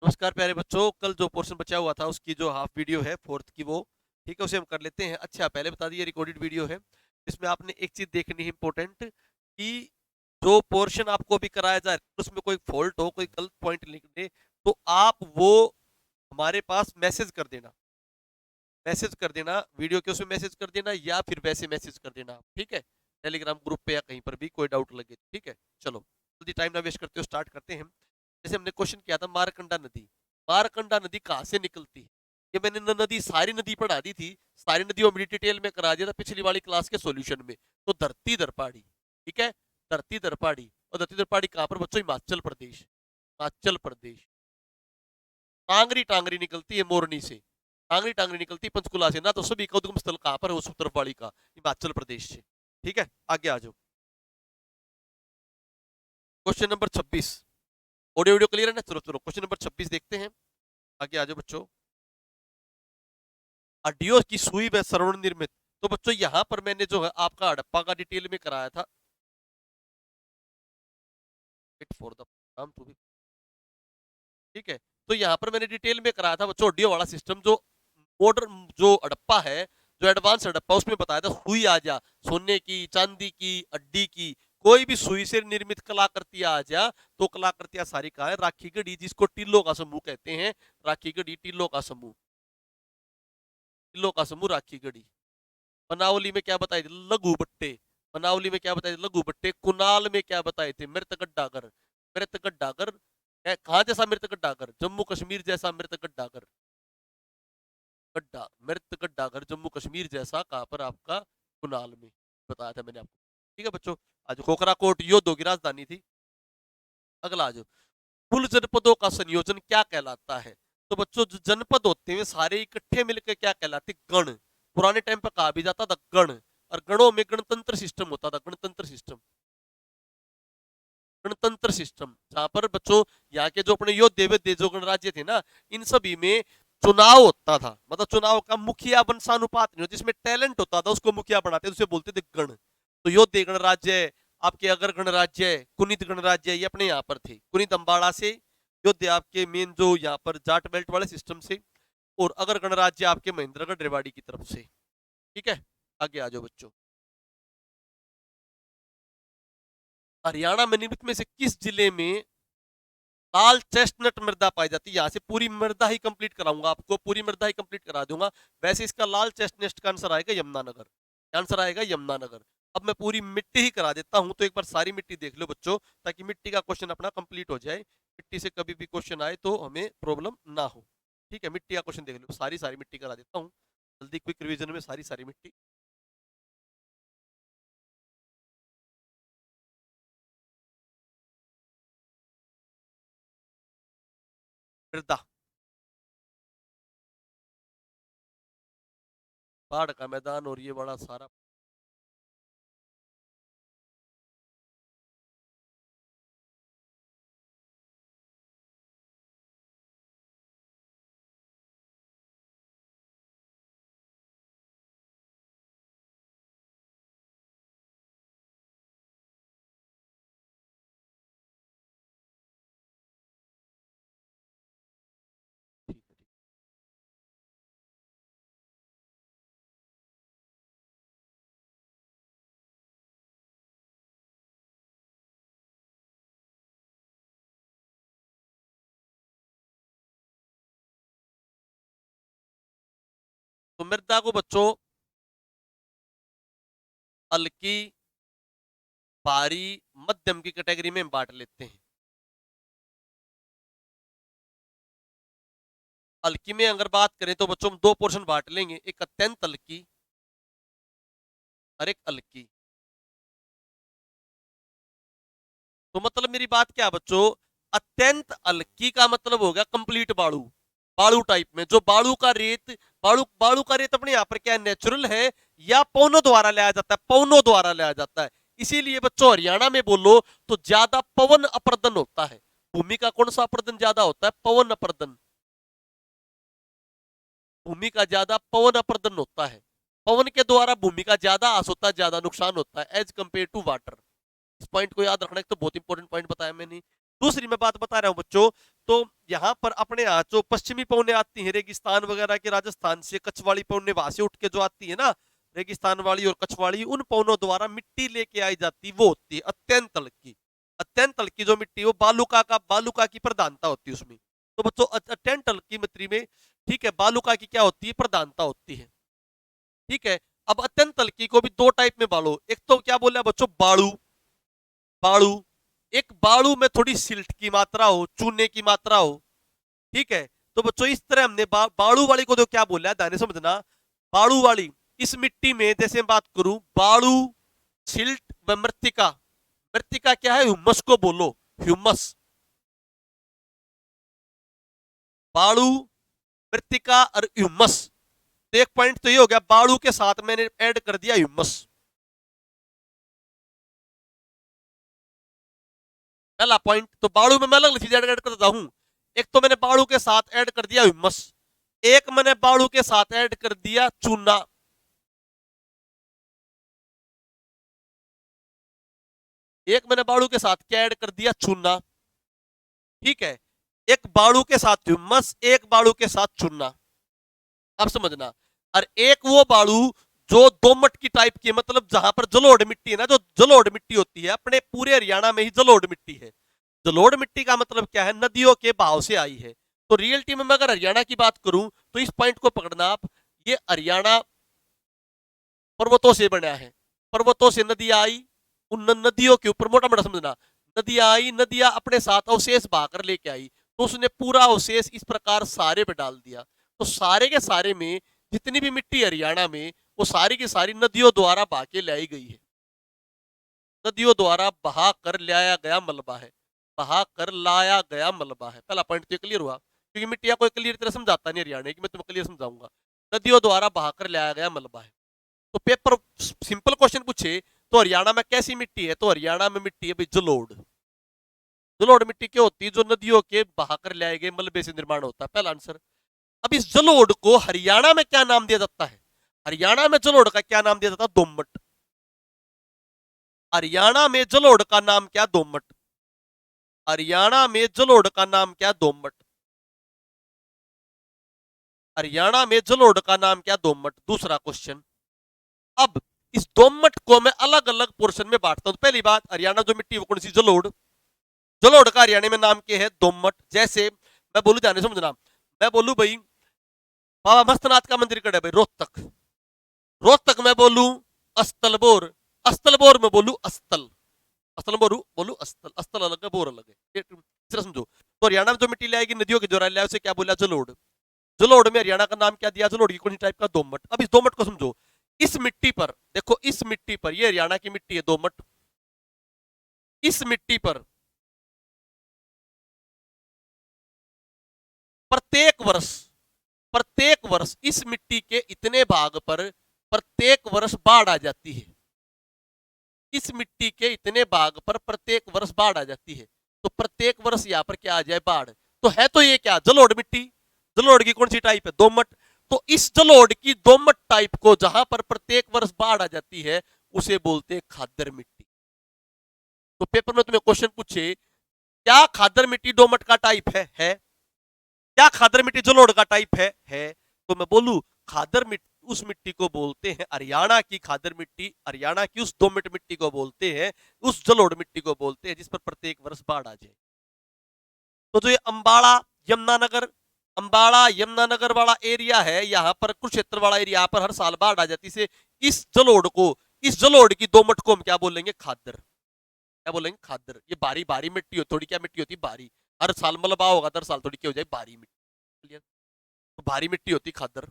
नमस्कार प्यारे बच्चों, कल जो पोर्शन बचा हुआ था उसकी जो हाफ वीडियो है फोर्थ की वो ठीक है, उसे हम कर लेते हैं। अच्छा, पहले बता दिए रिकॉर्डेड वीडियो है, इसमें आपने एक चीज देखनी है इंपॉर्टेंट कि जो पोर्शन आपको अभी कराया जाए उसमें कोई फॉल्ट हो, कोई गलत पॉइंट लिख दे तो आप वो हमारे पास मैसेज कर देना वीडियो के, उसमें मैसेज कर देना या फिर वैसे मैसेज कर देना, ठीक है। टेलीग्राम ग्रुप पे या कहीं पर भी कोई डाउट लगे, ठीक है। चलो जल्दी टाइम ना वेस्ट करते हो, स्टार्ट करते हैं। जैसे हमने क्वेश्चन किया था, मारकंडा नदी, मारकंडा नदी कहाँ से निकलती है? ये मैंने नदी सारी नदी पढ़ा दी थी, सारी नदियों में डिटेल में करा दिया था पिछली वाली क्लास के सॉल्यूशन में। तो धरती दरपाड़ी, ठीक है, धरती दरपाड़ी। और धरती दरपाड़ी कहाँ पर बच्चों? हिमाचल प्रदेश, हिमाचल प्रदेश। टांगरी टांगरी निकलती है मोरनी से, टांगरी टांगरी निकलती है पंचकुला से ना। तो सभी का उद्गम स्थल कहाँ पर है? उस तरफ वाली का, हिमाचल प्रदेश से, ठीक है। आगे आ जाओ, question number 26। Audio video clear है ना? चलो चलो क्वेश्चन नंबर 26 देखते हैं। आगे आ जाओ बच्चों। हड्डियों की सुई व श्रवण निर्मित। तो बच्चों यहां पर मैंने जो है आपका हड़प्पा का डिटेल में कराया था। इट फॉर द काम टू बी, ठीक है। तो यहाँ पर मैंने डिटेल में कराया था बच्चों हड्डियों वाला सिस्टम। जो मॉडर्न जो हड़प्पा है, जो एडवांस हड़प्पा, उसमें बताया था सुई आ जा, सोने की, चांदी की, हड्डी की, कोई भी सुई से निर्मित कलाकृतियां आ जा तो कलाकृतियां सारी कहा है राखी गढ़ी, जिसको टीलों का समूह कहते हैं। राखी गढ़ी टीलों का समूह, टीलों का समूह राखी गढ़ी। बनावली में क्या बताए थे? लघु बट्टे। बनावली में क्या बताए थे? लघु बट्टे। कुनाल में क्या बताए थे? मृत गड्ढागर। मृत गड्ढागर कहाँ जैसा मृत गड्ढागर? जम्मू कश्मीर जैसा मृत गड्ढागर। गड्ढा, मृत गड्ढागर जम्मू कश्मीर जैसा कहाँ पर? आपका कुनाल में, बताया था मैंने आपको, ठीक है बच्चों। आज खोखरा कोट योद्धों की राजधानी थी। अगला आज कुल जनपदों का संयोजन क्या कहलाता है? तो बच्चों जो जनपद होते हैं सारे इकट्ठे मिलकर क्या कहलाते? गण। पुराने टाइम पर कहा भी जाता था गण, और गणों में गणतंत्र सिस्टम होता था, गणतंत्र सिस्टम, गणतंत्र सिस्टम। जहां पर बच्चों यहाँ के जो अपने योद्धे वे जो गणराज्य थे ना, इन सभी में चुनाव होता था। मतलब चुनाव का मुखिया वंशानुपात नहीं, जिसमें टैलेंट होता था उसको मुखिया बनाते, उसे बोलते थे गण। तो योद्धे गणराज्य, आपके अगर गणराज्य, कुनित गणराज्य, ये अपने यहाँ पर थे। कुनित अम्बाड़ा से योद्धे आपके मेन जो यहाँ पर जाट बेल्ट वाले सिस्टम से, और अगर गणराज्य आपके महेंद्रगढ़ रेवाड़ी की तरफ से, ठीक है। आगे आ जाओ बच्चों। हरियाणा में निम्नलिखित में से किस जिले में लाल चेस्टनट मृदा पाई जाती है? यहाँ से पूरी मृदा ही कंप्लीट कराऊंगा आपको, पूरी मृदा ही कंप्लीट करा दूंगा। वैसे इसका लाल चेस्टनट का आंसर आएगा यमुनानगर, आंसर आएगा यमुनानगर। अब मैं पूरी मिट्टी ही करा देता हूं, तो एक बार सारी मिट्टी देख लो बच्चों, ताकि मिट्टी का क्वेश्चन अपना कंप्लीट हो जाए। मिट्टी से कभी भी क्वेश्चन आए तो हमें प्रॉब्लम ना हो, ठीक है। मिट्टी का क्वेश्चन देख लो, सारी सारी मिट्टी करा देता हूँ जल्दी, क्विक रिवीजन में सारी सारी मिट्टी। मृदा, बाढ़ का मैदान, और ये बड़ा सारा ठीक है, ठीक। तो मृदा को बच्चों हल्की, भारी, मध्यम की कैटेगरी में बांट लेते हैं। हल्की में अगर बात करें तो बच्चों हम दो पोर्शन बांट लेंगे, एक अत्यंत हल्की और एक हल्की। तो मतलब मेरी बात क्या है बच्चों? अत्यंत हल्की का मतलब होगा कंप्लीट बालू, बालू टाइप में, जो बालू का रेत, बालू बालू का रेत अपने यहाँ पर क्या नेचुरल है या पवनों द्वारा लाया जाता है? पवनों द्वारा लाया जाता है। इसीलिए बच्चों हरियाणा में बोलो तो ज्यादा पवन अपर्दन होता है। भूमि का कौन सा अपर्दन ज्यादा होता है? पवन अपर्दन। भूमि का ज्यादा पवन अपर्दन होता है। पवन के द्वारा भूमि का ज्यादा आस होता है, ज्यादा नुकसान होता है एज कंपेयर टू वाटर। इस पॉइंट को याद रखना, एक तो बहुत इंपॉर्टेंट पॉइंट बताया मैंने। दूसरी मैं बात बता रहा हूं बच्चों, तो यहाँ पर अपने यहाँ जो पश्चिमी पवने आती हैं रेगिस्तान वगैरह के राजस्थान से, कच्छ वाली पवने वहां से उठ के जो आती है ना, रेगिस्तान वाली और कच्छ वाली, उन पवनों द्वारा मिट्टी लेके आई जाती, वो होती है अत्यंत हल्की। अत्यंत हल्की जो मिट्टी, वो बालुका की प्रधानता होती है उसमें। तो बच्चों अत्यंत हल्की मिट्टी में, ठीक है, बालुका की क्या होती है, प्रधानता होती है। ठीक है, अब अत्यंत हल्की को भी दो टाइप में बालो, एक तो क्या बोला बच्चों, बाड़ू। बाड़ू, एक बाड़ू में थोड़ी सिल्ट की मात्रा हो, चूने की मात्रा हो। ठीक है, तो बच्चों इस तरह हमने बाड़ू वाली को तो क्या बोला है, ध्यान से समझना। बाड़ू वाली इस मिट्टी में, जैसे मैं बात करूं, बाड़ू, सिल्ट व मृत्तिका। मृत्तिका क्या है, ह्यूमस को बोलो, ह्यूमस। बाड़ू, मृत्तिका और ह्यूमस। तो एक पॉइंट तो ये हो गया, बाड़ू के साथ मैंने ऐड कर दिया ह्यूमस। पहला पॉइंट, तो बाड़ू में मैं अलग चीज ऐड करता हूं। एक तो मैंने बाड़ू के साथ ऐड कर दिया ह्यूमस, एक मैंने बाड़ू के साथ ऐड कर दिया चूना। एक मैंने बाड़ू के साथ क्या ऐड कर दिया, चूना। ठीक है, एक बाड़ू के साथ ह्यूमस, एक बाड़ू के साथ चूना। अब समझना, और एक वो बाड़ू जो दोमट की टाइप की है, मतलब जहां पर जलोढ़ मिट्टी है ना, जो जलोढ़ मिट्टी होती है, अपने पूरे हरियाणा में ही जलोढ़ मिट्टी है। जलोढ़ मिट्टी का मतलब क्या है, नदियों के बहाव से आई है। तो रियलिटी में मैं अगर हरियाणा की बात करूं, तो इस पॉइंट को पकड़ना आप, ये हरियाणा पर्वतों से बना है। पर्वतों से नदियां आई, उन नदियों के ऊपर, मोटा मोटा समझना, नदियां आई, नदियां अपने साथ अवशेष बहाकर लेके आई, तो उसने पूरा अवशेष इस प्रकार सारे पे डाल दिया। तो सारे के सारे में जितनी भी मिट्टी हरियाणा में, वो सारी की सारी नदियों द्वारा बहा के लाई गई है। नदियों द्वारा बहा कर लाया गया मलबा है। बहा कर लाया गया मलबा है। पहला पॉइंट तो क्लियर हुआ, क्योंकि मिट्टिया कोई क्लियर तरह समझाता नहीं हरियाणा की, मैं तुम्हें क्लियर समझाऊंगा। नदियों द्वारा बहा कर लाया गया मलबा है। तो पेपर सिंपल क्वेश्चन पूछे तो हरियाणा में कैसी मिट्टी है, तो हरियाणा में मिट्टी है भाई जलोढ़। जलोढ़ मिट्टी क्या होती है, जो नदियों के बहाकर लाए गए मलबे से निर्माण होता है, पहला आंसर। अब इस जलोढ़ को हरियाणा में क्या नाम दिया जाता है, हरियाणा में जलोढ़ का क्या नाम दिया जाता है, दोमट। हरियाणा में जलोढ़ का नाम क्या, दोमट। हरियाणा में जलोढ़ का नाम क्या, दोमट। हरियाणा में जलोढ़ का नाम क्या, दोमट। दूसरा क्वेश्चन, अब इस दोमट को मैं अलग अलग पोर्शन में बांटता हूं। तो पहली बात, हरियाणा जो मिट्टी वो कौन सी, जलोढ़। जलोढ़ का हरियाणा में नाम क्या है, दोमट। जैसे मैं बोलू, जाने समझना, मैं बोलू भाई बाबा मस्तनाथ का मंदिर कड़े भाई रोहतक, रोहतक में बोलू अस्तलबोर, अस्तलबोर में बोलू अस्तल, अस्तल बोलू बोलू अस्तल, अस्तल अलग है, बोर अलग है, तीसरा समझो। तो हरियाणा में जो मिट्टी लाएगी नदियों के द्वारा लाया, उसे क्या बोला, जलोढ़। जलोढ़ में हरियाणा का नाम क्या दिया, जलोढ़ की कौन सी टाइप का, दोमट। अब इस दोमट को समझो, इस मिट्टी पर देखो, इस मिट्टी पर, ये हरियाणा की मिट्टी है दोमट, इस मिट्टी पर प्रत्येक वर्ष, प्रत्येक वर्ष इस मिट्टी के इतने भाग पर प्रत्येक वर्ष बाढ़ आ जाती है। इस मिट्टी के इतने भाग पर प्रत्येक वर्ष बाढ़ आ जाती है। तो प्रत्येक वर्ष यहां पर क्या आ जाए, बाढ़। तो है तो ये क्या, जलोढ़ मिट्टी। जलोढ़ की कौन सी टाइप है, दोमट। तो इस जलोढ़ की दोमट टाइप को जहां पर प्रत्येक वर्ष बाढ़ आ जाती है, उसे बोलते हैं खादर मिट्टी। तो पेपर में तुम्हें क्वेश्चन पूछे, क्या खादर मिट्टी दोमट का टाइप है? क्या खादर मिट्टी जलोढ़ का टाइप है? तो मैं बोलू, खादर मिट्टी उस मिट्टी को बोलते हैं, हरियाणा की खादर मिट्टी, हरियाणा की उस दोमट मिट्टी को बोलते हैं, उस जलोढ़ मिट्टी को बोलते हैं जिस पर प्रत्येक वर्ष बाढ़ आ जाए। तो जो ये अंबाड़ा यमुनानगर, अंबाड़ा यमुनानगर वाला एरिया है, यहाँ पर कुरुक्षेत्र वाला एरिया, यहाँ पर हर साल बाढ़ आ जाती है। इस जलोढ़ को, इस जलोढ़ की दोमट को हम क्या बोलेंगे, खादर। क्या बोलेंगे, खादर। ये बारी बारी मिट्टी हो, थोड़ी क्या मिट्टी होती, बारी। हर साल मलबा होगा, हर साल थोड़ी क्या हो जाए, बारी मिट्टी। तो भारी मिट्टी होती खादर,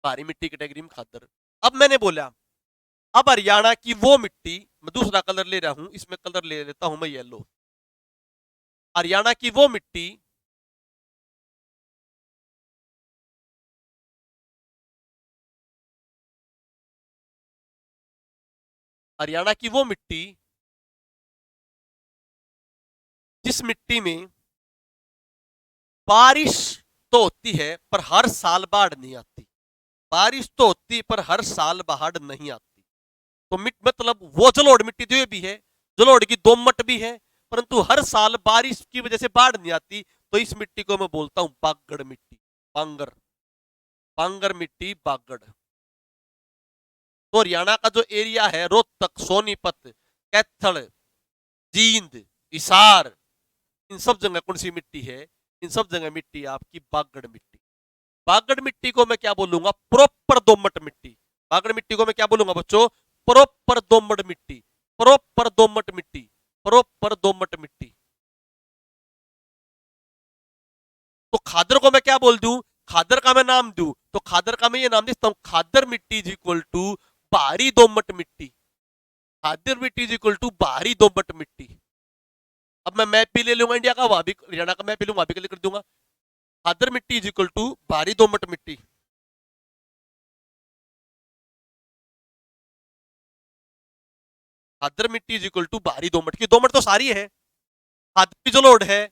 भारी मिट्टी कैटेगरी में खादर। अब मैंने बोला, अब हरियाणा की वो मिट्टी, मैं दूसरा कलर ले रहा हूं, इसमें कलर ले लेता हूं मैं येलो। हरियाणा की वो मिट्टी, हरियाणा की वो मिट्टी जिस मिट्टी में बारिश तो होती है पर हर साल बाढ़ नहीं आती। बारिश तो होती पर हर साल बाढ़ नहीं आती। तो मतलब वो जलोढ़ मिट्टी जो भी है, जलोढ़ की दोमट भी है, परंतु हर साल बारिश की वजह से बाढ़ नहीं आती, तो इस मिट्टी को मैं बोलता हूं बागड़ मिट्टी, बांगर, बांगर मिट्टी, बागड़। तो हरियाणा का जो एरिया है, रोहतक, सोनीपत, कैथल, जींद, हिसार, इन सब जगह कौन सी मिट्टी है? इन सब जगह मिट्टी है आपकी बागड़ मिट्टी। बागड़ मिट्टी को मैं क्या बोलूंगा? प्रॉपर दोमट मिट्टी। बागड़ मिट्टी को मैं क्या बोलूंगा बच्चों? प्रॉपर दोमट मिट्टी, प्रॉपर दोमट मिट्टी, प्रॉपर दोमट मिट्टी। तो खादर को मैं क्या बोल दूं? खादर का मैं नाम दूं तो खादर का मैं ये नाम देता हूं, खादर मिट्टी इज इक्वल टू भारी दोमट मिट्टी। खादर मिट्टी इज इक्वल टू भारी दोमट मिट्टी। अब मैं मैप भी ले लूंगा इंडिया का, वहां भी हरियाणा का मैप भी लूंगा, वहां भी क्लिक कर दूंगा। खादर मिट्टी इज इक्वल टू भारी दोमट मिट्टी। खादर मिट्टी इज इक्वल टू भारी दोमट की। दोमट तो सारी है, खादर भी जलोढ़ है,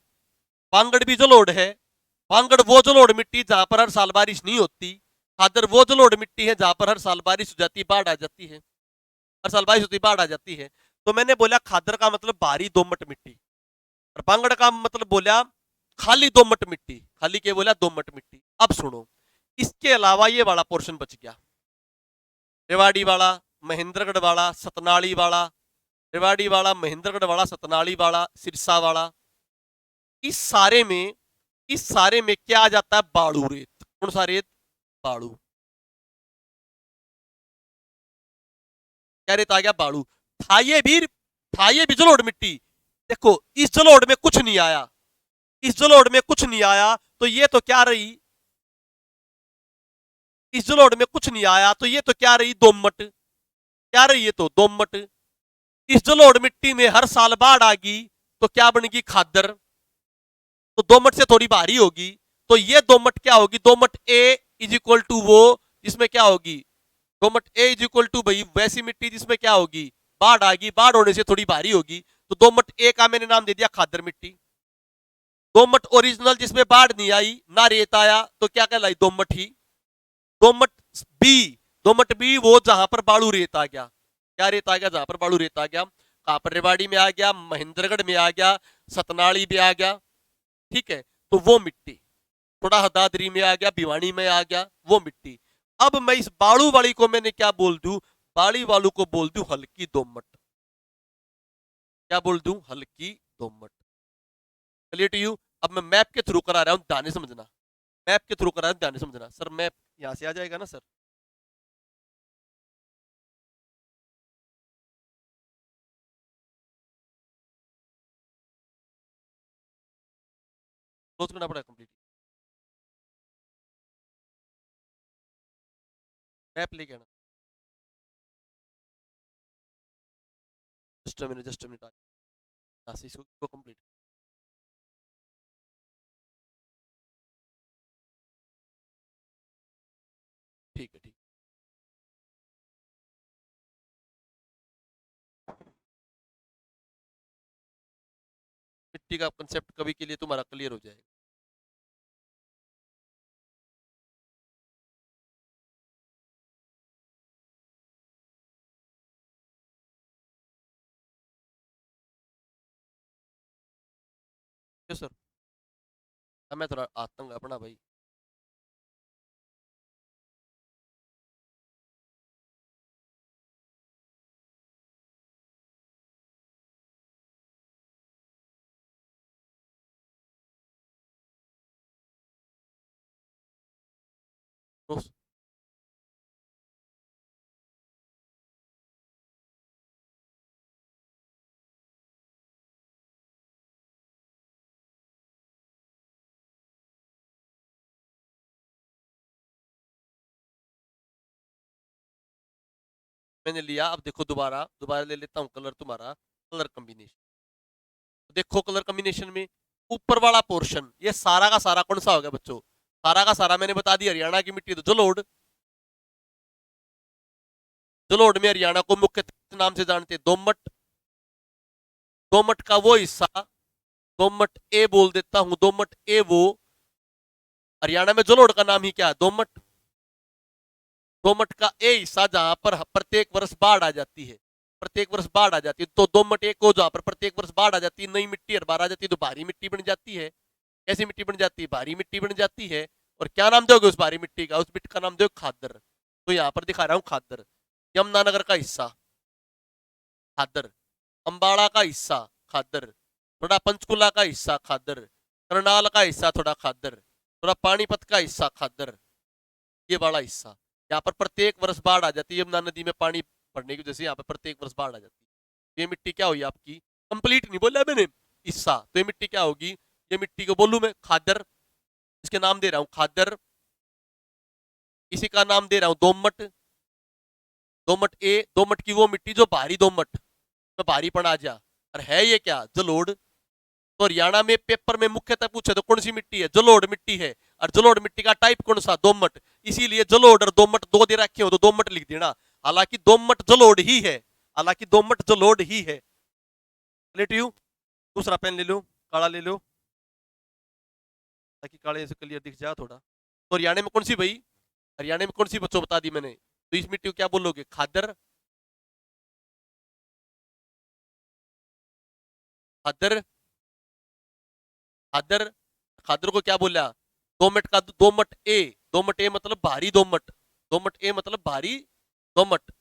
बांगड़ भी जलोढ़ है। बांगड़ वो जलोढ़ मिट्टी जहां पर हर साल बारिश नहीं होती, खादर वो जलोढ़ मिट्टी है जहां पर हर साल बारिश हो जाती, बाढ़ आ जाती है, हर साल बारिश होती बाढ़ आ जाती है। तो मैंने बोला खादर का मतलब भारी दोमट मिट्टी, और बांगड़ का मतलब बोला खाली दोमट मिट्टी, खाली के बोला दोमट मिट्टी। अब सुनो, इसके अलावा ये वाला पोर्शन बच गया, रेवाड़ी वाला, महेंद्रगढ़ वाला, सतनाली वाला, रेवाड़ी वाला, महेंद्रगढ़ वाला, सतनाली वाला, सिरसा वाला। इस सारे में, इस सारे में क्या आ जाता है? बाड़ू रेत। कौन सा रेत? बाड़ू। क्या रेत आ गया? बाड़ू। था ये भी, था ये भी जलोढ़ मिट्टी। देखो इस जलोढ़ में कुछ नहीं आया, इस जलोढ़ में कुछ नहीं आया, तो ये तो क्या रही? इस जलोढ़ में कुछ नहीं आया तो ये तो क्या रही? दोमट। क्या रही? ये तो दोमट। इस जलोढ़ मिट्टी में हर साल बाढ़ आ गई तो क्या बनेगी? खादर। तो दोमट से थोड़ी भारी होगी, तो ये दोमट क्या होगी? दोमट ए इज इक्वल टू वो जिसमें क्या होगी? दोमट ए इज इक्वल टू भाई वैसी मिट्टी जिसमें क्या होगी? बाढ़ आ गई, बाढ़ होने से थोड़ी भारी होगी, तो दोमट ए का मैंने नाम दे दिया खादर मिट्टी। दोमट ओरिजिनल जिसमें बाढ़ नहीं आई ना रेत आया, तो क्या कहलाई? दोमट ही। दोमट बी, दोमट बी वो जहां पर बालू रेत आ गया। क्या रेत आ गया? जहां पर बालू रेत आ गया। कहां पर? रेवाड़ी में आ गया, महेंद्रगढ़ में आ गया, सतनाली में आ गया, ठीक है। तो वो मिट्टी, थोड़ा हदादरी में आ गया, भिवानी में आ गया, वो मिट्टी। अब मैं इस बालू वाली को मैंने क्या बोल दूं? बाली वालू को बोल दूं हल्की दोमट। क्या बोल दूं? हल्की दोमट। Clear to you? अब मैं मैप के थ्रू करा रहा हूं, ध्यान से समझना। मैप के थ्रू करा रहा हूं, ध्यान से समझना। सर मैप यहां से आ जाएगा ना सर? क्लोज करना पड़ेगा कंप्लीट। मैप लेके आना। Just minute, just minute. यहां से इसको कंप्लीट। ठीक है, ठीक। मिट्टी का कंसेप्ट कभी के लिए तुम्हारा क्लियर हो जाएगा। क्यों सर? अब मैं थोड़ा आतंक अपना भाई। तो मैंने लिया, अब देखो दोबारा दोबारा ले लेता हूँ कलर तुम्हारा, कलर कॉम्बिनेशन। देखो कलर कॉम्बिनेशन में ऊपर वाला पोर्शन ये सारा का सारा कौन सा हो गया बच्चों? सारा का सारा मैंने बता दिया हरियाणा की मिट्टी। तो जलोढ़, जलोढ़ में हरियाणा को मुख्य नाम से जानते हैं दोमट। दोमट का वो हिस्सा, दोमट ए बोल देता हूं, दोमट ए वो। हरियाणा में जलोढ़ का नाम ही क्या है? दोमट। दोमट का ए हिस्सा जहां पर प्रत्येक वर्ष बाढ़ आ जाती है, प्रत्येक वर्ष बाढ़ आ जाती है, तो दोमट एक हो जहां पर प्रत्येक वर्ष बाढ़ आ जाती है, नई मिट्टी हर बार आ जाती है, तो भारी मिट्टी बन जाती है। कैसी मिट्टी बन जाती है? भारी मिट्टी बन जाती है। और क्या नाम दोगे उस भारी मिट्टी का? उस मिट्टी का नाम दो खादर। तो यहाँ पर दिखा रहा हूँ खादर। यमुनानगर का हिस्सा खादर, अंबाड़ा का हिस्सा खादर, थोड़ा पंचकुला का हिस्सा खादर, करनाल का हिस्सा थोड़ा खादर, थोड़ा पानीपत का हिस्सा खादर, ये वाला हिस्सा। यहाँ पर प्रत्येक वर्ष बाढ़ आ जाती है, यमुना नदी में पानी बढ़ने की वजह से यहाँ पर प्रत्येक वर्ष बाढ़ आ जाती है। ये मिट्टी क्या हुई आपकी? कंप्लीट नहीं बोला मैंने हिस्सा। तो ये मिट्टी क्या होगी? ये मिट्टी को बोलूं मैं खादर, इसके नाम दे रहा हूं खादर। इसी का नाम दे रहा हूं दोमट। दोमट ए, दोमट की वो मिट्टी जो भारी दोमट में भारी पड़ा जा। और है ये क्या? जलोढ़। तो हरियाणा में पेपर में मुख्यतः पूछे तो कौन सी मिट्टी है? जलोढ़ मिट्टी है। और जलोढ़ मिट्टी का टाइप कौन सा? दोमट। इसीलिए जलोढ़ और दोमट दो दे रखे हो तो दोमट लिख देना। हालांकि दोमट जलोढ़ ही है, हालांकि दोमट जलोढ़ ही है। लेट यू दूसरा पेन ले लो, काला ले लो, ताकि काले से क्लियर दिख जाए थोड़ा। तो हरियाणा में कौन सी भाई? हरियाणा में कौन सी बच्चों बता दी मैंने। तो इस मिट्टी को क्या बोलोगे? खादर। खादर, खादर। खादर को क्या बोला? दोमट का दोमट ए। दोमट ए मतलब भारी दोमट। दोमट ए मतलब भारी दोमट।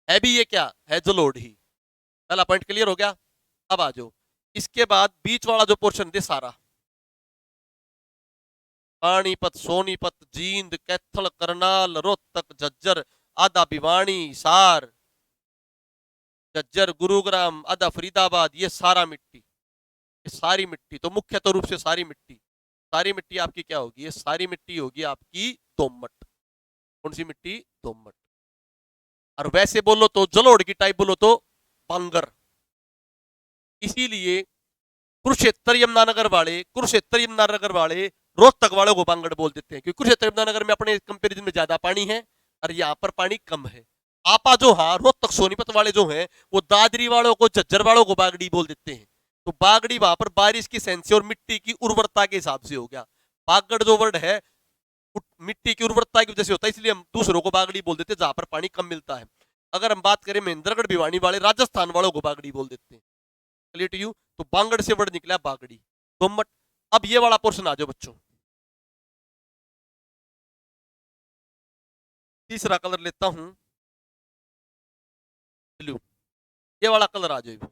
है भी ये क्या है? जलोढ़ ही। पहला पॉइंट क्लियर हो गया। अब आ जाओ, इसके बाद बीच वाला जो पोर्शन दे सारा, पानीपत, सोनीपत, जींद, कैथल, करनाल, रोहतक, झज्जर, आधा भिवानी, हिसार, झज्जर, गुरुग्राम, आधा फरीदाबाद, ये सारा मिट्टी, ये सारी मिट्टी। तो मुख्यतः रूप से सारी मिट्टी, सारी मिट्टी आपकी क्या होगी? ये सारी मिट्टी होगी आपकी दोमट। कौन सी मिट्टी? दोमट। और वैसे बोलो तो जलोढ़ की टाइप बोलो तो बांगर। इसीलिए कुरुक्षेत्र यमुनानगर वाले, कुरुक्षेत्र यमुनानगर वाले रोहतक वालों को बांगड़ बोल देते हैं, क्योंकि कुरुक्षेत्र यमुनानगर में अपने कंपेरिजन में ज्यादा पानी है और यहाँ पर पानी कम है। आपा जो हाँ रोहतक सोनीपत वाले जो हैं वो दादरी वालों को, झज्जर वालों को बागड़ी बोल देते हैं। तो बागड़ी वहां पर बारिश की सेंस और मिट्टी की उर्वरता के हिसाब से हो गया। बागड़ जो वर्ड है मिट्टी की उर्वरता की वजह से होता है, इसलिए हम दूसरों को बागड़ी बोल देते हैं जहां पर पानी कम मिलता है। अगर हम बात करें महेंद्रगढ़ भिवानी वाले, राजस्थान वालों को बागड़ी बोल देते हैं। Clear to you? तो बांगड़ से वर्ड निकला बागड़ी, दोमट। अब ये वाला पोर्शन आ जाओ बच्चों। तीसरा कलर लेता हूं ब्लू। ये वाला कलर आ जाओ,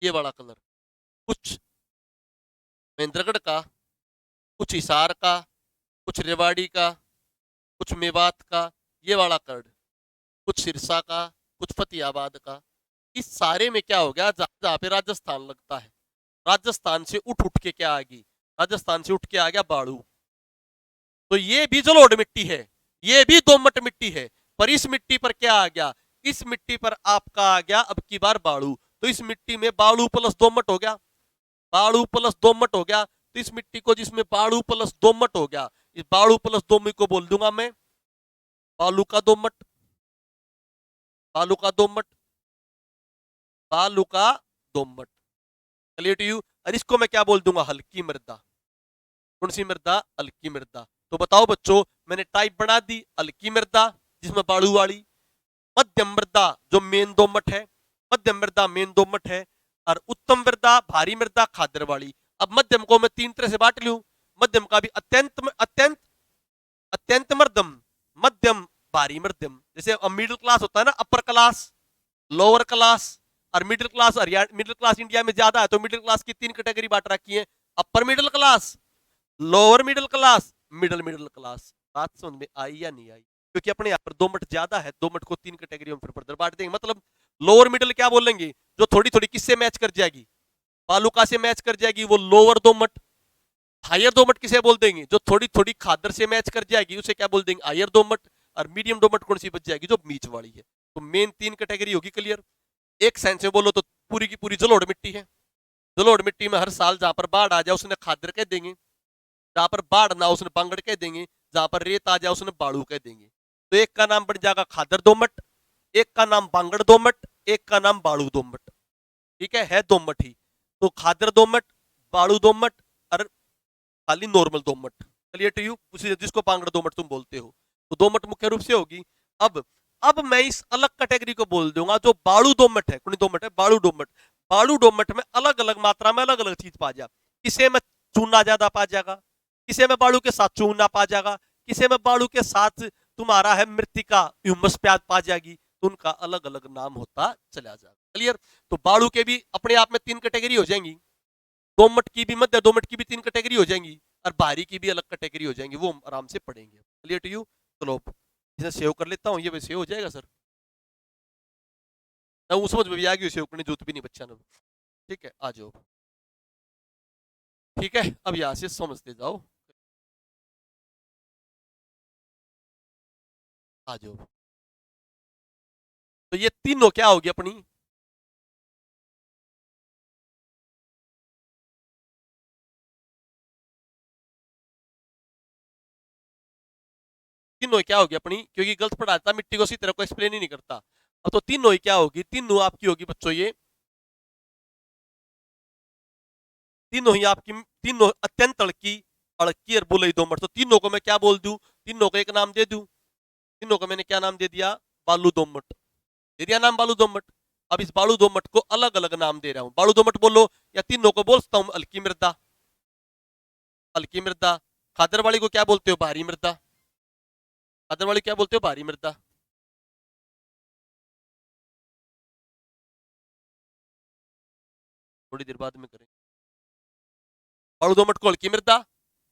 ये वाला कलर। कुछ महेंद्रगढ़ का, कुछ हिसार का, कुछ रेवाड़ी का, कुछ मेवात का, ये वाला कलर। कुछ सिरसा का, कुछ फतेहाबाद का। इस सारे में क्या हो गया? जहां पे राजस्थान लगता है, राजस्थान से उठ उठ के क्या आ गई? राजस्थान से उठ के आ गया बाड़ू। तो ये भी जलोढ़ मिट्टी है, ये भी दोमट मिट्टी है। पर इस मिट्टी पर क्या आ गया? इस मिट्टी पर आपका आ गया अब की बार बाड़ू। तो इस मिट्टी में बाड़ू प्लस दोमट हो गया, बाड़ू प्लस दोमट हो गया। तो इस मिट्टी को जिसमें बाड़ू प्लस दोमट हो गया, इस बाड़ू प्लस दोमट को बोल दूंगा मैं बालू का दोमट। बालू का दोमट, बालू का दोमट। Clear to you? और इसको मैं क्या बोल दूंगा? हल्की मृदा। कौन सी मृदा? हल्की मृदा। तो बताओ बच्चों, मैंने टाइप बना दी हल्की मृदा जिसमें बाड़ू वाली, मध्यम मृदा जो मेन दोमट है, मध्यम मृदा मेन दोमट है, और उत्तम मृदा भारी मृदा खादर वाली। अब मध्यम को मैं तीन तरह से बांट लूं। मध्यम का भी अत्यंत अत्यंत अत्यंत मध्यम, मध्यम, भारी मध्यम। जैसे मिडिल क्लास होता है ना, अपर क्लास, लोअर क्लास और middle class. Middle Claas India में ज्यादा है तो मिडिल क्लास की तीन कैटेगरी बांट रखी है, upper middle class, lower middle class, middle middle class. बात समझ में आई या नहीं आई? क्योंकि अपने यहाँ पर दोमट ज्यादा है, दोमट को तीन कैटेगरी में फिर फर्दर बांट देंगे। मतलब लोअर मिडिल क्या बोलेंगे? जो थोड़ी थोड़ी किससे मैच कर जाएगी? बालूका से मैच कर जाएगी, वो लोअर दोमट। हायर दोमट किसे बोल देंगे? जो थोड़ी थोड़ी खादर से मैच कर जाएगी उसे क्या बोल देंगे? हायर दोमट। और मीडियम दोमट कौन सी बच जाएगी? जो बीच वाली है। तो मेन तीन कैटेगरी होगी। क्लियर? एक सेंस में बोलो तो पूरी की पूरी जलोढ़ मिट्टी है। जलोढ़ मिट्टी में हर साल जहां पर बाढ़ आ जाए उसने खादर कह देंगे, जहां पर बाढ़ ना उसने बांगड़ कह देंगे, जहां पर रेत आ जाए उसने बाड़ू कह देंगे। तो एक का नाम बन जाएगा खादर दोमट, एक का नाम बांगड़ दोमट, एक का नाम बाड़ू दोमट। ठीक है दोमट ही। तो खादर दोमट, बाड़ू दोमट और खाली नॉर्मल दोमट। Clear to you? जिसको बांगड़ दोमट तुम बोलते हो। तो दोमट मुख्य रूप से होगी। अब मैं इस अलग कैटेगरी को बोल दूंगा जो बालू दोमट है, कौन दोमट है, बालू दोमट। बालू दोमट में अलग अलग मात्रा में अलग अलग चीज पा जा, किसे में चूना ज्यादा पा जाएगा, किसे में बालू के साथ चूना पा जाएगा, किसे में बालू के साथ तुम्हारा है मृतिका ह्यूमस प्याज पा जाएगी, तो उनका अलग अलग नाम होता चला जाएगा। क्लियर। तो बालू के भी अपने आप में 3 कैटेगरी हो जाएंगी, दोमट की भी, मध्य दोमट की भी 3 कैटेगरी हो जाएंगी, और भारी की भी अलग कैटेगरी हो जाएंगी, वो हम आराम से पढ़ेंगे। Clear to you. चलो इसे सेव कर लेता हूँ, ये भी सेव हो जाएगा सर, ना वो समझ में भी आ गई, सेव करने जरूरत भी नहीं बच्चा ने। ठीक है, आ जाओ। ठीक है, अब यहां से समझते जाओ, आ जाओ। तो ये तीनों क्या होगी अपनी, तीनों क्या होगी अपनी, क्योंकि गलत पढ़ाता मिट्टी को इसी तरह को एक्सप्लेन ही नहीं करता। अब तो तीनों ही क्या होगी, तीनों आपकी होगी बच्चों, ये तीनों ही आपकी, तीनों अत्यंत अड़की, अड़की और बुलई दोमट। तो तीनों को मैं क्या बोल दूं, तीनों को एक नाम दे दूं, तीनों को मैंने क्या नाम दे दिया, बालू दोमट, दे दिया नाम बालू दोमट। अब इस बालू दोमट को अलग अलग नाम दे रहा हूं, बालू दोमट बोलो, या तीनों को बोलता हूं हल्की मृदा, हल्की मृदा। खादर वाली को क्या बोलते हो, भारी मृदा, खादर वाली क्या बोलते हो, भारी मृदा। थोड़ी देर बाद में करें। बालू दोमट को हल्की मृदा,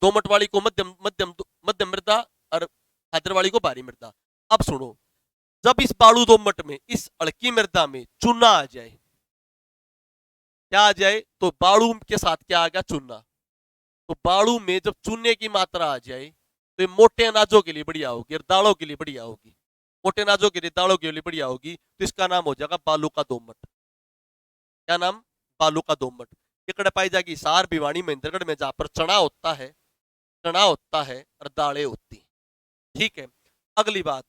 दोमट वाली को मध्यम मध्यम मध्यम मृदा, और खादर वाली को भारी मृदा। अब सुनो, जब इस बालू दोमट में, इस हल्की मृदा में चूना आ जाए, क्या आ जाए, तो बालू के साथ क्या आ गया, चूना। तो बालू में जब चूने की मात्रा आ जाए, तो ये मोटे अनाजों के लिए बढ़िया होगी और दालों के लिए बढ़िया होगी, मोटे अनाजों के लिए, दालों के लिए बढ़िया होगी, तो इसका नाम हो जाएगा बालू का दोमट। क्या नाम, बालू का दोमट। ये कड़े पाई जाएगी हिसार, भिवानी, महेंद्रगढ़ में, जहां पर चना होता है, चना होता है और दालें होती हैं। ठीक है। अगली बात,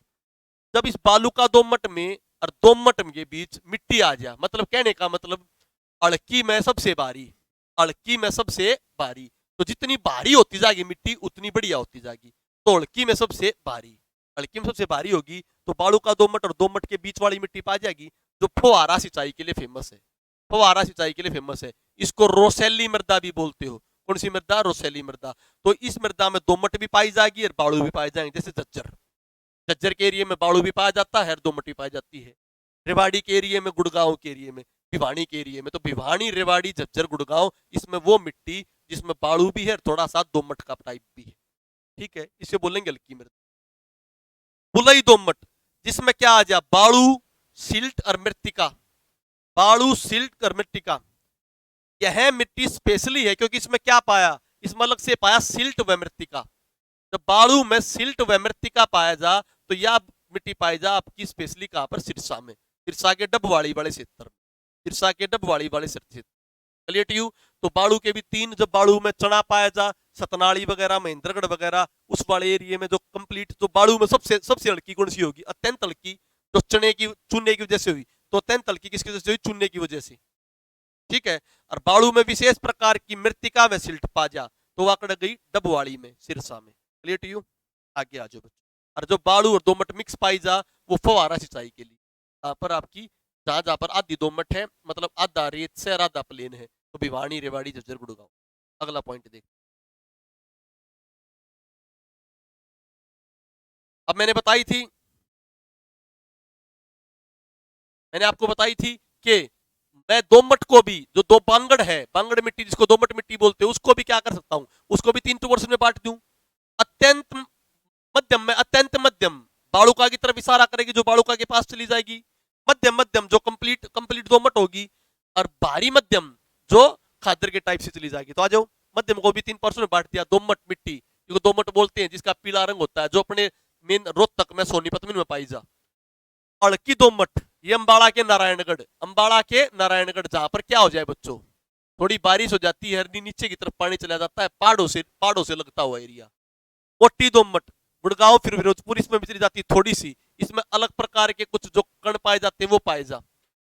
जब इस बालू का दोमट में और दोमट के बीच मिट्टी आ जाए, मतलब कहने का मतलब अड़की में सबसे भारी, अड़की में सबसे भारी, तो जितनी भारी होती जाएगी मिट्टी उतनी बढ़िया होती जाएगी। तो अड़की में सबसे भारी, अड़की में सबसे भारी होगी, तो बालू का दोमट और दोमट के बीच वाली मिट्टी पा जाएगी, जो फुहारा सिंचाई के लिए फेमस है, फुहारा सिंचाई के लिए फेमस है। इसको रोसेली मृदा भी बोलते हो, कौन सी मृदा, रोसेली मृदा। तो इस मृदा में दोमट भी पाई जाएगी और बालू भी पाए जाएंगे, जैसे झज्जर, झज्जर के एरिया में बालू भी पाया जाता है और दोमट भी पाई जाती है। रेवाड़ी के एरिया में, गुड़गांव के एरिया में, भिवानी के एरिया में, तो भिवानी, रेवाड़ी, झज्जर, गुड़गांव, इसमें वो मिट्टी जिसमें बालू भी है और थोड़ा सा दोमट का टाइप भी है। ठीक है, इसे बोलेंगे हल्की मृदा। बुलई दोमट, जिसमें क्या आ जाए, बालू, सिल्ट और मृतिका, बालू, सिल्ट और मृतिका। यह मिट्टी स्पेशली है क्योंकि इसमें क्या पाया, इसमें अलग से पाया सिल्ट व मृतिका। जब बालू में सिल्ट व मृतिका पाया जा, तो यह मिट्टी पाई जा आपकी स्पेशली कहां पर, सिरसा में, सिरसा के डबवाड़ी वाले क्षेत्र में, सिरसा के डबवाड़ी वाले क्षेत्र। Clear to you. तो बालू के भी 3, जब बालू में चना पाया जा, सतनाली वगैरह, महेंद्रगढ़ वगैरह, उस वाले एरिया में जो कंप्लीट, जो बालू में सबसे सबसे हल्की कौन सी होगी, अत्यंत हल्की, जो चने की, चूने की वजह से हुई, तो अत्यंत हल्की किसकी वजह से हुई, चूने की वजह से। ठीक है। और बालू में विशेष प्रकार की मृतिका में सिल्ट पा जा, तो वह कड़ गई डबवाड़ी में, सिरसा में। Clear to you. आगे आ जाओ बच्चों। और जो बालू और दोमट मिक्स पाई जा, वो फवारा सिंचाई के लिए, यहाँ पर आपकी, जहां जहां पर आधी दोमट है, मतलब आधा रेत से और आधा प्लेन है, तो भिवानी, रेवाड़ी, झज्जर, गुड़गांव। अगला पॉइंट देख, अब मैंने बताई थी, मैंने आपको बताई थी कि मैं दोमट को भी, जो दो बांगड़ है, बांगड़ मिट्टी जिसको दोमट मिट्टी बोलते हैं, उसको भी क्या कर सकता हूं, उसको भी 3 पोर्शन में बांट दूं। अत्यंत मध्यम में, अत्यंत मध्यम बालुका की तरफ इशारा करेगी, जो बालुका के पास चली जाएगी। मध्यम मध्यम जो कंप्लीट कंप्लीट दोमट होगी, और भारी मध्यम जो खादर के टाइप से चली जाएगी। तो आ जाओ, मध्यम को भी 3 पोर्शन में बांट दिया। दोमट मिट्टी, जिसको दोमट बोलते हैं, जिसका पीला रंग होता है, जो अपने मेन रोहतक में, सोनीपत में पाई जा। अड़की दोमट, ये अंबाड़ा के नारायणगढ़, अंबाड़ा के नारायणगढ़, जहां पर क्या हो जाए बच्चों, थोड़ी बारिश हो जाती है, नीचे की तरफ पानी चला जाता है, पहाड़ों से लगता हुआ एरिया। मोटी दोमट, गुड़गांव फिर फिरोजपुर, इसमें भी चली जाती है थोड़ी सी, इसमें अलग प्रकार के कुछ जो कण पाए जाते हैं वो पाए जा।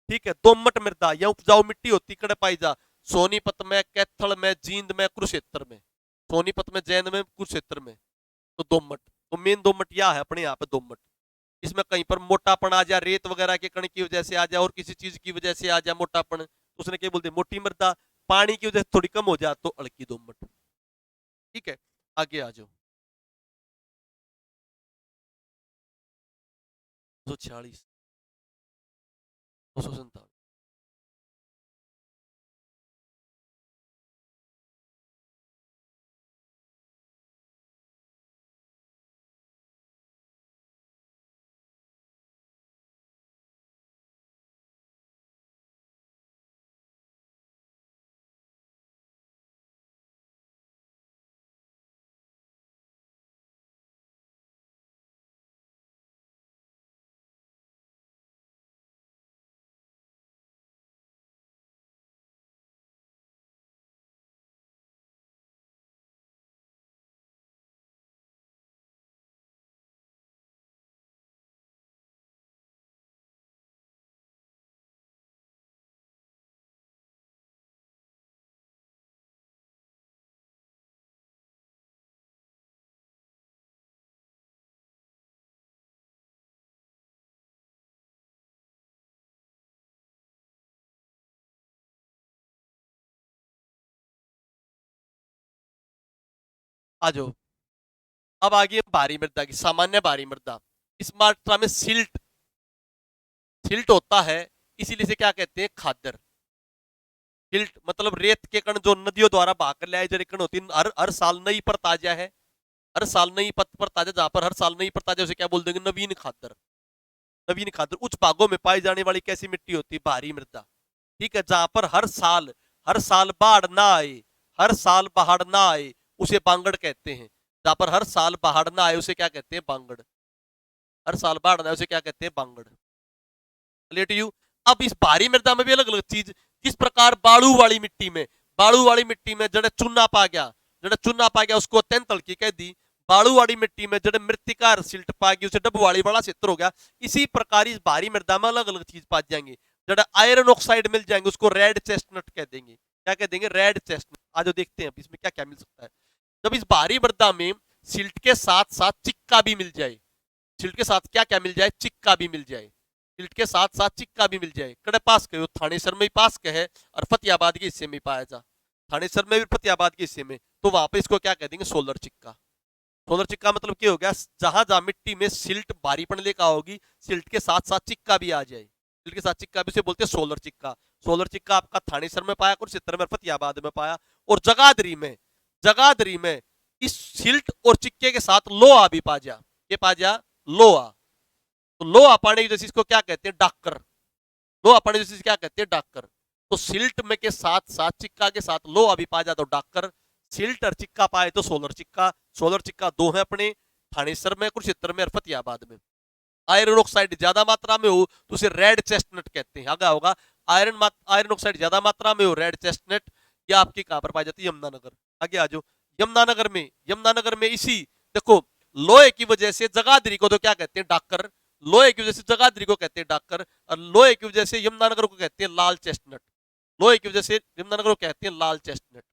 ठीक है। दोमट मृदा, यह उपजाऊ मिट्टी होती, कण पाई जा, सोनीपत में, कैथल में, जींद में, कुरुक्षेत्र में, सोनीपत में, जैन में, कुरुक्षेत्र में, तो दोमट। तो मेन दोमट या है अपने यहाँ पे दोमट। इसमें कहीं पर मोटापन आ जाए, रेत वगैरह के कण की वजह से आ जाए और किसी चीज की वजह से आ जाए मोटापन, तो उसने क्या बोलते हैं मोटी मृदा। पानी की वजह से थोड़ी कम हो जाए तो हल्की दोमट। ठीक है, आगे आ जाओ। 246, 247। आ जाओ। अब आ गई भारी मृदा की, सामान्य भारी मृदा। इस मात्रा में सिल्ट, सिल्ट होता है, इसीलिए से क्या कहते हैं खादर। सिल्ट मतलब रेत के कण जो नदियों द्वारा बहा कर लाए जरे कण होती है, हर हर साल नई पर ताजा है, हर साल नई पर ताजा, जहां पर हर साल नई पर ताजा उसे क्या बोल देंगे, नवीन खादर। नवीन खादर उच्च भागों में पाई जाने वाली कैसी मिट्टी होती है, भारी मृदा। ठीक है, जहां पर हर साल बाढ़ ना आए, हर साल बाढ़ ना आए, उसे बांगड़ कहते हैं। जहां पर हर साल बाढ़ ना आए उसे क्या कहते हैं, बांगड़। हर साल बाढ़ ना आए उसे क्या कहते हैं, बांगड़। Clear to you. अब इस भारी मृदा में भी अलग अलग चीज, किस प्रकार बालू वाली मिट्टी में, बालू वाली मिट्टी में जड़े चूना पा गया, जड़े चूना पा गया उसको अत्यंत हल्की कह दी। बालू वाली मिट्टी में जड़े मृतिका सिल्ट पा गई उसे डब्बू वाली बड़ा क्षेत्र हो गया। इसी प्रकार इस भारी मृदा में अलग अलग चीज पा जाएंगे। जड़ा आयरन ऑक्साइड मिल जाएंगे उसको रेड चेस्टनट कह देंगे। क्या कह देंगे, रेड चेस्टनट। आज देखते हैं इसमें क्या क्या मिल सकता है। जब इस भारी मृदा में सिल्ट के साथ साथ चिक्का भी मिल जाए, सिल्ट के साथ क्या क्या मिल जाए, चिक्का भी मिल जाए, सिल्ट के साथ साथ चिक्का भी मिल जाए। कड़े पास के थानेसर में पास के है और फतेहाबाद के हिस्से में पाया जा, थानेसर में भी फतेहाबाद के हिस्से में, तो वहां पे इसको क्या कह देंगे, सोलर चिक्का। सोलर चिक्का मतलब क्या हो गया, जहां जहां मिट्टी में सिल्ट भारीपन लेकर होगी, सिल्ट के साथ साथ चिक्का भी आ जाए, सिल्ट के साथ चिक्का भी उसे बोलते हैं सोलर चिक्का। सोलर चिक्का आपका थानेसर में पाया, कुरुक्षेत्र में, फतेहाबाद में पाया। और जगाधरी में, जगाधरी में इस सिल्ट और चिक्के के साथ लोहा भी पा जा, ये पा जा, लोहा। तो लोहा पाने की वजह से इसको क्या कहते हैं, डाक्कर। लोहा पाने की वजह से क्या कहते हैं, डाक्कर। तो सिल्ट में के साथ साथ चिक्का के साथ लोहा भी पा जाता, तो डाक्कर। सिल्ट और चिक्का पाए तो सोलर चिक्का। सोलर चिक्का दो है अपने, थानेसर में, कुरुक्षेत्र में और फतेहाबाद में। आयरन ऑक्साइड ज्यादा मात्रा में हो तो उसे रेड चेस्टनट कहते हैं। आगे होगा आयरन ऑक्साइड ज्यादा मात्रा में हो, रेड चेस्टनट। या आपकी कहां पर पाई जाती है, यमुनानगर। आगे आ जाओ। यमुनानगर में, यमुनानगर में इसी, देखो, लोहे की वजह से जगाधरी को तो क्या कहते हैं, डाक्कर। लोहे की वजह से जगाधरी को कहते हैं डाक्कर, और लोहे की वजह से यमुनानगर को कहते हैं लाल चेस्टनट। लोहे की वजह से यमुनानगर को कहते हैं लाल चेस्टनट।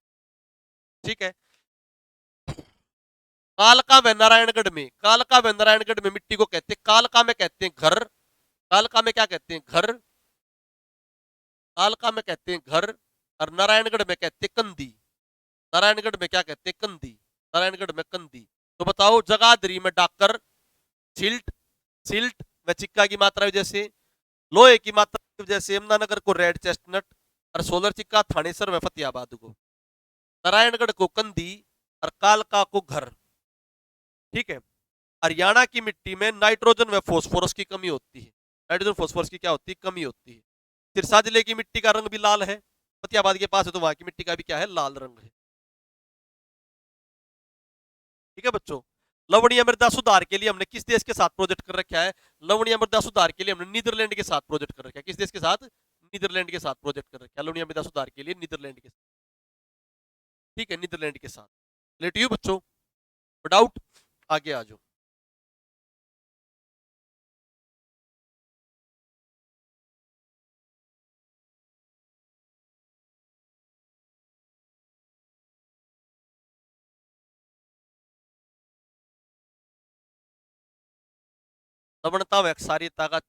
ठीक है। कालका व नारायणगढ़ में, कालका व नारायणगढ़ में मिट्टी को कहते हैं, कालका में कहते हैं घर, कालका में क्या कहते हैं, घर। कालका में कहते हैं घर, और नारायणगढ़ में कहते हैं कंदी। नारायणगढ़ में क्या कहते हैं, कंदी। नारायणगढ़ में कंदी। तो बताओ, जगाधरी में डाकर, सिल्ट, सिल्ट व चिक्का की मात्रा की वजह से, लोहे की मात्रा की वजह से यमुनानगर को रेड चेस्टनट, और सोलर चिक्का थानेसर व फतेहाबाद को, नारायणगढ़ को कंदी, और कालका को घर। ठीक है। हरियाणा की मिट्टी में नाइट्रोजन व फास्फोरस की कमी होती है। नाइट्रोजन फास्फोरस की क्या होती है, कमी होती है। सिरसा जिले की मिट्टी का रंग भी लाल है, फतेहाबाद के पास है तो वहां की मिट्टी का भी क्या है, लाल रंग है। ठीक है बच्चों। लवणीय मृदा सुधार के लिए हमने किस देश के साथ प्रोजेक्ट कर रखा है, लवणीय मृदा सुधार के लिए हमने नीदरलैंड के साथ प्रोजेक्ट कर रखा है। किस देश के साथ, नीदरलैंड के साथ प्रोजेक्ट कर रखा है लवणीय मृदा सुधार के लिए, नीदरलैंड के साथ। ठीक है, नीदरलैंड के साथ। लेट यू बच्चों, डाउट, आगे आ जाओ। लवणता व क्षारीयता का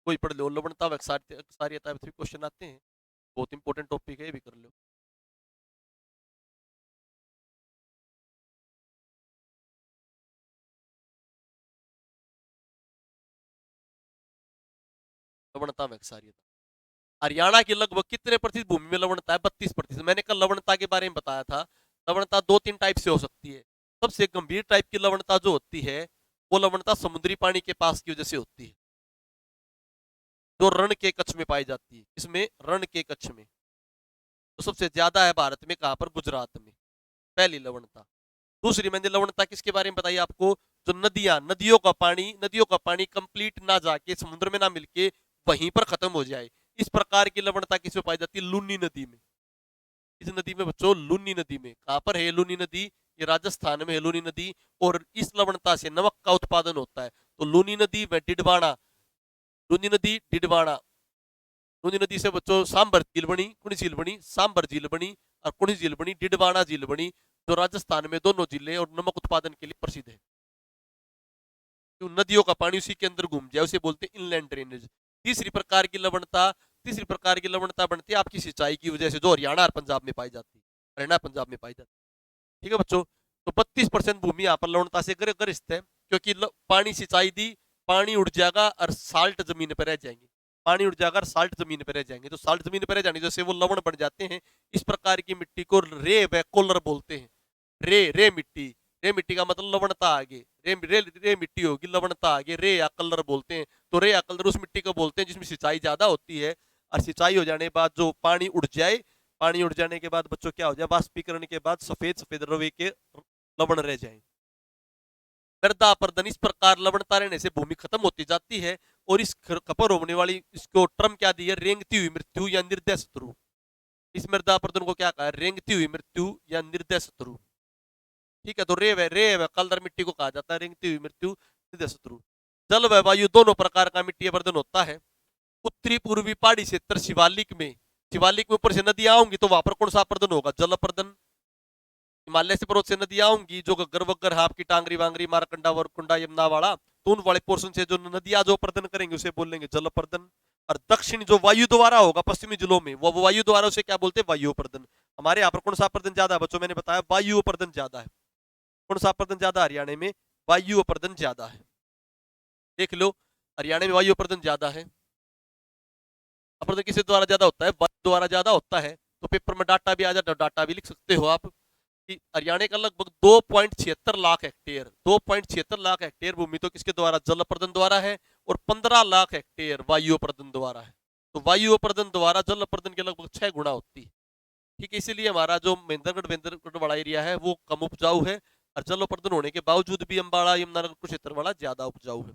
कोई पढ़ लो, लवणता व क्षारीयता पे क्वेश्चन आते हैं, बहुत इंपॉर्टेंट टॉपिक है, ये भी कर लो। लवणता व क्षारीयता, हरियाणा की लगभग कितने प्रतिशत भूमि में लवणता है? 32%। मैंने कल लवणता के बारे में बताया था, लवणता 2-3 टाइप से हो सकती है। सबसे गंभीर टाइप की लवणता जो होती है, वो लवणता समुद्री पानी के पास की वजह से होती है, जो रण के कच्छ में पाई जाती है। इसमें रण के कच्छ में तो सबसे ज्यादा है भारत में, कहां पर? गुजरात में, पहली लवणता। दूसरी मैंने लवणता किसके बारे में बताई आपको? जो नदियां, नदियों का पानी कंप्लीट ना जाके समुद्र में ना मिलके वहीं पर खत्म हो जाए, इस प्रकार की लवणता किसमें पाई जाती है? लूनी नदी में। इस नदी में बच्चों, लूनी नदी में। कहां पर है लूनी नदी? ये राजस्थान में है लूनी नदी, और इस लवणता से नमक का उत्पादन होता है। तो लूनी नदी व डिडवाना, लूनी नदी डिडवाना, लूनी नदी से बच्चों सांबर झील बनी, कुणी झील बनी? सांबर झील बनी, और कुणी झील बनी? डिडवाना झील बनी, जो राजस्थान में दोनों जिले और नमक उत्पादन के लिए प्रसिद्ध है। क्यों? नदियों का पानी उसी के अंदर घूम जाए, उसे बोलते हैं इनलैंड ड्रेनेज। तीसरी प्रकार की लवणता, तीसरी प्रकार की लवणता बनती है आपकी सिंचाई की वजह से, जो हरियाणा और पंजाब में पाई जाती है, हरियाणा पंजाब में पाई जाती है। ठीक है बच्चों, तो 32% भूमि यहाँ पर लवणता से ग्रस्त है, क्योंकि पानी सिंचाई दी, पानी उड़ जाएगा और साल्ट जमीन पर रह जाएंगे, पानी उड़ जाएगा और साल्ट जमीन पर रह जाएंगे, तो साल्ट जमीन पर रह जाने जैसे वो लवण बन जाते हैं। इस प्रकार की मिट्टी को रे व कोलर बोलते हैं। रे रे मिट्टी, रे मिट्टी का मतलब लवणता आगे, रे मिट्टी होगी, लवणता आगे, रे या कलर बोलते हैं। तो रे या कलर उस मिट्टी को बोलते हैं जिसमें सिंचाई ज्यादा होती है, और सिंचाई हो जाने के बाद जो पानी उड़ जाए, पानी उड़ जाने के बाद बच्चों क्या हो जाए? वाष्पीकरण के बाद सफेद सफेद रवे के लवण रह जाए। मृदा अपर्दन, इस प्रकार लवणता रहने से भूमि खत्म होती जाती है, और इस खपर होने वाली इसको टर्म क्या दी है? रेंगती हुई मृत्यु या निर्दय शत्रु। इस मृदा अपर्दन को क्या कहा है? रेंगती हुई मृत्यु या निर्दय शत्रु। ठीक है, तो रे व कलदर मिट्टी को कहा जाता है रेंगती हुई मृत्यु, निर्दय शत्रु। जल व वायु दोनों प्रकार का मिट्टी अपर्दन होता है। उत्तरी पूर्वी पहाड़ी क्षेत्र शिवालिक में, शिवालिक में ऊपर से नदियां आऊंगी तो वहां पर कौन सा अपर्दन होगा? जल अपर्दन। हिमालय से पर्वत से नदियां आऊंगी, जो गग्गर वग्गर है आपकी, टांगरी वांगरी मारकंडा वरकुंडा यमुना वाला, तो उन वाले पोर्शन से जो नदियां जो अपर्दन करेंगे उसे बोलेंगे जल अपर्दन। और दक्षिण जो वायु द्वारा होगा पश्चिमी जिलों में, वो वायु द्वारा उसे क्या बोलते हैं? वायु अपर्दन। हमारे यहाँ पर कौन सा अपर्दन ज्यादा है बच्चों? मैंने बताया वायु अपर्दन ज्यादा है। कौन सा अपर्दन ज्यादा? हरियाणा में वायु अपर्दन ज्यादा है। देख लो, हरियाणा में वायु अपर्दन ज्यादा है। अपर्दन किसके द्वारा ज्यादा होता है? वायु द्वारा ज्यादा होता है। तो पेपर में डाटा भी आ जाता है, डाटा भी लिख सकते हो आप कि हरियाणा का लगभग 2.76 लाख हेक्टेयर, 2.76 लाख हेक्टेयर भूमि तो किसके द्वारा? जल अपर्दन द्वारा है, और 15 लाख हेक्टेयर वायु अपर्दन द्वारा है। तो वायु अपर्दन द्वारा जल अपर्दन के लगभग 6 गुना होती है। ठीक है, इसीलिए हमारा जो महेंद्रगढ़ वाला एरिया है वो कम उपजाऊ है, और जल अपर्दन होने के बावजूद भी अम्बाड़ा यमुनानगर क्षेत्र वाला ज्यादा उपजाऊ है।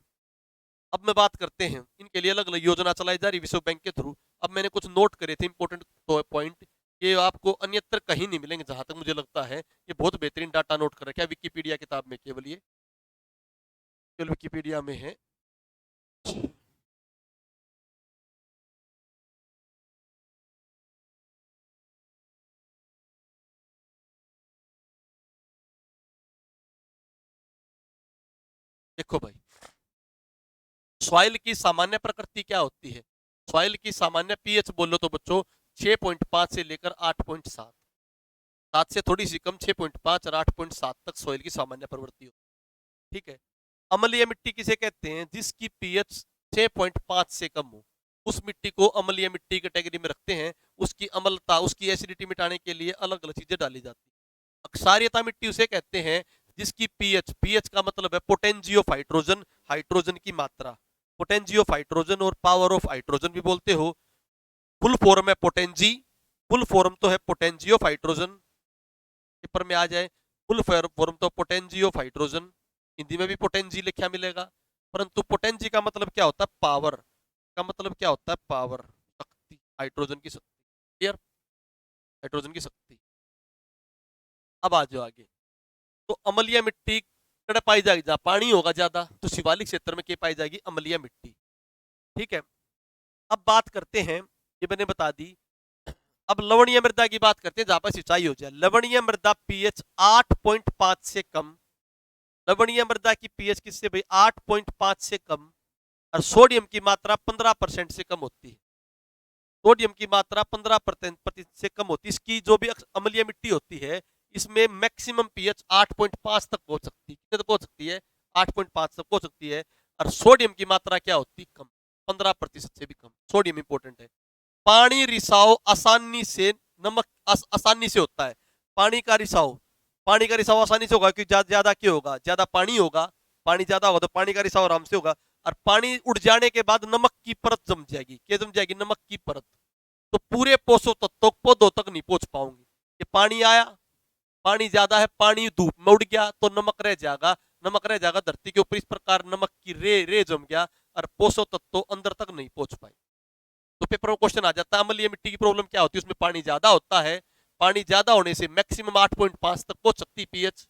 अब मैं बात करते हैं, इनके लिए अलग अलग योजना चलाई जा रही विश्व बैंक के थ्रू। अब मैंने कुछ नोट करे थे इंपॉर्टेंट पॉइंट, ये आपको अन्यत्र कहीं नहीं मिलेंगे जहां तक मुझे लगता है। ये बहुत बेहतरीन डाटा नोट कर रखा है विकिपीडिया किताब में, केवल ये केवल विकिपीडिया में है। देखो भाई, सॉइल की सामान्य प्रकृति क्या होती है? सॉइल की सामान्य पीएच बोलो तो बच्चों 6.5 से लेकर 8.7, 7 से थोड़ी सी कम, 6.5 और 8.7 तक सॉइल की सामान्य प्रवृत्ति होती है। ठीक है, अम्लीय मिट्टी किसे कहते हैं? जिसकी पीएच 6.5 से कम हो, उस मिट्टी को अम्लीय मिट्टी कैटेगरी में रखते हैं। उसकी अम्लता, उसकी एसिडिटी मिटाने के लिए अलग अलग चीजें डाली जाती है। अक्षारीयता मिट्टी उसे कहते हैं जिसकी पीएच, पीएच का मतलब है पोटेंजी ऑफ हाइड्रोजन, हाइड्रोजन की मात्रा, पोटेंजी ऑफ हाइड्रोजन और पावर ऑफ हाइड्रोजन भी बोलते हो। फुल फॉर्म है पोटेंजी, फुल फॉर्म तो है पोटेंजी ऑफ हाइड्रोजन, पेपर में आ जाए फुल फॉर्म तो पोटेंजी ऑफ हाइड्रोजन, हिंदी में भी पोटेंजी लिखा मिलेगा। परंतु पोटेंजी का मतलब क्या होता है? पावर का मतलब क्या होता है? पावर, शक्ति, हाइड्रोजन की शक्ति। क्लियर? हाइड्रोजन की शक्ति। अब आ जाओ आगे। तो अम्लीय मिट्टी कड़ा पाई जाएगी? जहां पानी होगा ज्यादा, तो शिवालिक क्षेत्र में क्या पाई जाएगी? अम्लीय मिट्टी। ठीक है, अब बात करते हैं, ये मैंने बता दी। अब लवणीय मृदा की बात करते हैं, जहां पर सिंचाई हो जाए। लवणीय मृदा पीएच 8.5 से कम, लवणीय मृदा की पीएच किससे भाई? 8.5 से कम, और सोडियम की मात्रा 15% से कम होती है। सोडियम की मात्रा 15% से कम होती है। इसकी जो भी अम्लीय मिट्टी होती है इसमें मैक्सिमम पीएच 8.5 तक पहुंच सकती है। कितने तक पहुंच सकती है? 8.5 तक पहुंच सकती है। और सोडियम की मात्रा क्या होती है? कम, 15% से भी कम। सोडियम इंपॉर्टेंट है। पानी रिसाव आसानी से नमक आसानी से होता है। पानी का रिसाव, पानी का रिसाव आसानी से होगा क्योंकि ज्यादा क्यों होगा? ज्यादा पानी होगा, पानी ज्यादा होगा तो पानी का रिसाव आराम से होगा। और पानी उड़ जाने के बाद नमक की परत जम जाएगी। क्या जम जाएगी? नमक की परत। तो पूरे पोषक तत्व पौधों तक नहीं पहुंच पाओगे। ये पानी आया, पानी ज्यादा है, पानी धूप में उड़ गया तो नमक रह जाएगा। नमक रह जाएगा धरती के ऊपर। इस प्रकार नमक की रे जम गया और पोषक तत्व अंदर तक नहीं पहुंच पाए। तो पेपर में क्वेश्चन आ जाता है अम्लीय मिट्टी की प्रॉब्लम क्या होती है? उसमें पानी ज्यादा होता है। पानी ज्यादा होने से मैक्सिमम 8.5 तक पहुंच सकती पीएच,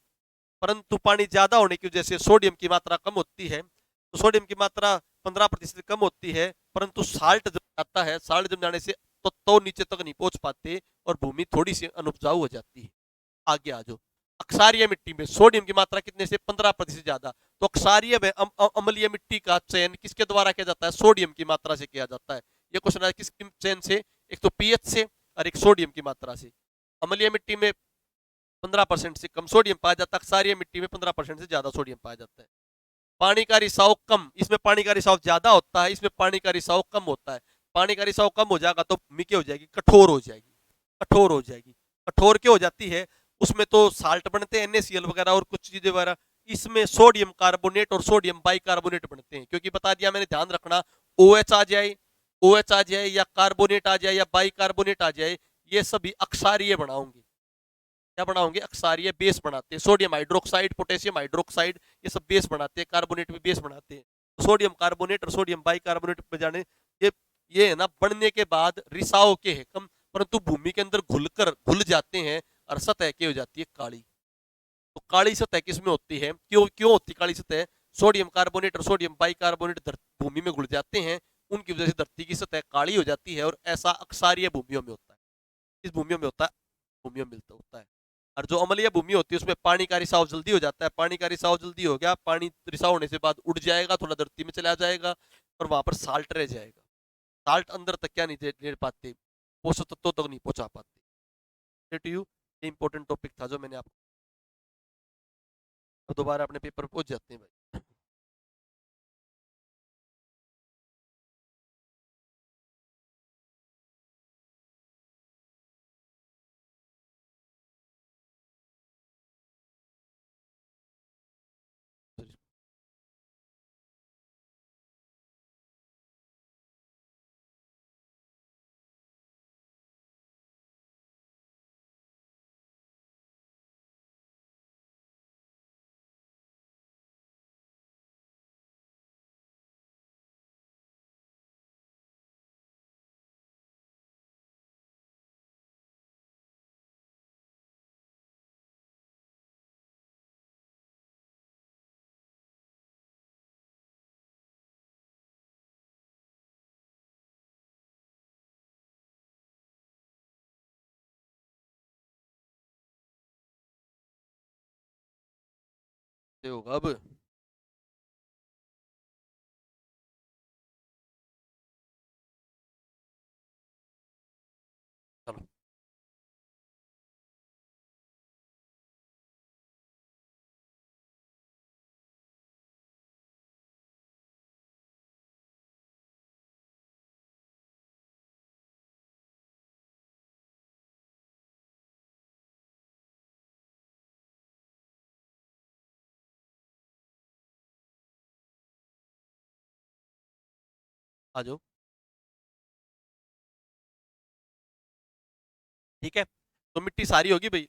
परंतु पानी ज्यादा होने की वजह से सोडियम की मात्रा कम होती है। तो सोडियम की मात्रा 15% कम होती है, परंतु साल्ट जब आता है, साल्ट जम जाने से तो नीचे तक नहीं पहुंच पाते और भूमि थोड़ी सी अनुपजाऊ हो जाती है। आगे आ जाओ। अक्षारीय मिट्टी में सोडियम की मात्रा कितने से? 15% ज्यादा। तो अक्षारीय में अम्लीय मिट्टी का चयन किसके द्वारा किया जाता है? सोडियम की मात्रा से किया जाता है। ये क्वेश्चन है किस चयन से? एक तो पीएच से और एक सोडियम की मात्रा से। अम्लीय मिट्टी में 15% से कम सोडियम पाया जाता है, अक्षारीय मिट्टी में 15% से ज्यादा सोडियम पाया जाता है। पानी का रिसाव कम, इसमें पानी का रिसाव ज्यादा होता है, इसमें पानी का रिसाव कम होता है। पानी का रिसाव कम हो जाएगा तो भूमि क्या हो जाएगी? कठोर हो जाएगी। कठोर हो जाएगी। कठोर क्यों हो जाती है? उसमें तो साल्ट बनते हैं, NaCl वगैरह और कुछ चीजें वगैरह। इसमें सोडियम कार्बोनेट और सोडियम बाइकार्बोनेट बनते हैं, क्योंकि बता दिया मैंने, ध्यान रखना। OH आ जाए, OH आ जाए या कार्बोनेट आ जाए या बाइकार्बोनेट आ जाए, ये सभी अक्षारीय बनाओगे। क्या बनाओगे? अक्षारीय बेस बनाते हैं। सोडियम हाइड्रोक्साइड, पोटेशियम हाइड्रोक्साइड, ये सब बेस बनाते हैं। कार्बोनेट भी बेस बनाते हैं। सोडियम कार्बोनेट और सोडियम बाइकार्बोनेट बजाने ये है ना, बनने के बाद रिसाव के है कम, परंतु भूमि के अंदर घुल जाते हैं और सतह की हो जाती है काली। तो काली सतह किसमें होती है? क्यों क्यों होती है काली सतह? सोडियम कार्बोनेट और सोडियम बाइकार्बोनेट भूमि में घुल जाते हैं, उनकी वजह से धरती की सतह काली हो जाती है। और ऐसा अक्षारीय भूमियों में होता है। इस भूमियों में होता है, भूमियों में मिलता होता है। और जो अम्लीय भूमि होती है उसमें पानी का रिसाव जल्दी हो जाता है। पानी का रिसाव जल्दी हो गया, पानी रिसाव होने से बाद उड़ जाएगा, थोड़ा धरती में चला जाएगा और वहां पर साल्ट रह जाएगा। साल्ट अंदर तक क्या नहीं ले पाते? पोषक तत्वों तक नहीं पहुंचा पाते। टू यू, ये इंपॉर्टेंट टॉपिक था जो मैंने आपको। दोबारा अपने पेपर पहुंच जाते हैं भाई। होगा अब। चलो, आ जाओ। ठीक है, तो मिट्टी सारी होगी भाई।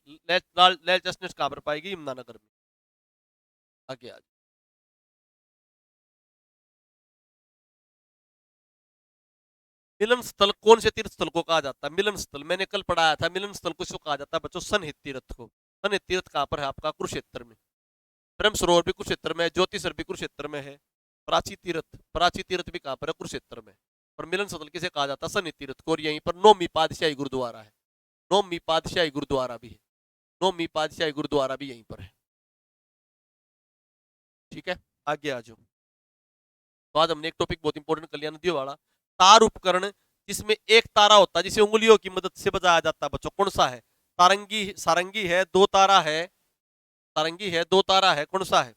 लाल लाल चश्मेश कहाँ पर पाएगी? यमुनानगर में। आगे आ जाओ। मिलन स्थल कौन से तीर्थ स्थल को कहा जाता है? मिलन स्थल मैंने कल पढ़ाया था। मिलन स्थल को कहा जाता है बच्चों? सनहित तीर्थ को। सनहित तीर्थ कहाँ पर है आपका? कुरुक्षेत्र में। ब्रह्म सरोवर भी कुरुक्षेत्र में है, ज्योतिसर भी कुरुक्षेत्र में है। प्राची तीर्थ भी कहाँ पर है? कुरुक्षेत्र में। और मिलन स्थल किसे कहा जाता है? सनहित तीर्थ को। और यहीं पर नौवीं पातशाही गुरुद्वारा है। नौवीं पातशाही गुरुद्वारा भी है। नौवीं पातशाही गुरुद्वारा भी यहीं पर है। ठीक है, आगे आ जाओ। तो आज हमने एक टॉपिक बहुत इंपॉर्टेंट कर लिया नदियों वाला। तार उपकरण जिसमें एक तारा होता है जिसे उंगलियों की मदद से बजाया जाता है बच्चों, कौन सा है? सारंगी, सारंगी है, दो तारा है, सारंगी है, दो तारा है, कौन सा है?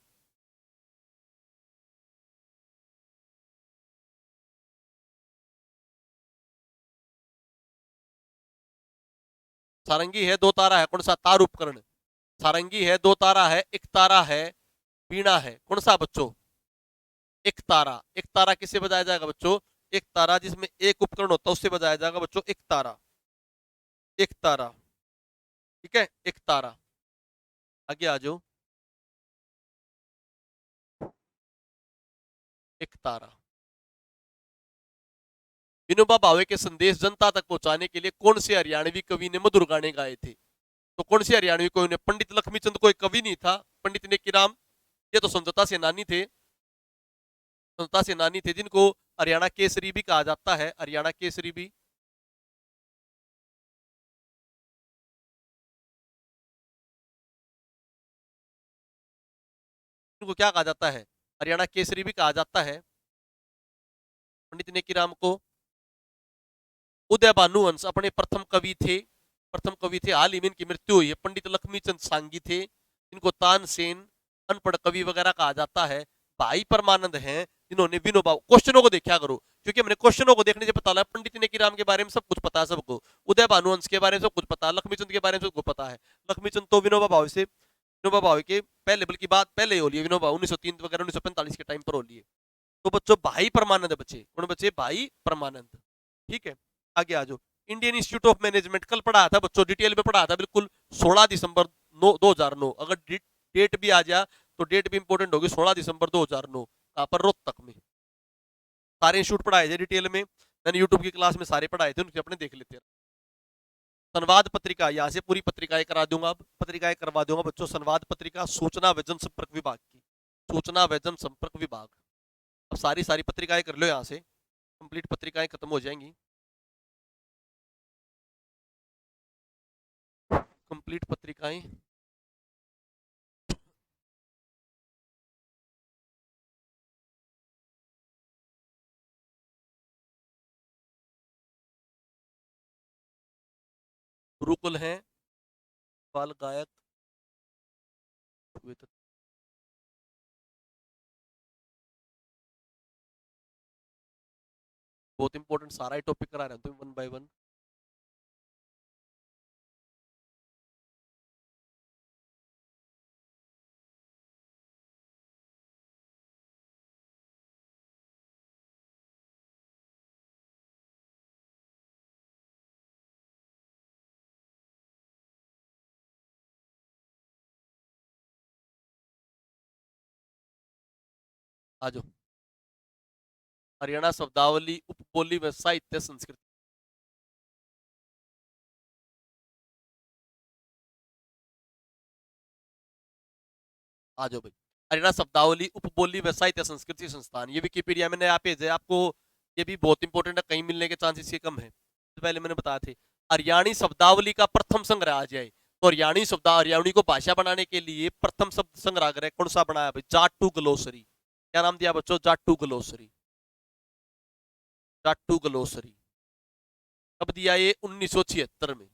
सारंगी है, दो तारा है, कौन सा तार उपकरण? सारंगी है, दो तारा है, एक तारा है, वीणा है, कौन सा बच्चों? एक तारा। एक तारा किससे बजाया जाएगा बच्चों? एक तारा जिसमें एक उपकरण होता है उससे बजाया जाएगा बच्चों, एक तारा। एक तारा, ठीक है, एक तारा। आगे आ जाओ। एक तारा। विनोबा भावे के संदेश जनता तक पहुंचाने के लिए कौन से हरियाणवी कवि ने मधुर गाने गाए थे? तो कौन से हरियाणवी कवि ने? पंडित लक्ष्मीचंद कोई कवि नहीं था, पंडित नेकीराम, ये तो स्वतंत्रता सेनानी थे, स्वतंत्रता सेनानी थे जिनको हरियाणा केसरी भी कहा जाता है, हरियाणा केसरी भी। इनको क्या कहा जाता है? हरियाणा केसरी भी कहा जाता है पंडित नेकीराम को। उदय भानुवंश अपने प्रथम कवि थे, प्रथम कवि थे, हाल ही में इनकी मृत्यु हुई है। पंडित लक्ष्मीचंद सांगी थे, इनको तानसेन, अनपढ़ कवि वगैरह कहा जाता है। भाई परमानंद हैं जिन्होंने विनोबा, क्वेश्चनों को देखा करो क्योंकि हमने क्वेश्चनों को देखने से पता लगा पंडित नेकीराम के बारे में सब कुछ पता है सबको, उदय भानुवंश के बारे में सब कुछ पता है, लक्ष्मीचंद के बारे में सबको पता है। लक्ष्मीचंद तो विनोबा भावे से, विनोबा भावे के पहले, बल्कि बात पहले हो ली है, विनोबा 1903 वगैरह 1945 के टाइम पर हो ली है। तो बच्चों भाई परमानंद बचे, कौन बचे? भाई परमानंद। ठीक है, आगे आ जाओ। इंडियन इंस्टीट्यूट ऑफ मैनेजमेंट कल पढ़ाया था बच्चों, डिटेल में पढ़ाया था बिल्कुल, 16 दिसंबर 2009। अगर डेट भी आ जाए तो डेट भी इंपॉर्टेंट होगी, 16 दिसंबर 2009। कहां पर? रोहतक में। सारे इंस्टीट्यूट पढ़ाए थे डिटेल में, मैंने यूट्यूब की क्लास में सारे पढ़ाए थे, उनके अपने देख लेते हैं। संवाद पत्रिका, यहाँ से पूरी पत्रिकाएं करा दूंगा, अब पत्रिकाएं करवा दूंगा बच्चों। संवाद पत्रिका सूचना व जनसंपर्क विभाग की, सूचना व जनसंपर्क विभाग। अब सारी सारी पत्रिकाएं कर लो, यहाँ से कंप्लीट पत्रिकाएं खत्म हो जाएंगी। कंप्लीट पत्रिकाएं, गुरुकुल है, बाल गायक, बहुत इंपॉर्टेंट सारा ही टॉपिक करा रहे हैं तुम वन बाय वन। आ जाओ। हरियाणा शब्दावली, उपबोली व साहित्य संस्कृति। आ जाओ भाई। हरियाणा शब्दावली, उपबोली व साहित्य संस्कृति संस्थान, ये विकिपीडिया में नया पेज है आपको, ये भी बहुत इंपॉर्टेंट है, कहीं मिलने के चांसेस ये कम है, तो पहले मैंने बताया थे। हरियाणी शब्दावली का प्रथम संग्रह आ जाए तो हरियाणी शब्द, हरियाणी को भाषा बनाने के लिए प्रथम शब्द संग्रह कौन सा बनाया भाई? जाटू ग्लोसरी। क्या नाम दिया बच्चों? जाटू ग्लोसरी। जाटू ग्लोसरी कब दिया? ये 1976 में।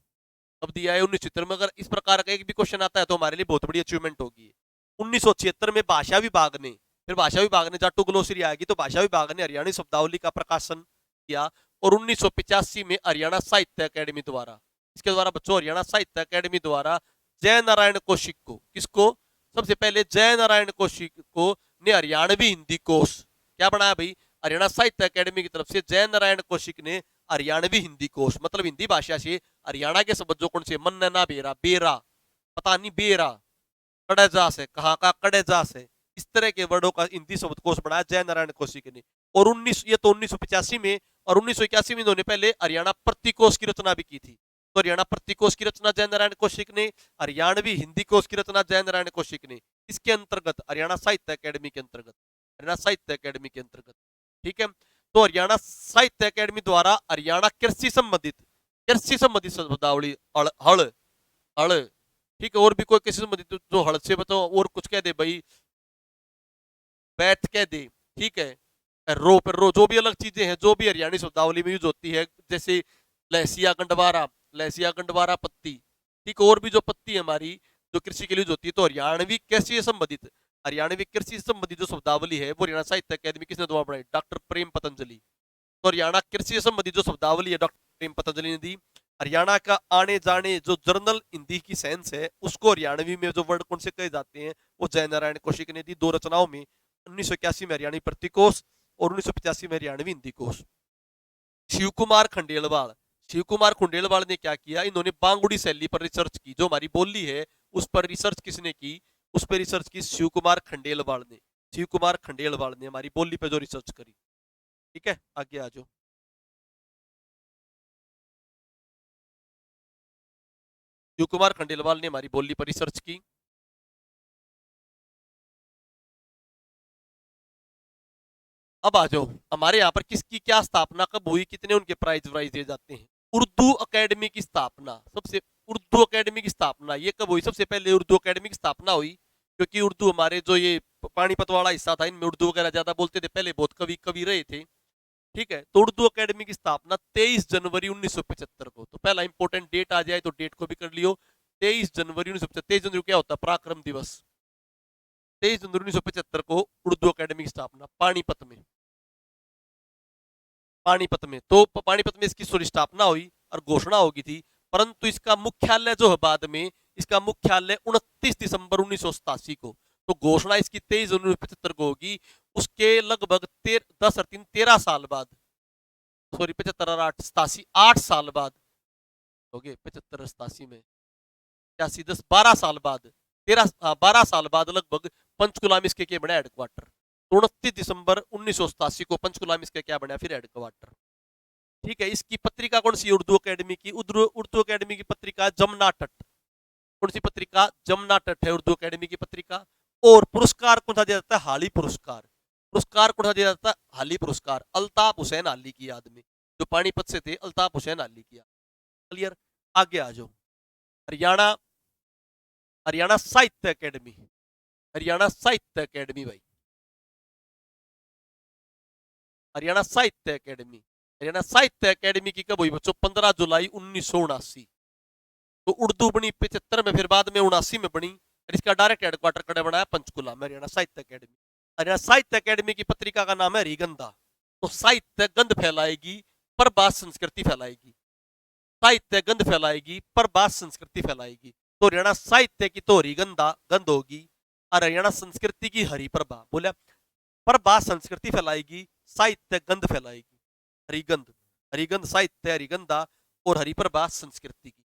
कब दिया है? 1976 में। अगर इस प्रकार का एक भी क्वेश्चन आता है तो हमारे लिए बहुत बड़ी अचीवमेंट होगी। 1976 में भाषा विभाग ने, फिर भाषा विभाग ने जाटू ग्लोसरी आएगी तो भाषा विभाग ने हरियाणी शब्दावली का प्रकाशन किया। और 1985 में हरियाणा साहित्य अकेडमी द्वारा, इसके द्वारा बच्चों हरियाणा साहित्य अकेडमी द्वारा जय नारायण कौशिक को, किसको? सबसे पहले जय नारायण कौशिक को ने हरियाणवी हिंदी कोश क्या बनाया भाई? हरियाणा साहित्य अकेडमी की तरफ से जय नारायण कौशिक ने हरियाणवी हिंदी कोश, मतलब हिंदी भाषा से हरियाणा के शब्द जो कौन से, मन ना बेरा, बेरा पता नहीं, बेरा कड़ेजा से, कहाँ का कड़ेजा से, इस तरह के वर्डों का हिंदी शब्दकोश बनाया जय नारायण कौशिक ने। और 19, ये तो 1985 में, और 1981 में इन्होंने पहले हरियाणा प्रतिकोश की रचना भी की थी। तो हरियाणा प्रतिकोश की रचना जय नारायण कौशिक ने, हरियाणवी हिंदी कोश की रचना जय नारायण कौशिक ने, इसके अंतर्गत हरियाणा साहित्य अकेडमी के अंतर्गत, हरियाणा साहित्य अकेडमी के अंतर्गत। ठीक है, तो हरियाणा साहित्य अकेडमी द्वारा हरियाणा कृषि संबंधित शब्दावली, हल, हल, ठीक है, और भी कोई कृषि संबंधित जो हल से बताओ, और कुछ कह दे भाई, बैठ कह दे, ठीक है, रो पर रो, जो भी अलग चीजें हैं जो भी हरियाणी शब्दावली में यूज होती है, जैसे लहसिया गंडवारा पत्ती, ठीक, और भी जो पत्ती है हमारी जो कृषि के लिए यूज होती है, तो हरियाणवी कृषि से संबंधित जो शब्दावली है वो हरियाणा साहित्य अकादमी किसने द्वारा बनाई? डॉक्टर प्रेम पतंजलि। तो हरियाणा कृषि से संबंधित जो शब्दावली है डॉक्टर प्रेम पतंजलि ने दी। हरियाणा का आने जाने जो जर्नल हिंदी की सेंस है उसको हरियाणवी में जो वर्ड कौन से कहे जाते हैं वो जयनारायण कौशिक ने दी, दो रचनाओं में, 1981 में हरियाणवी प्रतिकोष और 1985 में हरियाणवी हिंदी कोश। शिव कुमार खंडेलवाल ने क्या किया? इन्होंने बांगुड़ी शैली पर रिसर्च की, जो हमारी बोली है उस पर रिसर्च किसने की? उस पर रिसर्च की शिव कुमार खंडेलवाल ने हमारी बोली पर जो रिसर्च करी। ठीक है, आगे आ जाओ। शिव कुमार खंडेलवाल ने हमारी बोली पर रिसर्च की। अब आ जाओ, हमारे यहाँ पर किसकी क्या स्थापना कब हुई, कितने उनके प्राइज वाइज दिए जाते हैं? उर्दू अकेडमी की स्थापना, उर्दू अकेडमी की स्थापना ये कब हुई? सबसे पहले उर्दू अकेडमी की स्थापना हुई, क्योंकि उर्दू हमारे जो ये पानीपत वाला हिस्सा था इनमें उर्दू वगैरह ज्यादा बोलते थे, पहले बहुत कवि रहे थे। ठीक है, तो उर्दू अकेडमी की स्थापना 23 जनवरी 1975 को। तो पहला इंपॉर्टेंट डेट आ जाए तो डेट को भी कर लियो, 23 जनवरी 1975। 23 जनवरी क्या होता है? पराक्रम दिवस। 23 जनवरी 1975 को उर्दू अकेडमी की स्थापना पानीपत में। तो पानीपत में इसकी स्थापना हुई और घोषणा होगी थी, परंतु इसका मुख्यालय जो है बाद में, इसका मुख्यालय 29 दिसंबर 1987 को, तो घोषणा इसकी 23 जनवरी 1975 को होगी। उसके लगभग 10 और 3 13 साल बाद, सॉरी 75 और 8 87, 8 साल बाद हो गए, 75 और 87 में 86 10 12 साल बाद, 12 साल बाद लगभग पंचकुला में इसके क्या बना हेडक्वार्टर। 29 दिसंबर 1987 को पंचकुला में इसका क्या बना फिर हेडक्वार्टर। ठीक है, इसकी पत्रिका कौन सी? उर्दू अकेडमी की उर्दू अकेडमी की पत्रिका जमुना तट। कौन सी पत्रिका? जमुना तट है उर्दू अकेडमी की पत्रिका। और पुरस्कार कौन सा दिया जाता है? हाली पुरस्कार। पुरस्कार कौन सा दिया जाता है? हाली पुरस्कार, अल्ताफ हुसैन हाली की याद में, जो पानीपत से थे, अल्ताफ हुसैन हाली की। क्लियर, आगे आ जाओ। हरियाणा हरियाणा साहित्य अकेडमी, हरियाणा साहित्य अकेडमी भाई, हरियाणा साहित्य अकेडमी। हरियाणा साहित्य अकेडमी की कब हुई बच्चों? 15 जुलाई 1979। तो उर्दू बनी 75 में, फिर बाद में 79 में बनी, और इसका डायरेक्ट हेडक्वार्टर कड़े बनाया पंचकुला में, हरियाणा साहित्य अकेडमी। हरियाणा साहित्य अकेडमी की पत्रिका का नाम है हरिगंधा। तो साहित्य गंध फैलाएगी, प्रभात संस्कृति फैलाएगी, साहित्य गंध फैलाएगी, प्रभात संस्कृति फैलाएगी। तो हरियाणा साहित्य की तो हरिगंधा गंध होगी, और हरियाणा संस्कृति की हरिप्रभा। बोला, प्रभात संस्कृति फैलाएगी, साहित्य गंध फैलाएगी, हरिगंध साहित्य हरिगंधा, और हरिप्रभा संस्कृति की।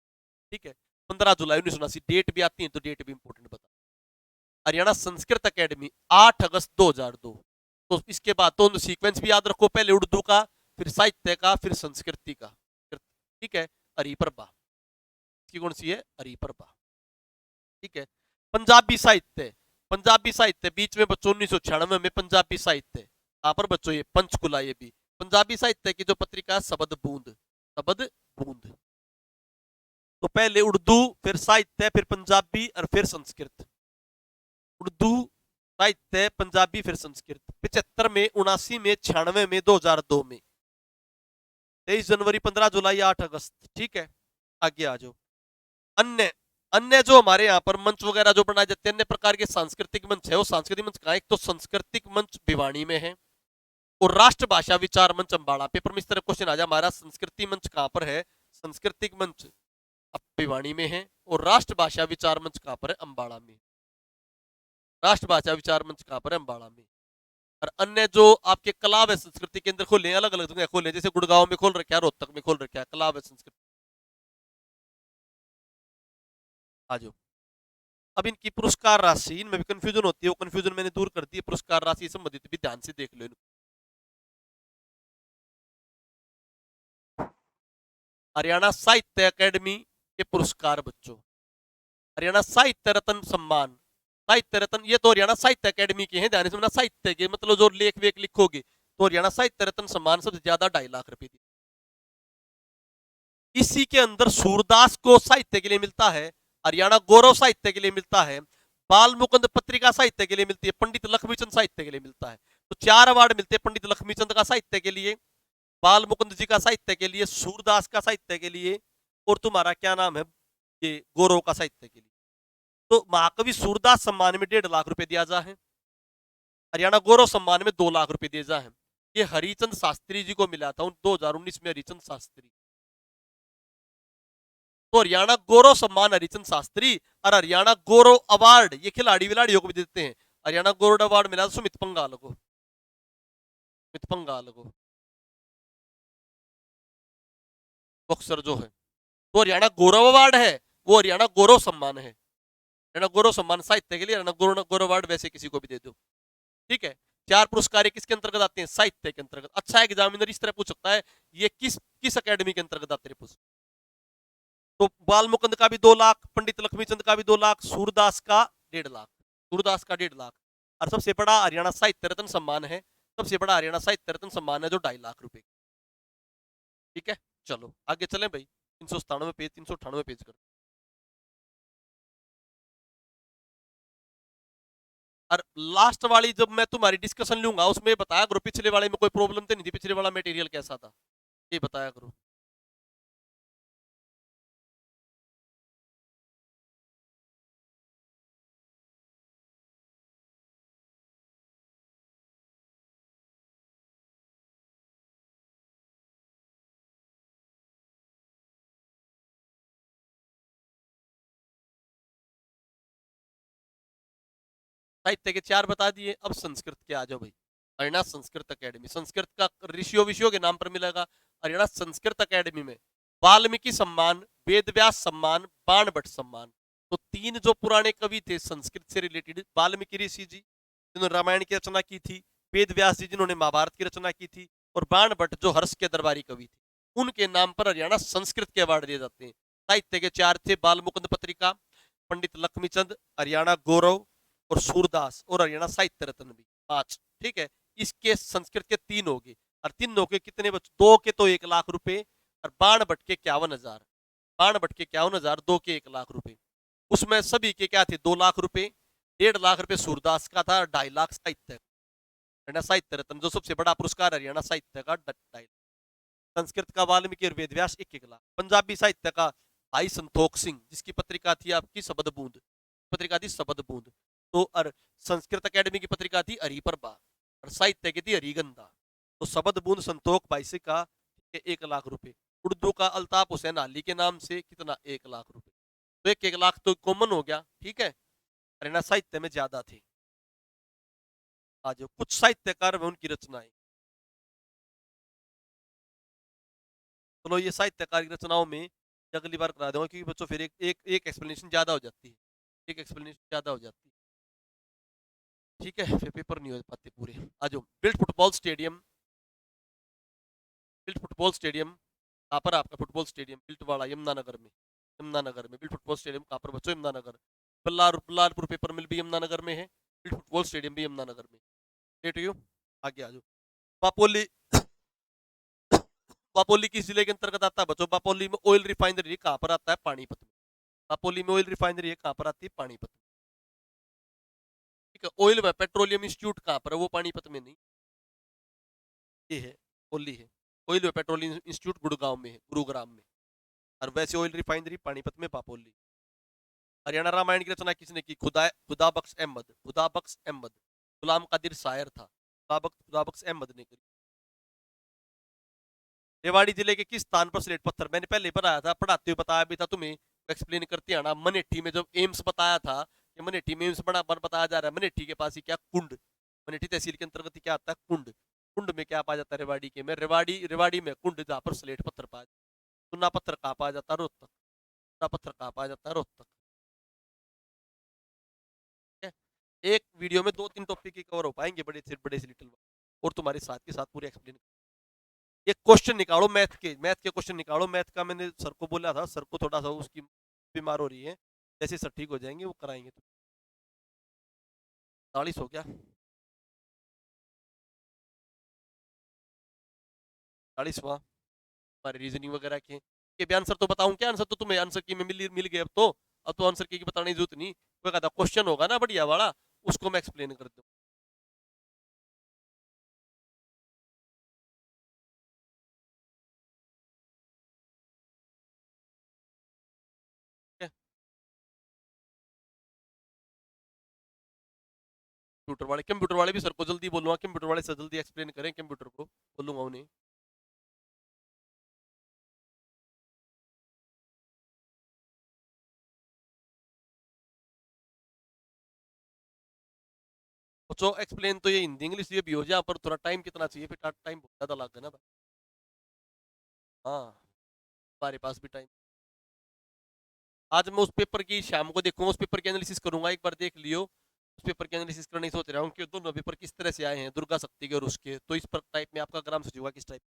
ठीक है, 15 जुलाई 1979 डेट भी आती है तो डेट भी इंपोर्टेंट बता। हरियाणा संस्कृत अकेडमी 8 अगस्त 2002। तो इसके बाद तो सीक्वेंस भी याद रखो, पहले उर्दू का, फिर साहित्य का, फिर संस्कृति का। ठीक है, हरिप्रभा इसकी कौन सी है? हरिप्रभा। ठीक है, पंजाबी साहित्य बीच में बच्चों 1996 में पंजाबी साहित्य, यहाँ पर बच्चों ये पंचकुला, ये भी पंजाबी साहित्य की जो पत्रिका है शब्द बूंद। तो पहले उर्दू, फिर साहित्य, फिर पंजाबी और फिर संस्कृत। उर्दू, साहित्य, पंजाबी, फिर संस्कृत। 75 में, 79 में, 96 में, 2002 में। 23 जनवरी, 15 जुलाई, 8 अगस्त। ठीक है, आगे आ जाओ। अन्य अन्य जो हमारे यहाँ पर मंच वगैरह जो बनाए जाते हैं, अन्य प्रकार के सांस्कृतिक मंच है, वो सांस्कृतिक मंच कहाँ? एक तो सांस्कृतिक मंच भिवानी में है, और राष्ट्रभाषा विचार मंच अम्बाड़ा। पेपर में इस तरह क्वेश्चन आ जाए, हमारा संस्कृति मंच कहाँ पर है? सांस्कृतिक मंच भिवानी में है, और राष्ट्रभाषा विचार मंच कहाँ पर है? अम्बाड़ा में। राष्ट्रभाषा विचार मंच कहाँ पर है? अम्बाड़ा में। और अन्य जो आपके कला व संस्कृति केंद्र खोले, अलग अलग जगह खोले, जैसे गुड़गांव में खोल रखा है, रोहतक में खोल रखा है कला व संस्कृति। आज अब इनकी पुरस्कार राशि, इनमें भी कंफ्यूजन होती है, वो कंफ्यूजन मैंने दूर कर दी है। पुरस्कार राशि संबंधित भी ध्यान से देख लो। हरियाणा साहित्य अकेडमी के पुरस्कार बच्चों, हरियाणा साहित्य रत्न सम्मान, साहित्य रत्न, ये तो हरियाणा साहित्य अकेडमी के हैं, ध्यान से, साहित्य के मतलब जो लेख वेख लिखोगे, तो हरियाणा साहित्य रत्न सम्मान सबसे ज्यादा 2.5 लाख रुपए दी। इसी के अंदर सूरदास को साहित्य के लिए मिलता है, हरियाणा गौरव साहित्य के लिए मिलता है, बाल मुकुंद पत्रिका साहित्य के लिए मिलती है, पंडित लक्ष्मीचंद साहित्य के लिए मिलता है। तो 4 अवार्ड मिलते हैं पंडित लक्ष्मीचंद का साहित्य के लिए, बाल मुकुंद जी का साहित्य के लिए, सूरदास का साहित्य के लिए, और तुम्हारा क्या नाम है ये गौरव का साहित्य के लिए। तो महाकवि सूरदास सम्मान में 1.5 लाख रुपए दिया जा है, हरियाणा गौरव सम्मान में 2 लाख रुपए दिए जा है। ये हरिचंद शास्त्री जी को मिला था 2019 में, हरिचंद शास्त्री। तो हरियाणा गौरव सम्मान हरिचंद शास्त्री और हरियाणा गौरव अवार्ड ये खिलाड़ी विलाड़ियों को भी देते हैं। हरियाणा गौरव अवार्ड मिला सुमित पंगाल को, सुमित पंगाल को, बॉक्सर जो है। तो हरियाणा गौरव अवार्ड है, वो हरियाणा गौरव सम्मान है। हरियाणा गौरव सम्मान साहित्य के लिए, हरियाणा गौरव अवार्ड वैसे किसी को भी दे दो, ठीक है। 4 पुरस्कार किसके अंतर्गत आते हैं? साहित्य के अंतर्गत। अच्छा एग्जामिनर इस तरह पूछ सकता है ये किस किस अकेडमी के अंतर्गत आते हैं? तो बाल मुकुंद का भी 2 लाख, पंडित लक्ष्मीचंद का भी 2 लाख, सूरदास का 1.5 लाख, सूरदास का 1.5 लाख। और सबसे बड़ा हरियाणा साहित्य रत्न सम्मान है, सबसे बड़ा हरियाणा साहित्य रत्न सम्मान है जो 2.5 लाख रुपए। ठीक है, चलो आगे चलें भाई। 397 पेज, 398 पेज कर। और लास्ट वाली जब मैं तुम्हारी डिस्कशन लूंगा उसमें बताया करो पिछले वाले में कोई प्रॉब्लम तो नहीं थी, पिछले वाला मटेरियल कैसा था ये बताया करो। साहित्य के 4 बता दिए, अब संस्कृत के आ जाओ भाई। हरियाणा संस्कृत अकेडमी, संस्कृत का ऋषियों विषयों के नाम पर मिलेगा। हरियाणा संस्कृत अकेडमी में वाल्मीकि सम्मान, वेदव्यास सम्मान, बाणभट्ट सम्मान। तो 3 जो पुराने कवि थे संस्कृत से रिलेटेड, वाल्मीकि ऋषि जी जिन्होंने रामायण की रचना की थी, वेद व्यास जी जिन्होंने महाभारत की रचना की थी, और बाणभट्ट जो हर्ष के दरबारी कवि थे, उनके नाम पर हरियाणा संस्कृत के अवार्ड दिए जाते हैं। साहित्य के 4 थे, बाल मुकुंद पत्रिका, पंडित लक्ष्मीचंद, हरियाणा गौरव और सूरदास, और हरियाणा साहित्य रत्न भी 5। ठीक है, इसके संस्कृत के 3 हो गए, और 3 के कितने बच? 2 के तो 1 लाख रुपए, और बाणभट्ट के 51,000, बाणभट्ट के 51,000, 2 के 1 लाख रुपए। उसमें सभी के क्या थे? 2 लाख रुपए, 1.5 लाख रुपए सूरदास का था, 2.5 लाख साहित्य, हरियाणा साहित्य रत्न जो सबसे बड़ा पुरस्कार हरियाणा साहित्य का 2.5। संस्कृत का वाल्मीकि और वेदव्यास 1-1 लाख। पंजाबी साहित्य का भाई संतोख सिंह जिसकी पत्रिका थी आपकी शब्द बूंद, पत्रिका थी शब्द बूंद। तो और संस्कृत अकेडमी की पत्रिका थी हरिप्रभा, और साहित्य की थी हरिगंधा। तो शब्द बूंद संतोख भाई से का 1 लाख रुपए। उर्दू का अल्ताफ हुसैन अली के नाम से कितना? 1 लाख रुपए। तो 1-1 लाख तो कॉमन हो गया, ठीक है। हरियाणा साहित्य में ज्यादा थे। आज कुछ साहित्यकार में उनकी रचनाएं, चलो ये साहित्यकार की रचनाओं में अगली बार करा दूंगा क्योंकि बच्चों फिर एक एक्सप्लेनेशन ज्यादा हो जाती है, एक एक्सप्लेनेशन ज्यादा हो जाती है, ठीक है, फिर पेपर नहीं हो पाते पूरे। आ जाओ। Build football stadium, build football stadium कहाँ पर? आपका फुटबॉल स्टेडियम बिल्ट वाला यमुनानगर में, यमुनानगर में बिल्ड फुटबॉल स्टेडियम कहाँ पर बच्चों? यमुनानगर। बल्लारपुर पेपर मिल भी यमुनानगर में है, बिल्ड फुटबॉल स्टेडियम भी यमुनानगर में। लेट यू आगे आ जाओ। बापोली, बापोली किस जिले के अंतर्गत आता है बच्चों? बापोली में ऑयल रिफाइनरी कहाँ पर आता है? पानीपत में। बापोली में ऑयल रिफाइनरी है, कहाँ पर आती है? पानीपत में। ठीक है, ऑयल में पेट्रोलियम इंस्टीट्यूट कहाँ पर है? वो पानीपत में नहीं, ये है ओली है। ऑयल व पेट्रोलियम इंस्टीट्यूट गुड़गांव में है, गुरुग्राम में। और वैसे ऑयल रिफाइनरी पानीपत में, बापोली। हरियाणा रामायण की रचना किसने की? खुदा बख्श अहमद, खुदा बख्श अहमद, गुलाम कादिर शायर था, खुदा बख्श अहमद ने करी। रेवाड़ी जिले के किस स्थान पर स्लेट पत्थर? मैंने पहले बताया था, पढ़ाते हुए बताया भी था तुम्हें, एक्सप्लेन करते आना। मनेठी में जब एम्स बताया था कि मनेठी में एम्स बना बताया जा रहा है, मनेठी के पास ही क्या कुंड, मनेठी तहसील के अंतर्गत क्या आता है? कुंड। कुंड में क्या पाया जाता है? रेवाड़ी के में, रेवाड़ी में कुंड जहाँ पर स्लेट पत्थर पाया। चूना पत्थर कहाँ पाया जाता है? रोहतक। चूना पत्थर कहाँ पाया जाता है? रोहतक। एक वीडियो में 2-3 टॉपिक ही कवर हो पाएंगे, बड़े से लिटिल, और तुम्हारे साथ के साथ पूरे एक्सप्लेन। एक क्वेश्चन निकालो मैथ के क्वेश्चन निकालो। मैथ का मैंने सर को बोला था, सर को थोड़ा सा उसकी बीमार हो रही है, जैसे सर ठीक हो जाएंगे वो कराएंगे। तो 40 हो गया, 40वां हमारे रीजनिंग वगैरह के भी आंसर तो बताऊं क्या? आंसर तो तुम्हें आंसर की में मिल गए अब तो आंसर की बताने की जरूरत नहीं। कोई कहता क्वेश्चन होगा ना बढ़िया वाला, उसको मैं एक्सप्लेन कर दूँ। कंप्यूटर वाले भी सर को जल्दी बोलूंगा, कंप्यूटर वाले सर जल्दी एक्सप्लेन करें, कंप्यूटर को बोलूंगा उन्हें। बच्चों एक्सप्लेन तो ये हिंदी इंग्लिश ये भी हो जाए, पर थोड़ा टाइम कितना चाहिए, फिर टाइम बहुत ज्यादा लग गया ना भाई। हाँ, हमारे पास भी टाइम। आज मैं उस पेपर की शाम को देखूंगा, उस पेपर की एनालिसिस करूंगा, एक बार देख लियो। उस पेपर की एनालिसिस करने की सोच रहा हूँ कि दोनों पेपर किस तरह से आए हैं, दुर्गा शक्ति के और उसके, तो इस पर टाइप में आपका ग्राम सचिव किस टाइप।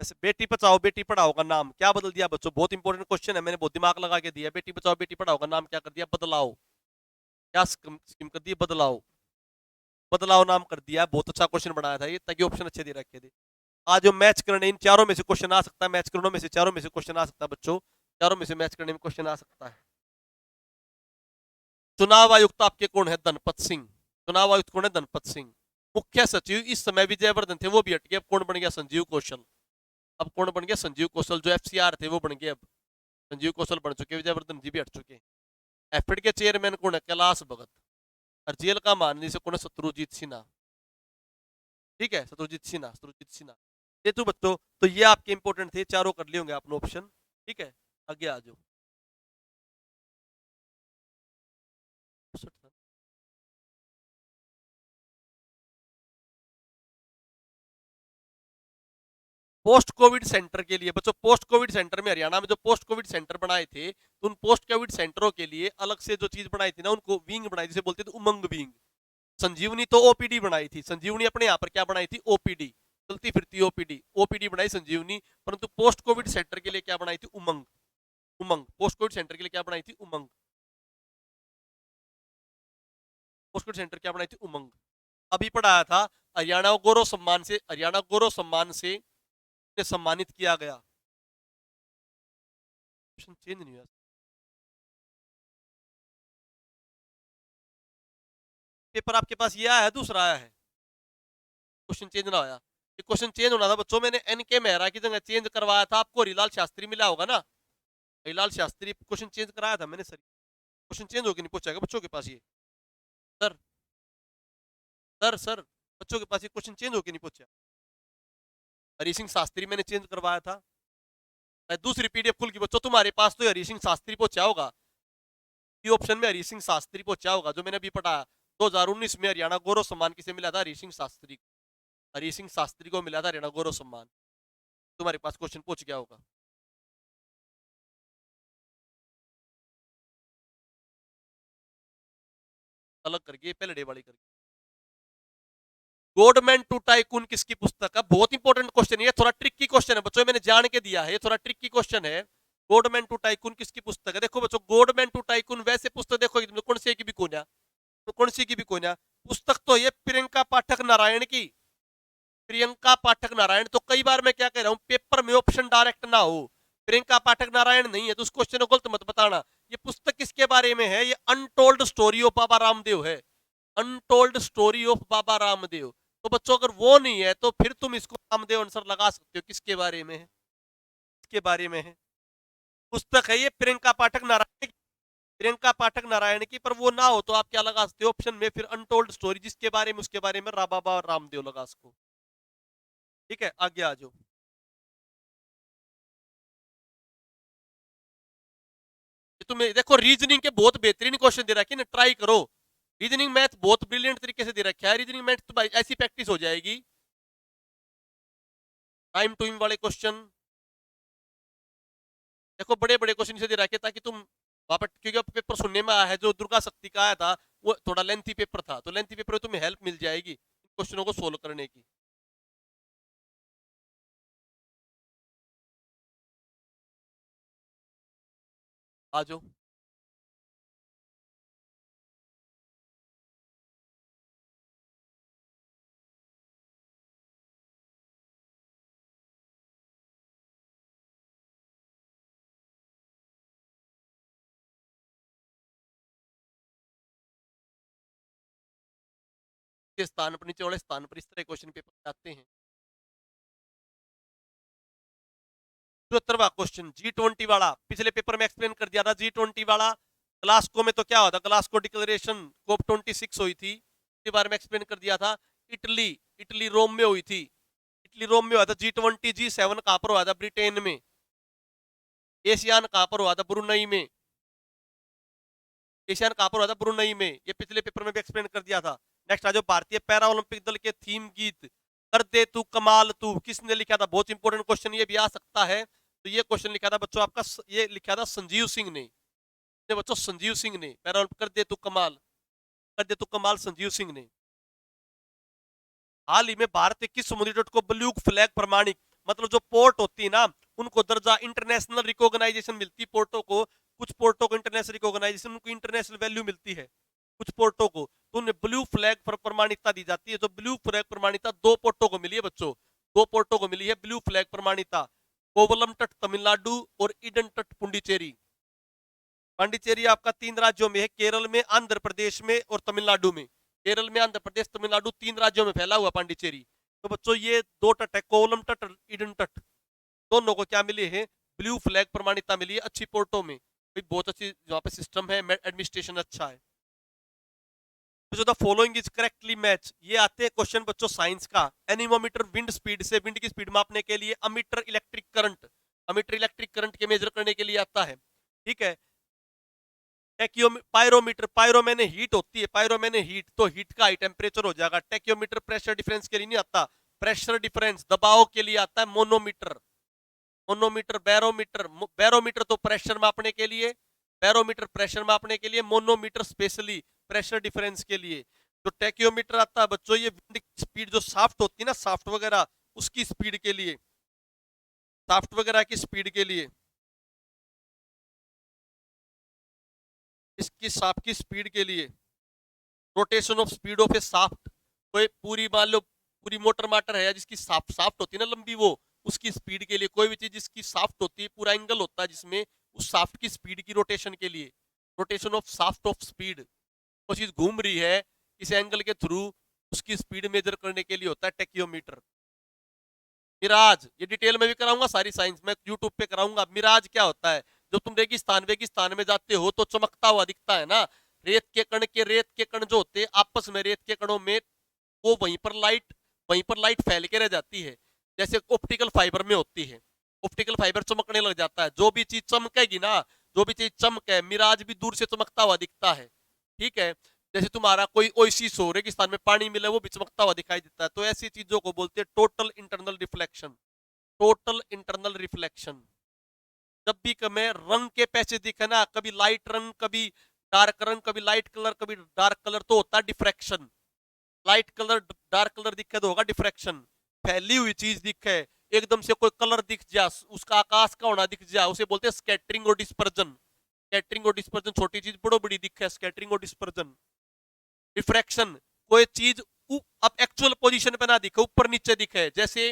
जैसे बेटी बचाओ बेटी पढ़ाओ का नाम क्या बदल दिया बच्चों, बहुत इंपॉर्टेंट क्वेश्चन है, मैंने बहुत दिमाग लगा के दिया। बेटी बचाओ बेटी पढ़ाओ का नाम क्या कर दिया, बदलाओ। क्या स्कीम कर दी, बदलाओ। बदलाव नाम कर दिया, बहुत अच्छा क्वेश्चन बनाया था ये, ताकि ऑप्शन अच्छे दे रखे थे। आज जो मैच करने इन चारों में से क्वेश्चन आ सकता है, मैच करने में से चारों में से क्वेश्चन आ सकता है बच्चों, चारों में से मैच करने में क्वेश्चन आ सकता है। चुनाव आयुक्त आपके कौन है, धनपत सिंह। चुनाव आयुक्त कौन है, धनपत सिंह। मुख्य सचिव इस समय विजयवर्धन थे, वो भी हट गए, अब कौन बन गया, संजीव कौशल। अब कौन बन गया, संजीव कौशल। जो एफसीआर थे वो बन गए, अब संजीव कौशल बन चुके, विजयवर्धन जी भी हट चुके। एफिड के चेयरमैन कौन है, कैलाश भगत। और जेल का महानिदेशक कौन है, शत्रुजीत सिन्हा। ठीक है, शत्रुजीत सिन्हा, शत्रुजीत सिन्हा। ये तो बच्चों, तो ये आपके इंपोर्टेंट थे, चारों कर लिए होंगे आपने ऑप्शन। ठीक है, आगे आ जाओ। पोस्ट कोविड सेंटर के लिए बच्चों, पोस्ट कोविड सेंटर में हरियाणा में जो पोस्ट कोविड सेंटर बनाए थे, तो उन पोस्ट कोविड सेंटरों के लिए अलग से जो चीज बनाई थी ना, उनको विंग बनाई, जिसे बोलते थे उमंग विंग। संजीवनी तो ओपीडी बनाई थी, संजीवनी अपने यहाँ पर क्या बनाई थी, ओपीडी, चलती फिरती ओपीडी, ओपीडी बनाई संजीवनी। परंतु पोस्ट कोविड सेंटर के लिए क्या बनाई थी, उमंग। उमंग, पोस्ट कोविड सेंटर के लिए क्या बनाई थी, उमंग। पोस्ट कोविड सेंटर क्या बनाई थी, उमंग। अभी पढ़ाया था, हरियाणा गौरव सम्मान से, हरियाणा गौरव सम्मान से सम्मानित किया गया। ऑप्शन चेंज नहीं हुआ। पेपर आपके पास ये आया है, दूसरा आया है, क्वेश्चन चेंज ना आया। ये क्वेश्चन चेंज होना था बच्चों, मैंने एनके मेहरा की जगह चेंज करवाया था, आपको हरिलाल शास्त्री मिला होगा ना, हरिलाल शास्त्री क्वेश्चन चेंज कराया था मैंने सर। क्वेश्चन चेंज होकर नहीं पूछा बच्चों के पास ये, सर सर बच्चों के पास ये क्वेश्चन चेंज होकर नहीं पूछा। हरी सिंह शास्त्री मैंने चेंज करवाया था। दूसरी पीडीएफ खुल की बच्चों, तुम्हारे पास तो हरी सिंह शास्त्री पहुंचा होगा, ये ऑप्शन में हरी सिंह शास्त्री पहुंचा होगा, जो मैंने अभी पढ़ा। 2019 में हरियाणा गौरव सम्मान किसे मिला था, हरी सिंह शास्त्री। हरी सिंह शास्त्री को मिला था हरियाणा गौरव सम्मान। तुम्हारे पास क्वेश्चन पहुंच गया होगा। अलग करके पहले डे वाली करके। गॉडमैन टू टाइकून किसकी पुस्तक है, बहुत इंपॉर्टेंट क्वेश्चन है, थोड़ा ट्रिकी क्वेश्चन है बच्चों, मैंने जान के दिया है, थोड़ा ट्रिकी क्वेश्चन है। गॉडमैन टू टाइकून किसकी पुस्तक है, देखो बच्चों, गॉडमैन टू टाइकून वैसे पुस्तक देखो कौन सी की भी कोन्या, तो कौन सी की भी कोन्या पुस्तक तो ये प्रियंका पाठक नारायण की। प्रियंका पाठक नारायण, तो कई बार मैं क्या कह रहा हूं, पेपर में ऑप्शन डायरेक्ट ना हो, प्रियंका पाठक नारायण नहीं है तो उस क्वेश्चन को गलत मत बताना। ये पुस्तक किसके बारे में है, ये untold story of Baba Ramdev है, untold story of Baba Ramdev. तो बच्चों अगर वो नहीं है तो फिर तुम इसको रामदेव आंसर लगा सकते हो, किसके बारे में है, किसके बारे में है। पुस्तक है ये प्रियंका पाठक नारायण की, प्रियंका पाठक नारायण की, पर वो ना हो तो आप क्या लगा सकते हो ऑप्शन में, फिर अनटोल्ड स्टोरी जिसके बारे में, उसके बारे में बाबा रामदेव लगा सको। ठीक है, आगे आ जाओ। तुम्हें देखो रीजनिंग के बहुत बेहतरीन क्वेश्चन दे रखे ना, ट्राई करो। रीजनिंग मैथ बहुत ब्रिलियंट तरीके से दे रखा है, रीजनिंग मैथ तो ऐसी प्रैक्टिस हो जाएगी। टाइम टू वाले क्वेश्चन देखो, बड़े बड़े क्वेश्चन से दे रखे ताकि तुम वहां पर, क्योंकि पेपर सुनने में आया है जो दुर्गा शक्ति का आया था, वो थोड़ा लेंथी पेपर था, तो लेंथी पेपर में तुम्हें हेल्प मिल जाएगी क्वेश्चनों को सोल्व करने की। आ जाओ। स्थान पर, नीचे वाले स्थान पर इस तरह क्वेश्चन पेपर आते हैं। 74वां क्वेश्चन G20 वाला, पिछले पेपर में एक्सप्लेन कर दिया था G20 वाला। ग्लासगो में तो क्या हुआ था, ग्लासगो डिक्लेरेशन कोप 26 हुई थी, इसके बारे में एक्सप्लेन कर दिया था। इटली, इटली रोम में हुई थी, इटली रोम में हुआ था। G20 G7 कहां पर हुआ था, ब्रिटेन में। एशियान कहां पर हुआ था, ब्रुनई में। एशियन कहां पर हुआ था, ब्रुनई में। ये पिछले पेपर में भी एक्सप्लेन कर दिया था। नेक्स्ट आ जाओ, भारतीय पैरा ओलंपिक दल के थीम गीत कर दे तू कमाल तू किसने लिखा था, बहुत इंपॉर्टेंट क्वेश्चन ये भी आ सकता है। तो ये क्वेश्चन लिखा था बच्चों आपका, ये लिखा था संजीव सिंह ने, बच्चों संजीव सिंह ने, पैरा ओलंपिक कर दे तू कमाल, कर दे तू कमाल संजीव सिंह ने। हाल ही में भारत के किस समुद्री तट को ब्लू फ्लैग प्रमाणित, मतलब जो पोर्ट होती है ना, उनको दर्जा इंटरनेशनल रिकॉग्नाइजेशन मिलती पोर्टों को। कुछ पोर्टों को इंटरनेशनल रिकॉग्नाइजेशन, उनको इंटरनेशनल वैल्यू मिलती है कुछ पोर्टों को, तो उन्हें ब्लू फ्लैग पर प्रमाणिकता दी जाती है। तो ब्लू फ्लैग प्रमाणिकता दो पोर्टों को मिली है बच्चों, दो पोर्टों को मिली है ब्लू फ्लैग प्रमाणिकता, कोवलम तट तमिलनाडु और ईडन तट पुडुचेरी। पांडिचेरी आपका 3 राज्यों में है, केरल में, आंध्र प्रदेश में और तमिलनाडु में। केरल में, आंध्र प्रदेश, तमिलनाडु, 3 राज्यों में फैला हुआ पांडिचेरी। तो बच्चों ये दो तट है, कोवलम तट और ईडन तट, दोनों को क्या मिली है, ब्लू फ्लैग प्रमाणिकता मिली है अच्छी पोर्टों में। बहुत अच्छी वहां पे सिस्टम है, एडमिनिस्ट्रेशन अच्छा है। तो the following is correctly match, ये आते हैं क्वेश्चन बच्चों साइंस का। एनीमोमीटर विंड स्पीड से, विंड की स्पीड मापने के लिए। Ammeter electric current, ammeter electric current के मेजर करने के लिए आता है, ठीक है। पायरोमीटर, पायरो मैंने हीट होती है, पायरो मैंने हीट, तो हीट का हाई टेम्परेचर हो जाएगा। टेक्योमीटर प्रेशर डिफरेंस के लिए नहीं आता, प्रेशर डिफरेंस दबाव के लिए आता है। मोनोमीटर, मोनोमीटर, बैरोमीटर, बैरोमीटर तो प्रेशर मापने के लिए, बैरोमीटर प्रेशर मापने के लिए, मोनोमीटर स्पेशली प्रेशर डिफरेंस के लिए। जो टेक्योमीटर आता है बच्चों, ये विंड स्पीड जो साफ्ट होती है ना, साफ्ट वगैरह, उसकी स्पीड के लिए, साफ्ट वगैरह की स्पीड के लिए, इसकी साफ की स्पीड के लिए। Rotation of speed of a shaft, कोई पूरी मान लो पूरी मोटर माटर है जिसकी साफ्ट साफ्ट होती है ना लंबी, वो उसकी स्पीड के लिए। कोई भी चीज जिसकी साफ्ट होती है, पूरा एंगल होता है जिसमें, उस साफ्ट की स्पीड की रोटेशन के लिए, rotation of shaft of speed, वो चीज घूम रही है इस एंगल के थ्रू, उसकी स्पीड मेजर करने के लिए होता है टेक्योमीटर। मिराज, ये डिटेल में भी कराऊंगा सारी साइंस, मैं यूट्यूब पे कराऊंगा। मिराज क्या होता है, जब तुम रेगिस्तान वेगिस्तान में जाते हो तो चमकता हुआ दिखता है ना, रेत के कण, के रेत के कण जो होते हैं आपस में, रेत के कणों में, वो वहीं पर लाइट, वहीं पर लाइट फैल के रह जाती है, जैसे ऑप्टिकल फाइबर में होती है। ऑप्टिकल फाइबर चमकने लग जाता है, जो भी चीज चमकेगी ना, जो भी चीज चमके, मिराज भी दूर से चमकता हुआ दिखता है, ठीक है। जैसे तुम्हारा कोई ओएसिस हो, रेगिस्तान में पानी मिले, वो भी चमकता हुआ दिखाई देता है। तो ऐसी चीजों को बोलते हैं total internal reflection, total internal reflection. जब भी हमें रंग के पैसे दिखे ना, कभी लाइट रंग, कभी डार्क रंग, कभी लाइट कलर, कभी डार्क कलर, तो होता है diffraction. Light colour dark colour दिखे तो होगा डिफ्रैक्शन। फैली हुई चीज दिखे, एकदम से कोई कलर दिख जा, उसका आकाश का होना दिख जा, उसे बोलते हैं स्कैटरिंग और डिस्पर्जन। स्कैटरिंग और डिस्पर्जन, छोटी चीज बड़ो बड़ी दिखे, स्कैटरिंग और डिस्पर्जन। रिफ्रैक्शन, कोई चीज अब एक्चुअल पोजीशन पे ना दिखे, ऊपर नीचे दिखे, जैसे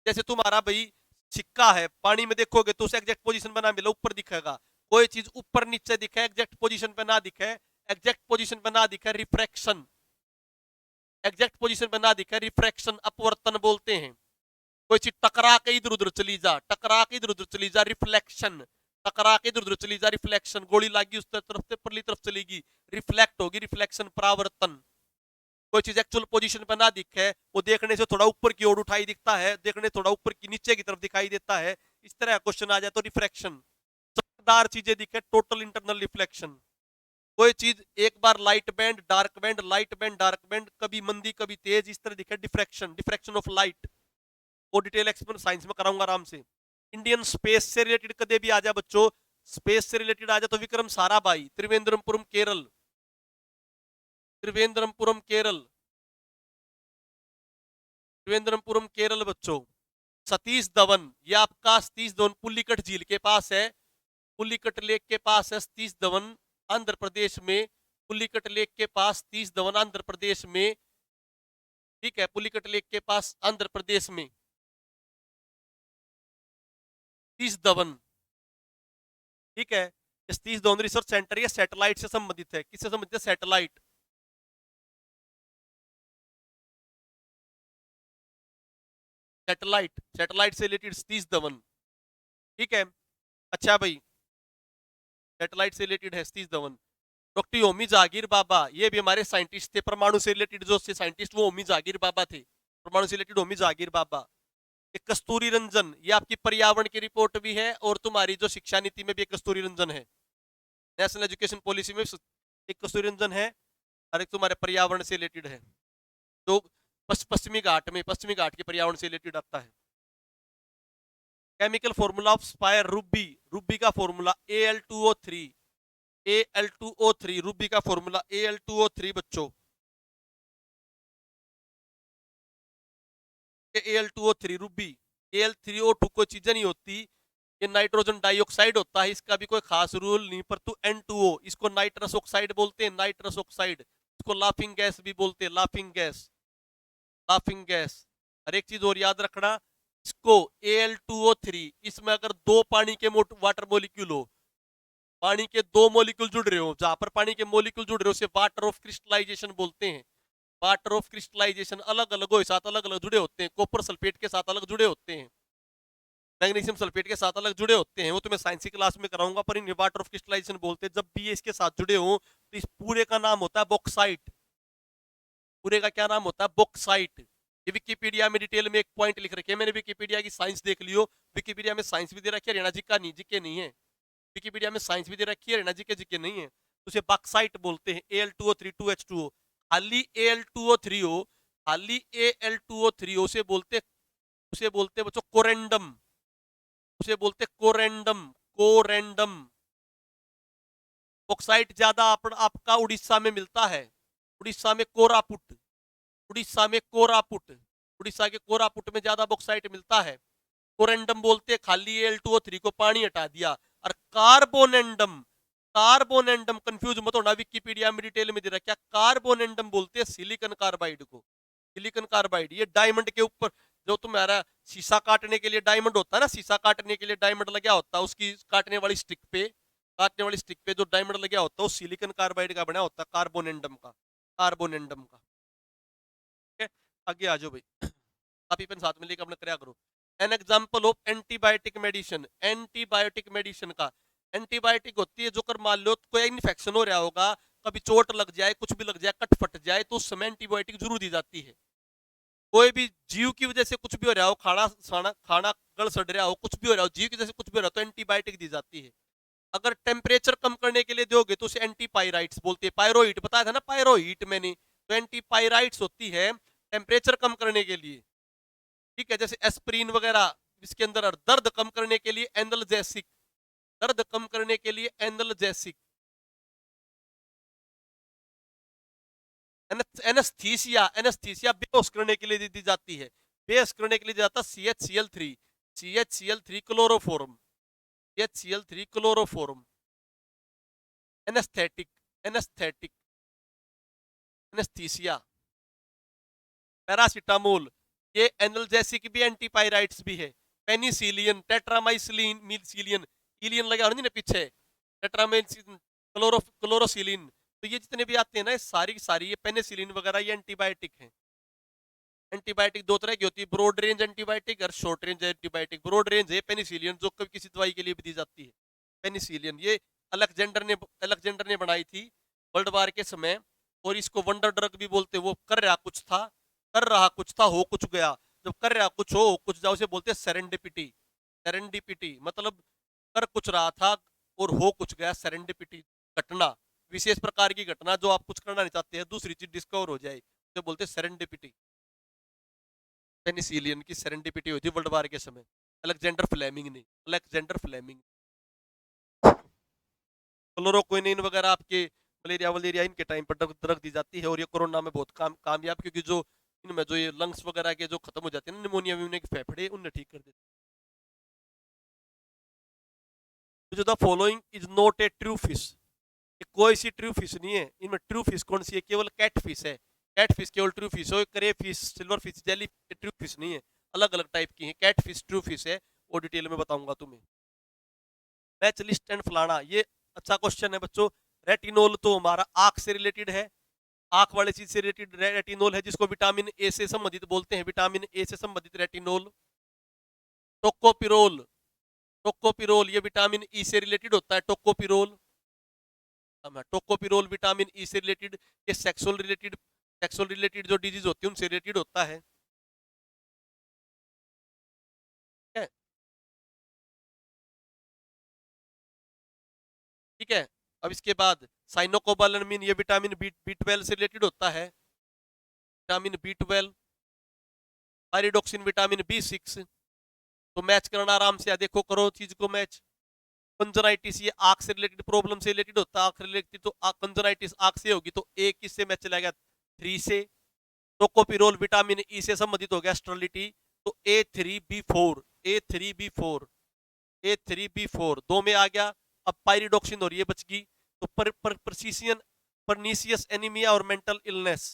जैसे तुम्हारा भाई सिक्का है, पानी में देखोगे तो उसे एग्जैक्ट पोजीशन पे ना मिले, ऊपर दिखेगा। कोई चीज ऊपर नीचे दिखे, एग्जैक्ट पोजीशन पे ना दिखे, एग्जैक्ट पोजीशन पे ना दिखे, रिफ्रैक्शन। एग्जैक्ट पोजीशन पे ना दिखे, रिफ्रैक्शन, अपवर्तन बोलते हैं। कोई चीज टकरा के इधर उधर चली जा, टकरा के इधर उधर चली जा, रिफ्लेक्शन। टकरा के इधर उधर चली जा, रिफ्लेक्शन। गोली लगी उस तरफ से परली तरफ चलेगी, रिफ्लेक्ट होगी, रिफ्लेक्शन, परावर्तन। कोई चीज एक्चुअल पोजीशन पर ना दिखे, वो देखने से थोड़ा ऊपर की ओर उठाई दिखता है, देखने थोड़ा ऊपर की नीचे की तरफ दिखाई देता है, इस तरह क्वेश्चन आ जाए तो रिफ्रैक्शन। चमकदार चीजें दिखे, टोटल इंटरनल रिफ्लेक्शन। कोई चीज एक बार light band dark band, light band dark band, कभी मंदी कभी तेज, इस तरह दिखे, डिफ्रैक्शन, डिफ्रैक्शन ऑफ लाइट। वो डिटेल एक्सप्लेन साइंस में कराऊंगा आराम से। इंडियन स्पेस से रिलेटेड कदे भी आ जाए बच्चों, स्पेस से रिलेटेड आ जाए तो विक्रम साराभाई, त्रिवेंद्रपुरम केरल, त्रिवेंद्रपुरम केरल, त्रिवेंद्रपुरम केरल बच्चों। सतीश धवन, ये आपका सतीश धवन पुलिकट झील के पास है, पुलिकट लेक के पास है सतीश धवन, आंध्र प्रदेश में। पुलिकट लेक के पास सतीश धवन, आंध्र प्रदेश में, ठीक है, पुलिकट लेक के पास आंध्र प्रदेश में सतीश धवन, ठीक है। सतीश धवन रिसर्च सेंटर, ये सैटेलाइट से संबंधित है, किससे संबंधित है, सैटेलाइट, सैटेलाइट, सैटेलाइट से रिलेटेड सतीश धवन, ठीक है। अच्छा भाई, सैटेलाइट से रिलेटेड है सतीश धवन। डॉक्टर होमी जहांगीर बाबा, ये भी हमारे साइंटिस्ट थे, परमाणु से रिलेटेड जो साइंटिस्ट वो होमी जहांगीर बाबा थे, परमाणु से रिलेटेड होमी जहांगीर बाबा। एक कस्तूरी रंजन, ये आपकी पर्यावरण की रिपोर्ट भी है और तुम्हारी जो शिक्षा नीति में भी एक कस्तूरी रंजन है, नेशनल एजुकेशन पॉलिसी में एक कस्तूरी रंजन है, और एक तुम्हारे पर्यावरण से रिलेटेड है, तो पश्चिमी घाट में, पश्चिमी घाट के पर्यावरण से रिलेटेड आता है। Chemical formula of spire Ruby, Ruby का फॉर्मूला Al2O3, Al2O3 रूबी का फॉर्मूला Al2O3 बच्चों, Al2O3 रूबी। Al3O2 कोई चीज नहीं होती, ये नाइट्रोजन डाइऑक्साइड होता है, इसका भी कोई खास रूल नहीं, पर तू N2O, इसको नाइट्रस ऑक्साइड बोलते हैं, नाइट्रस ऑक्साइड, इसको लाफिंग गैस भी बोलते हैं, लाफिंग गैस, लाफिंग गैस। हर एक चीज और याद रखना, इसको Al2O3, इसमें अगर दो पानी के वाटर मॉलिक्यूल हो, पानी के दो मॉलिक्यूल जुड़ रहे हो, जहां पर पानी के मॉलिक्यूल जुड़ रहे हो उसे वाटर ऑफ क्रिस्टलाइजेशन बोलते हैं। वाटर ऑफ क्रिस्टलाइजेशन, अलग अलग हो साथ अलग अलग जुड़े होते हैं, कॉपर सल्फेट के साथ अलग जुड़े होते हैं, मैग्नीशियम सल्फेट के साथ अलग जुड़े होते हैं, वो तुम्हें साइंस की क्लास में कराऊंगा, पर इन्हें वाटर ऑफ क्रिस्टलाइजेशन बोलते हैं। जब भी ये इसके साथ जुड़े हो तो इस पूरे का नाम होता है बॉक्साइट, पूरे का क्या नाम होता है, बॉक्साइट। ये विकिपीडिया में डिटेल में एक पॉइंट लिख रखे हैं मैंने, विकिपीडिया की साइंस देख लियो, विकिपीडिया में साइंस भी दे रखी है, हरियाणा जी का नहीं, जीके नहीं है, विकिपीडिया में साइंस भी दे रखी है, हरियाणा जी के जीके नहीं है, तो उसे बॉक्साइट बोलते हैं। Al2O3 2H2O, खाली Al2O3 हो, खाली Al2O3 हो, उसे बोलते बच्चों कोरेंडम, उसे बोलते कोरेंडम, कोरेंडम। बॉक्साइट ज्यादा आपका उड़ीसा में मिलता है, उड़ीसा में कोरापुट, उड़ीसा में कोरापुट, उड़ीसा के कोरापुट में ज्यादा बॉक्साइट मिलता है। कोरेंडम बोलते खाली Al2O3 को पानी हटा दिया। और कार्बोनेंडम, कार्बोनेंडम कंफ्यूज मत होना, विकिपीडिया में डिटेल में दे रखा, कार्बोनेंडम बोलते हैं सिलिकॉन कार्बाइड को, सिलिकॉन कार्बाइड। ये डायमंड के ऊपर जो तुम्हारा शीशा काटने के लिए डायमंड होता है ना, शीशा काटने के लिए डायमंड लगा होता है, उसकी काटने वाली स्टिक पे, काटने वाली स्टिक पे जो डायमंड लगा होता है वो सिलिकॉन कार्बाइड का बना होता है, कार्बोनेंडम का, कार्बोनेंडम का। ठीक है, आगे आ जाओ भाई, कापी पेन साथ में लेकर अपने कराया करो। An example of antibiotic medicine, antibiotic medicine का, एंटीबायोटिक होती है जो कर मान लो कोई इन्फेक्शन हो रहा होगा, कभी चोट लग जाए, कुछ भी लग जाए, कट फट जाए, तो उस समय एंटीबायोटिक जरूर दी जाती है। कोई भी जीव की वजह से कुछ भी हो रहा हो, खाना गल सड़ रहा हो, कुछ भी हो रहा हो, जीव की वजह से कुछ भी हो रहा हो, तो एंटीबायोटिक दी जाती है। अगर टेम्परेचर कम करने के लिए दोगे तो उसे एंटीपायराइट्स बोलते हैं, पायरोइट बताया था ना, पायरोइट मैंने, तो एंटीपायराइट्स होती है टेम्परेचर कम करने के लिए। ठीक है, जैसे एस्प्रिन वगैरह, इसके अंदर दर्द कम करने के लिए एनाल्जेसिक, दर्द कम करने के लिए एनाल्जेसिक। एनेस्थीसिया, एनेस्थीसिया बेहोश करने के लिए दी जाती है, बेहोश करने के लिए जाता है CHCl3, CHCl3 chloroform, CHCl3 chloroform. Anaesthetic, anaesthetic, anaesthesia. Paracetamol, ये एनाल्जेसिक भी, एंटीपायराइट्स भी है। पेनिसिलियन, टेट्रामाइसिलिन, मिलसिलियन, इलियन लगा ना पीछे, टेट्रामाइसिलिन, क्लोरोसिलिन, तो ये जितने भी आते हैं ना, सारी सारी ये पेनिसिलिन वगैरह ये एंटीबायोटिक हैं। एंटीबायोटिक दो तरह की होती है, ब्रॉड रेंज एंटीबायोटिक और short range antibiotic. Broad range है पेनिसिलियन, जो कभी किसी दवाई के लिए भी दी जाती है, पेनिसिलियन। ये अलेक्जेंडर ने बनाई थी वर्ल्ड वार के समय, और इसको वंडर ड्रग भी बोलते। वो कर रहा कुछ था, कर रहा कुछ था, हो कुछ गया, जब कर रहा कुछ हो कुछ जाओ, उसे बोलते हैं सेरेंडिपिटी। सेरेंडिपिटी मतलब कर कुछ रहा था और हो कुछ गया, सेरेंडिपिटी, घटना, विशेष प्रकार की घटना, जो आप कुछ करना नहीं चाहते हैं, दूसरी चीज डिस्कवर हो जाए, उसे बोलते हैं सेरेंडिपिटी। पेनिसिलियन की सेरेंडिपिटी हुई थी वर्ल्ड वार के समय, अलेक्जेंडर फ्लेमिंग ने, अलेक्जेंडर फ्लेमिंग। क्लोरोक्विनिन वगैरह आपके मलेरिया वलेरिया इनके टाइम पर ड्रग दी जाती है, और ये कोरोना में बहुत कामयाब, क्योंकि जो इनमें जो ये लंग्स वगैरह के जो खत्म हो जाते हैं ना, निमोनिया के फेफड़े, उन्हें ठीक कर देते हैं। जो the following is not a true fish, ये कोई सी ट्रू फिश नहीं है। इनमें ट्रू फिश कौन सी है, केवल कैट फिश है, कैट फिश केवल ट्रू फिश हो, करे fish, silver fish, jelly true fish नहीं है, अलग अलग टाइप की है। कैट फिश ट्रू फिश है, वो डिटेल में बताऊंगा तुम्हें। मैच लिस्ट एंड फलाना, ये अच्छा क्वेश्चन है बच्चों। रेटिनोल तो हमारा आंख से रिलेटेड है, आंख वाले चीज से रिलेटेड रेटिनोल है, जिसको विटामिन ए से संबंधित बोलते हैं, विटामिन ए से संबंधित रेटिनोल। टोकोपिरोल, टोकोपिरोल ये विटामिन ई से रिलेटेड होता है, टोकोपिरोल। टोकोपिरोल विटामिन ई से रिलेटेड, ये सेक्सुअल रिलेटेड जो डिजीज होती है उनसे रिलेटेड होता है। ठीक है, ठीक है। अब इसके बाद साइनोकोबालामिन, ये विटामिन बी 12 से रिलेटेड होता है, vitamin B 12। Pyridoxine vitamin B 6। तो मैच करना आराम से, देखो करो चीज को मैच। कंजराइटिस, ये आंख से रिलेटेड प्रॉब्लम से रिलेटेड होता है, आंख रिलेटेड, तो कंजराइटिस आंख से होगी तो ए किससे मैच चला गया, 3 से। टोकोपिरोल विटामिन ई से संबंधित हो गया स्टर्लिटी, तो A3B4, A3B4, A3B4 दो में आ गया। अब पायरिडोक्सिन और ये बच गई, तो परनीसियस एनीमिया और मेंटल इलनेस।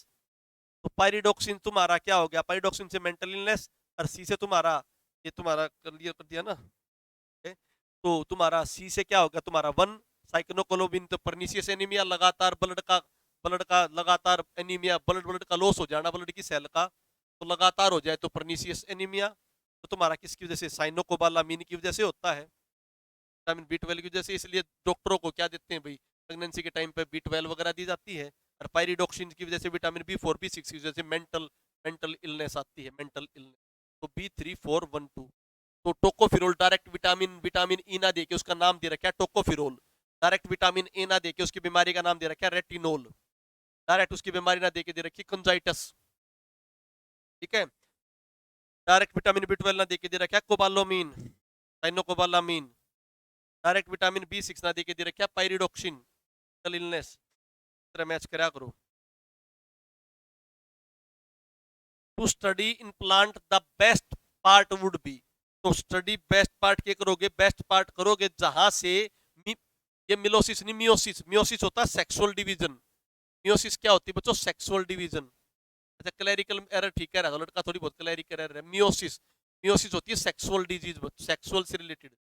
तो पायरिडोक्सिन तुम्हारा क्या हो गया, पायरिडोक्सिन से मेंटल इलनेस, और सी से तुम्हारा, ये तुम्हारा कर दिया ना, तो तुम्हारा सी से क्या होगा, तुम्हारा 1 साइक्लोकोलोबिन। तो परनीसियस एनीमिया, लगातार ब्लड का लगातार एनीमिया, ब्लड का लॉस हो जाना, ब्लड की सेल का, तो लगातार हो जाए तो परनीसियस एनीमिया। तो तुम्हारा किसकी वजह से, साइनोकोबालामिन की वजह से होता है, विटामिन बी 12 की वजह से। इसलिए डॉक्टरों को क्या देते हैं भाई, प्रेगनेंसी के टाइम पे बी 12 वगैरह दी जाती है। और पायरिडोक्सिन की वजह से, विटामिन बी 4 बी 6 की वजह से मेंटल इलनेस आती है, मेंटल इलनेस। तो B3412। तो टोकोफिरोल डायरेक्ट विटामिन ई ना देके उसका नाम दे रखा है टोकोफिरोल। डायरेक्ट विटामिन ए ना देके उसकी बीमारी का नाम दे रखा है रेटिनोल। डायरेक्ट उसकी बीमारी ना देके दे रखी है कंजाइटस। ठीक है, डायरेक्ट विटामिन बी 12 ना देके दे रखा है कोबालोमीन, साइनोकोबालामीन। डायरेक्ट विटामिन बी 6 ना देके दे रखा है पायरिडोक्सिन, इलनेस। तरह मैच करा करो। To study in plant the best part would be. तो स्टडी बेस्ट पार्ट के करोगे, बेस्ट पार्ट करोगे जहां से ये मिलोसिस नहीं, मियोसिस। मियोसिस होता है सेक्सुअल डिवीजन। मियोसिस क्या होती है बच्चों, सेक्सुअल डिवीजन। अच्छा, क्लैरिकल एरर ठीक है, लड़का थोड़ी बहुत क्लैरिकल एरर है। मियोसिस, मियोसिस होती है सेक्सुअल डिजीज, सेक्सुअल से रिलेटेड,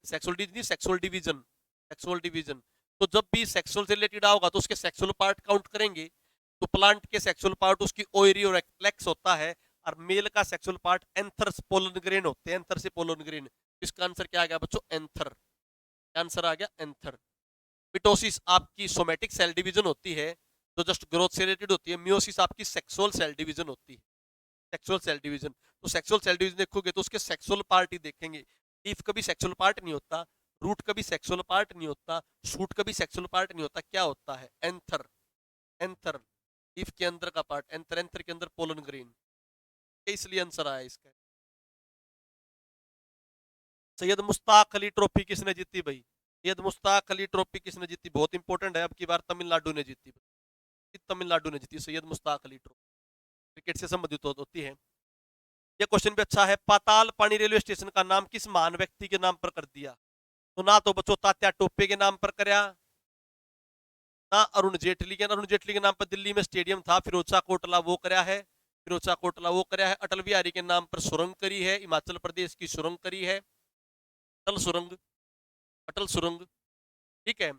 सेक्सुअल डिजीज नहीं, सेक्सुअल डिवीजन, सेक्सुअल डिवीजन। तो जब भी सेक्सुअल से रिलेटेड होगा तो उसके सेक्सुअल पार्ट काउंट करेंगे। तो प्लांट के सेक्सुअल पार्ट उसकी ओयरी और एक्लेक्स होता है, और मेल का सेक्सुअल पार्ट एंथर से पोलन ग्रेन होते हैं, एंथर से पोलन ग्रेन। इसका आंसर क्या आ गया बच्चों, एंथर। आंसर आ गया एंथर। मिटोसिस आपकी सोमेटिक सेल डिवीजन होती है, जो जस्ट ग्रोथ से रिलेटेड होती है। मियोसिस आपकी सेक्सुअल सेल डिवीजन होती है, सेक्सुअल सेल डिवीजन। तो सेक्सुअल सेल डिवीजन देखोगे तो उसके सेक्सुअल पार्ट ही देखेंगे। लीफ कभी सेक्सुअल पार्ट नहीं होता, रूट कभी सेक्सुअल पार्ट नहीं होता, शूट कभी सेक्सुअल पार्ट नहीं होता, क्या होता है, एंथर। एंथर लीफ के अंदर का पार्ट, एंथर, एंथर के अंदर पोलन ग्रेन। इसलिए आंसर आया इसका। सैयद मुश्ताक अली ट्रॉफी किसने जीती भाई, सैयद मुश्ताक अली ट्रॉफी किसने जीती, बहुत इंपॉर्टेंट है, अब की बार तमिलनाडु ने जीती, तमिलनाडु ने जीती सैयद मुश्ताक अली ट्रॉफी, क्रिकेट से संबंधित होती है। ये क्वेश्चन भी अच्छा है, पाताल पानी रेलवे स्टेशन का नाम किस महान व्यक्ति के नाम पर कर दिया। तो ना तो बच्चों तात्या टोपे के नाम पर करया, ना अरुण जेटली के, अरुण जेटली के नाम पर दिल्ली में स्टेडियम था फिरोजा कोटला, वो करया है, फिरोजा कोटला वो करया है। अटल बिहारी के नाम पर सुरंग करी है, हिमाचल प्रदेश की सुरंग करी है, अटल सुरंग, अटल सुरंग। ठीक है,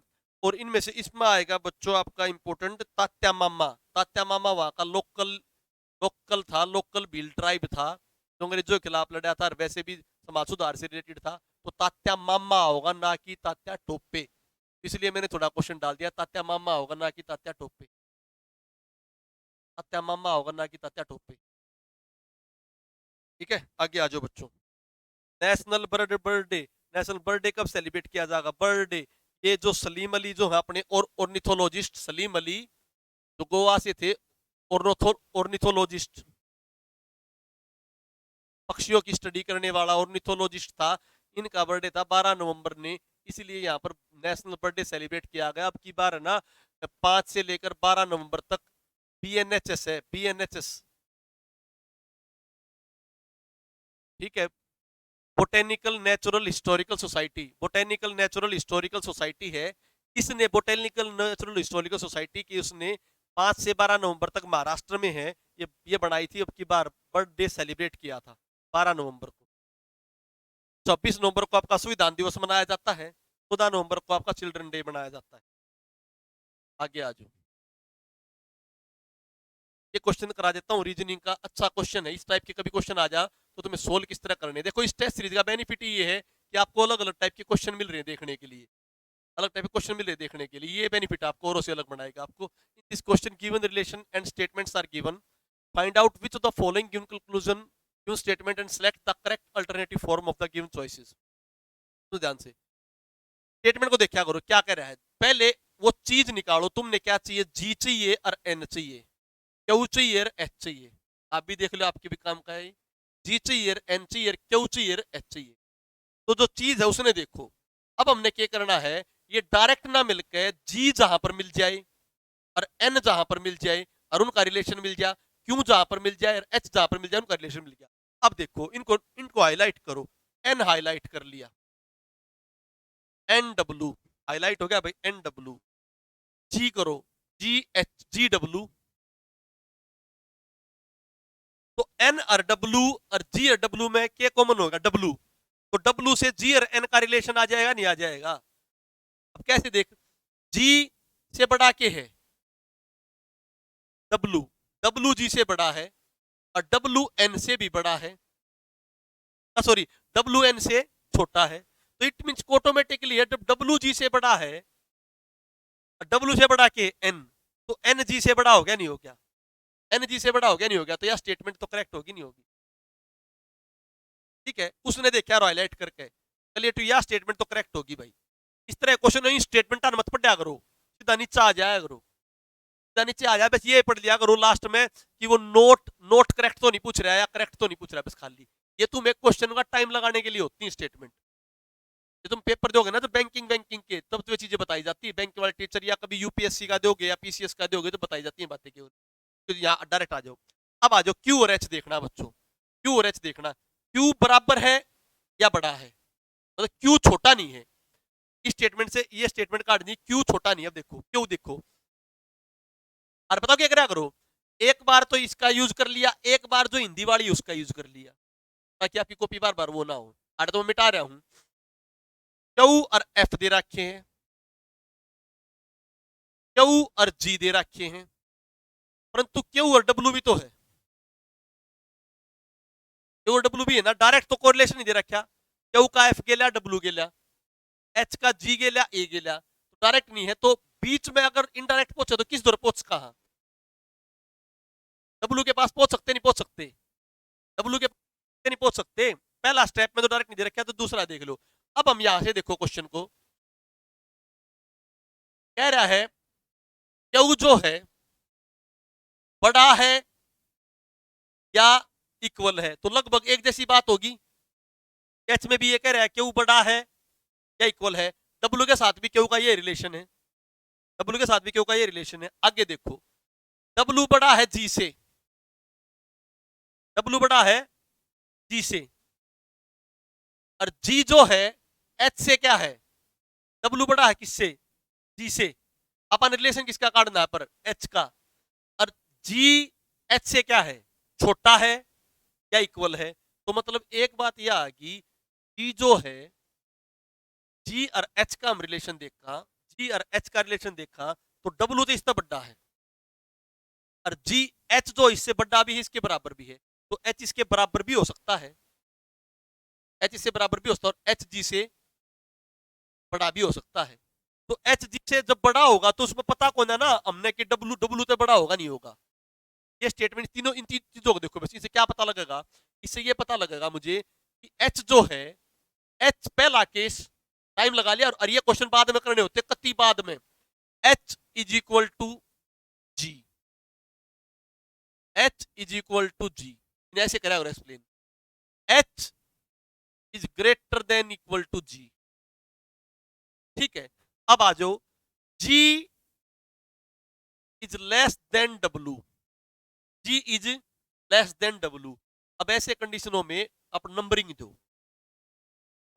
और इनमें से इसमें आएगा बच्चों आपका इंपोर्टेंट तात्या मामा। तात्या मामा वहां का लोकल लोकल था, लोकल भील ट्राइब था, जो अंग्रेजों के खिलाफ लड़ा था और वैसे भी समाज सुधार से रिलेटेड था। तो तात्या मामा होगा, ना कि तात्या टोपे। इसलिए मैंने थोड़ा क्वेश्चन डाल दिया, तात्या मामा होगा ना कि तात्या टोपे, तात्या मामा होगा ना कि तात्या टोपे। ठीक है, आगे आ जाओ बच्चों। नेशनल बर्थडे, नेशनल बर्थडे कब सेलिब्रेट किया जाएगा, बर्थडे। ये जो सलीम अली जो है अपने और ऑर्निथोलॉजिस्ट, सलीम अली जो गोवा से थे, ऑर्निथोलॉजिस्ट, पक्षियों की स्टडी करने वाला ऑर्निथोलॉजिस्ट था। इनका बर्थडे था 12 नवंबर ने, इसलिए यहाँ पर नेशनल बर्थडे सेलिब्रेट किया गया। अब की बार है ना 5 से लेकर 12 नवंबर तक BNHS है, BNHS। ठीक है, botanical natural historical society, botanical natural historical society है। इसने बोटेनिकल नेचुरल हिस्टोरिकल सोसाइटी की उसने 5 से 12 नवंबर तक महाराष्ट्र में है, ये बनाई थी। अब की बार बर्थडे सेलिब्रेट किया था 12 नवंबर को। 24 नवंबर को आपका संविधान दिवस मनाया जाता है, 14 नवंबर को आपका चिल्ड्रन डे मनाया जाता है। आगे आ जाओ, ये क्वेश्चन करा देता हूँ रीजनिंग का, अच्छा क्वेश्चन है। इस टाइप के कभी क्वेश्चन आ जा तो तुम्हें सोल्व किस तरह करने। देखो इस टेस्ट सीरीज का बेनिफिट ये है कि आपको अलग अलग टाइप के क्वेश्चन मिल रहे हैं देखने के लिए, अलग टाइप के क्वेश्चन मिले देखने के लिए, ये बेनिफिट आपको औरों से अलग बनाएगा आपको। This question given relation and statements are given, find out which of the following given conclusion given statement and select the correct alternative form of the given choices. तो ध्यान से स्टेटमेंट को देखा करो क्या कह रहा है। पहले वो चीज निकालो, तुमने क्या चाहिए, जी चाहिए और एन चाहिए, क्यू चाहिए और एच चाहिए। आप भी देख लो आपके भी काम का है, जी चाहिए और एन चाहिए, क्यू चाहिए और एच चाहिए। तो जो चीज है उसने देखो। अब हमने क्या करना है, ये डायरेक्ट ना मिलकर जी जहां पर मिल जाए और एन जहां पर मिल जाए और उनका रिलेशन मिल जाए, क्यू जहां पर मिल जाए और एच जहां पर मिल जाए उनका रिलेशन मिल गया। अब देखो इनको इनको हाईलाइट करो, एन हाईलाइट कर लिया, एन डब्ल्यू हाईलाइट हो गया भाई, एन डब्ल्यू, जी करो, जी एच जी डब्ल्यू। तो एन और डब्ल्यू और जी और डब्ल्यू में क्या कॉमन होगा, डब्ल्यू। तो डब्ल्यू से जी और एन का रिलेशन आ जाएगा, नहीं आ जाएगा। अब कैसे देख, जी से बड़ा के है डब्ल्यू, डब्ल्यू जी से बड़ा है और डब्ल्यू एन से भी बड़ा है, सॉरी डब्ल्यू एन से छोटा है। तो इट मींस ऑटोमेटिकली है जब डब्ल्यू जी से बड़ा है, डब्ल्यू से बड़ा के एन, तो एन जी से बड़ा हो गया नहीं हो गया, एन जी से बड़ा हो गया नहीं हो गया, तो यह स्टेटमेंट तो करेक्ट होगी नहीं होगी। ठीक है, उसने देखा हाईलाइट करके, चलिए तो यह स्टेटमेंट तो करेक्ट होगी भाई। इस तरह क्वेश्चन नहीं, स्टेटमेंट मत पढ़ा करो, सीधा नीचे आ जाया करो, सीधा नीचे आ जाए, बस ये पढ़ लिया करो लास्ट में कि वो नोट नोट करेक्ट तो नहीं पूछ रहा है या करेक्ट तो नहीं पूछ रहा है, बस खाली ये तुम एक क्वेश्चन का टाइम लगाने के लिए होती है स्टेटमेंट। ये तुम पेपर दोगे ना तो बैंकिंग के, तब तो ये चीजें बताई जाती है, बैंक वाले टीचर या कभी यूपीएससी का दोगे या पीसीएस का दोगे तो बताई जाती है बातें केवल। तो यहाँ डायरेक्ट आ जाओ। अब आ जाओ क्यू और एच देखना बच्चों, क्यू और एच देखना, क्यू बराबर है या बड़ा है, मतलब क्यू छोटा नहीं है। इस स्टेटमेंट से ये स्टेटमेंट काट दी, क्यू छोटा नहीं है। अब देखो क्यू देखो, और बताओ क्या करा करो, एक बार तो इसका यूज कर लिया, एक बार जो हिंदी वाली उसका यूज कर लिया, ताकि आपकी कॉपी बार बार वो ना हो। आठ तो मैं मिटा रहा हूं, क्यू और एफ दे रखे हैं, क्यू और जी दे रखे हैं, परंतु क्यू और डब्ल्यू भी तो है, क्यू और डब्ल्यू भी है ना, डायरेक्ट तो कोरिलेशन नहीं दे रखा, क्यू का एफ गेला डब्ल्यू गेला, एच का जी गेला ए गेला, तो डायरेक्ट नहीं है। तो बीच में अगर इनडायरेक्ट पहुंचे तो किस दर पहुंच कहा, डब्ल्यू के पास पहुंच सकते नहीं पहुंच सकते, डब्ल्यू के पास नहीं पहुंच सकते। पहला स्टेप में तो डायरेक्ट नहीं दे रखा, तो दूसरा देख लो। अब हम यहां से देखो क्वेश्चन को, कह रहा है क्यू जो है बड़ा है या इक्वल है, तो लगभग एक जैसी बात होगी। एच में भी ये कह रहा है क्यू बड़ा है या इक्वल है, डब्ल्यू के साथ भी क्यू का ये रिलेशन है, डब्ल्यू के साथ भी क्यू का ये रिलेशन है। आगे देखो, डब्ल्यू बड़ा है जी से, डब्ल्यू बड़ा है जी से, और जी जो है एच से क्या है, डब्ल्यू बड़ा है किससे, जी से। अपन रिलेशन किसका काटना है पर, एच का, और जी एच से क्या है, छोटा है या इक्वल है। तो मतलब एक बात यह आ गई, जी जो है, जी और एच का हम रिलेशन देखा, जी और एच का रिलेशन देखा, तो डब्ल्यू तो इससे बड़ा है, और जी एच जो इससे बड़ा भी है इसके बराबर भी है, तो एच इसके बराबर भी हो सकता है, एच इससे बराबर भी हो सकता है, और एच जी से बड़ा भी हो सकता है। तो एच जी से जब बड़ा होगा तो उसमें पता कौन है ना हमने कि डब्ल्यू डब्ल्यू से बड़ा होगा नहीं होगा। ये स्टेटमेंट तीनों इन तीन चीजों को देखो, बस इससे क्या पता लगेगा, इससे ये पता लगेगा मुझे कि एच जो है, एच पहला केस टाइम लगा लिया, और ये क्वेश्चन बाद में करने होते कति बाद में, H is equal to G, H is equal to G, ऐसे करा explain, H is greater than equal to G. ठीक है, अब आ जाओ, G is less than W, G is less than W. अब ऐसे कंडीशनों में आप नंबरिंग दो,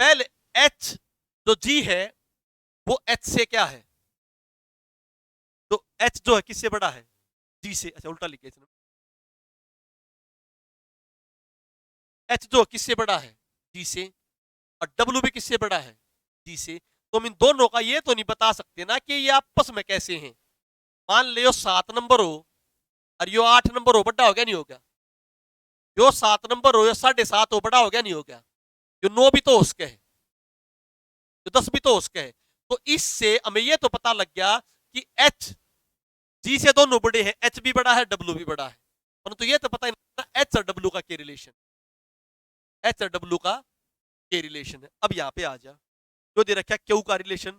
पहले एच जो जी है वो एच से क्या है, तो एच जो है किससे बड़ा है, जी से। अच्छा उल्टा लिखे इसने, एच जो किससे बड़ा है, जी से, और डब्ल्यू भी किससे बड़ा है, जी से। तो हम इन दोनों का ये तो नहीं बता सकते ना कि ये आपस में कैसे हैं। मान लो 7 नंबर हो और यो 8 नंबर हो, बड़ा हो गया नहीं हो गया, यो 7 नंबर हो, यो 7.5 हो, बड़ा हो गया नहीं हो गया, यो 9 भी तो उसके है, यो 10 भी तो उसके है। तो इससे हमें ये तो पता लग गया कि एच जी से दोनों बड़े हैं, एच भी बड़ा है डब्ल्यू भी बड़ा है, परंतु ये तो पता ही नहीं एच और डब्ल्यू का क्या रिलेशन, एच और डब्ल्यू का क्या रिलेशन है। अब यहाँ पे आ जा, जो दे रखा क्यू का रिलेशन,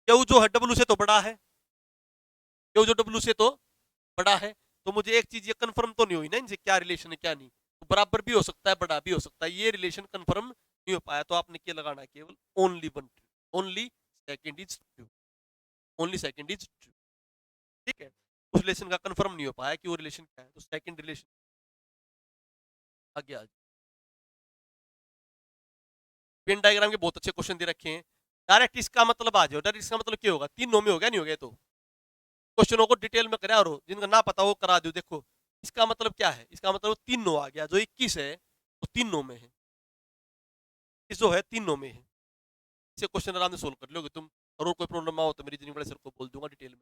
क्यू जो है डब्ल्यू से तो बड़ा है, क्यू जो डब्ल्यू से तो बड़ा है, तो मुझे एक चीज ये कंफर्म तो नहीं हुई ना इनसे क्या रिलेशन है क्या नहीं, तो बराबर भी हो सकता है बड़ा भी हो सकता है, ये रिलेशन कंफर्म नहीं हो पाया, तो आपने क्या लगाना है केवल only one true, only second is true, only second is true. ठीक है, उस रिलेशन का कंफर्म नहीं हो पाया कि वो रिलेशन क्या है, तो सेकंड रिलेशन आ गया। वेन डायग्राम के बहुत अच्छे क्वेश्चन दे रखे हैं, डायरेक्ट इसका मतलब आ जाओ, डायरेक्ट इसका मतलब क्या होगा, तीनों में हो गया नहीं हो गया, तो क्वेश्चनों को डिटेल में करा और जिनका ना पता वो करा दो। देखो इसका मतलब क्या है, इसका मतलब तीनों आ गया, जो 21 है वो तीनों में है, इस जो है तीनों में है, इसे क्वेश्चन आराम से सोल्व कर लोगे तुम, और कोई प्रॉब्लम आओ तो मेरी रीजनिंग वाले सर को बोल दूंगा डिटेल में।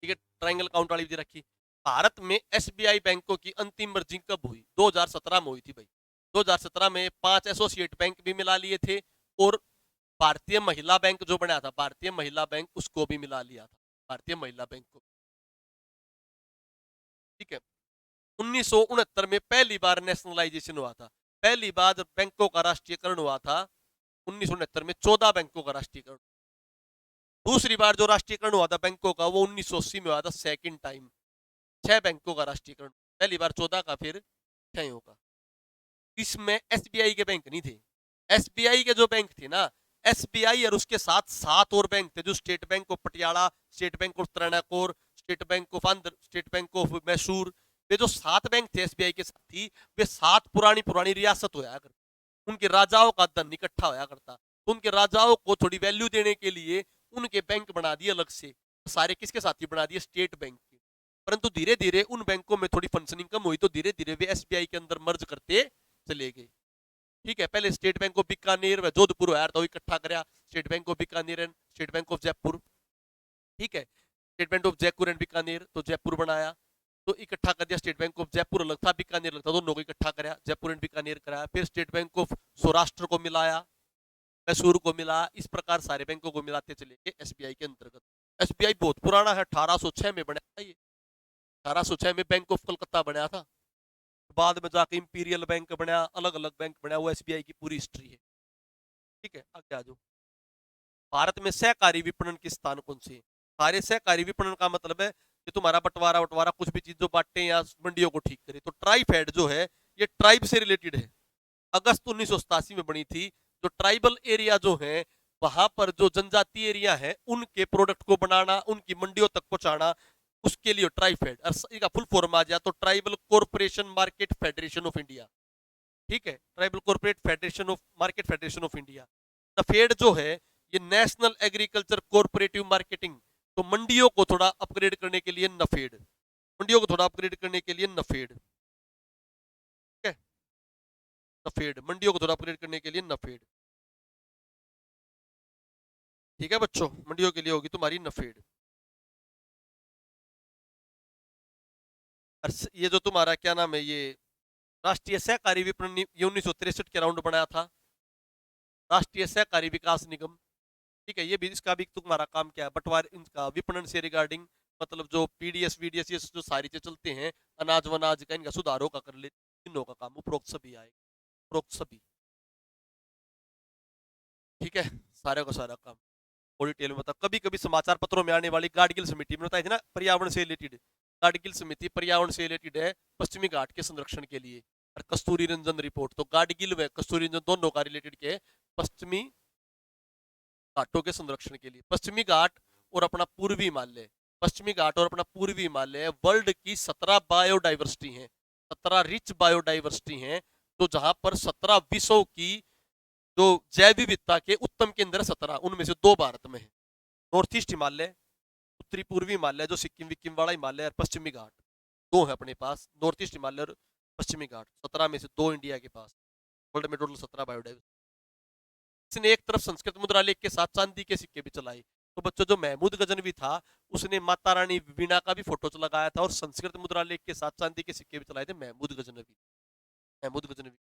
ठीक है, ट्रायंगल काउंट वाली भी रखी। भारत में एसबीआई बैंकों की अंतिम मर्जिंग कब हुई, 2017 में हुई थी भाई। 2017 में 5 एसोसिएट बैंक भी मिला लिए थे, और भारतीय महिला बैंक जो बना था, भारतीय महिला बैंक, उसको भी मिला लिया था, भारतीय महिला बैंक को। ठीक है, 1969 में पहली बार नेशनलाइजेशन हुआ था, पहली बार बैंकों का राष्ट्रीयकरण हुआ था 1969 में, 14 बैंकों का राष्ट्रीयकरण। दूसरी बार जो राष्ट्रीयकरण हुआ था बैंकों का वो 1980 में हुआ था, सेकंड टाइम, 6 बैंकों का राष्ट्रीयकरण, पहली बार 14 का, फिर 6 होगा। इसमें एसबीआई के बैंक नहीं थे, एसबीआई के जो बैंक थे ना, एसबीआई और उसके साथ 7 और बैंक थे, जो state bank of Patiala, state bank of Travancore, state bank of Andhra, state bank of Mysore, ये जो 7 बैंक थे एसबीआई के साथ ही, वे 7 पुरानी पुरानी रियासत होया करती, उनके राजाओं का धन इकट्ठा होया करता, तो उनके राजाओं को थोड़ी वैल्यू देने के लिए उनके बैंक बना दिए अलग से, सारे किसके साथ ही बना दिए, स्टेट बैंक के। परंतु धीरे धीरे उन बैंकों में थोड़ी फंक्शनिंग कम हुई, तो धीरे धीरे वे एसबीआई के अंदर मर्ज करते चले गए। ठीक है, पहले स्टेट बैंक ऑफ बीकानेर व जोधपुर यार तो इकट्ठा कराया, state bank of Bikaner and state bank of Jaipur. ठीक है, state bank of Jaipur and Bikaner, तो जयपुर बनाया, तो इकट्ठा कर दिया, स्टेट बैंक ऑफ जयपुर अलग था, बीकानेर अलग था, दोनों को इकट्ठा कराया, जयपुर एंड बीकानेर कराया। फिर स्टेट बैंक ऑफ सौराष्ट्र को मिलाया, मैसूर को मिला, इस प्रकार सारे बैंकों को मिलाते चले गए एसबीआई के अंतर्गत। एसबीआई बहुत पुराना है, 1806 में बना था ये, 1806 में बैंक ऑफ कलकत्ता बनाया था, बाद में जाके इंपीरियल बैंक बना, अलग अलग बैंक बना, वो एसबीआई की पूरी हिस्ट्री है। ठीक है, आगे आ जाओ। भारत में सहकारी विपणन के स्थान कौन से, सारे सहकारी विपणन का मतलब है कि तुम्हारा बंटवारा बंटवारा कुछ भी चीज जो बांटे या मंडियों को ठीक करे, तो ट्राइफेड जो है ये ट्राइब से रिलेटेड है, अगस्त 1987 में बनी थी। जो ट्राइबल एरिया जो है वहां पर जो जनजातीय एरिया है उनके प्रोडक्ट को बनाना, उनकी मंडियों तक पहुंचाना, उसके लिए ट्राइफेड, और इसका फुल फॉर्म आ जाए तो tribal corporation market federation of India. ठीक है, tribal corporate federation of market federation of India. NAFED जो है ये नेशनल एग्रीकल्चर कॉर्पोरेटिव मार्केटिंग, तो मंडियों को थोड़ा अपग्रेड करने के लिए नफेड, मंडियों को थोड़ा अपग्रेड करने के लिए नफेड। ठीक है, नफेड मंडियों को थोड़ा अपग्रेड करने के लिए नफेड। ठीक है बच्चों, मंडियों के लिए होगी तुम्हारी नफेड। और ये जो तुम्हारा क्या नाम है, ये राष्ट्रीय सहकारी विपणन ये 1963 के राउंड बनाया था, राष्ट्रीय सहकारी विकास निगम। ठीक है, ये भी इसका भी तुम्हारा काम क्या है, बंटवारे इनका विपणन से रिगार्डिंग, मतलब जो पीडीएस वीडीएस ये जो सारी चीजें चलते हैं, अनाज वनाज का, इनका सुधारों का कर ले, तीनों का काम उपरोक्त सभी आएगा, उपरोक्त सभी। ठीक है, सारे का सारा काम और डिटेल में बता। कभी कभी समाचार पत्रों में आने वाली गाडगिल समिति में बताई थी ना, पर्यावरण से रिलेटेड, गाडगिल समिति पर्यावरण से रिलेटेड है, पश्चिमी घाट के संरक्षण के लिए। और कस्तूरी रंजन रिपोर्ट, तो गाडगिल व कस्तूरी रंजन दोनों का रिलेटेड के पश्चिमी घाटों के संरक्षण के लिए। पश्चिमी घाट और अपना पूर्वी हिमालय, पश्चिमी घाट और अपना पूर्वी हिमालय वर्ल्ड की 17 बायोडाइवर्सिटी है, 17 रिच बायोडाइवर्सिटी है, तो जहां पर 17 विश्व की जो जैव विविधता के उत्तम केंद्र 17, उनमें से 2 भारत में है, नॉर्थ ईस्ट हिमालय, उत्तरी पूर्वी हिमालय जो सिक्किम विक्किम वाला हिमालय, और पश्चिमी घाट, 2 है अपने पास, नॉर्थ ईस्ट हिमालय और पश्चिमी घाट, 17 में से 2 इंडिया के पास, वर्ल्ड में टोटल 17 बायोडाइवर्सिटी। इसने एक तरफ संस्कृत मुद्रा लेख के साथ चांदी के सिक्के भी चलाए। तो बच्चों जो महमूद गजनवी था उसने माता रानी वीणा का भी फोटो लगाया था और संस्कृत मुद्रा लेख के साथ चांदी के सिक्के भी चलाए थे महमूद गजनवी। महमूद गजनवी।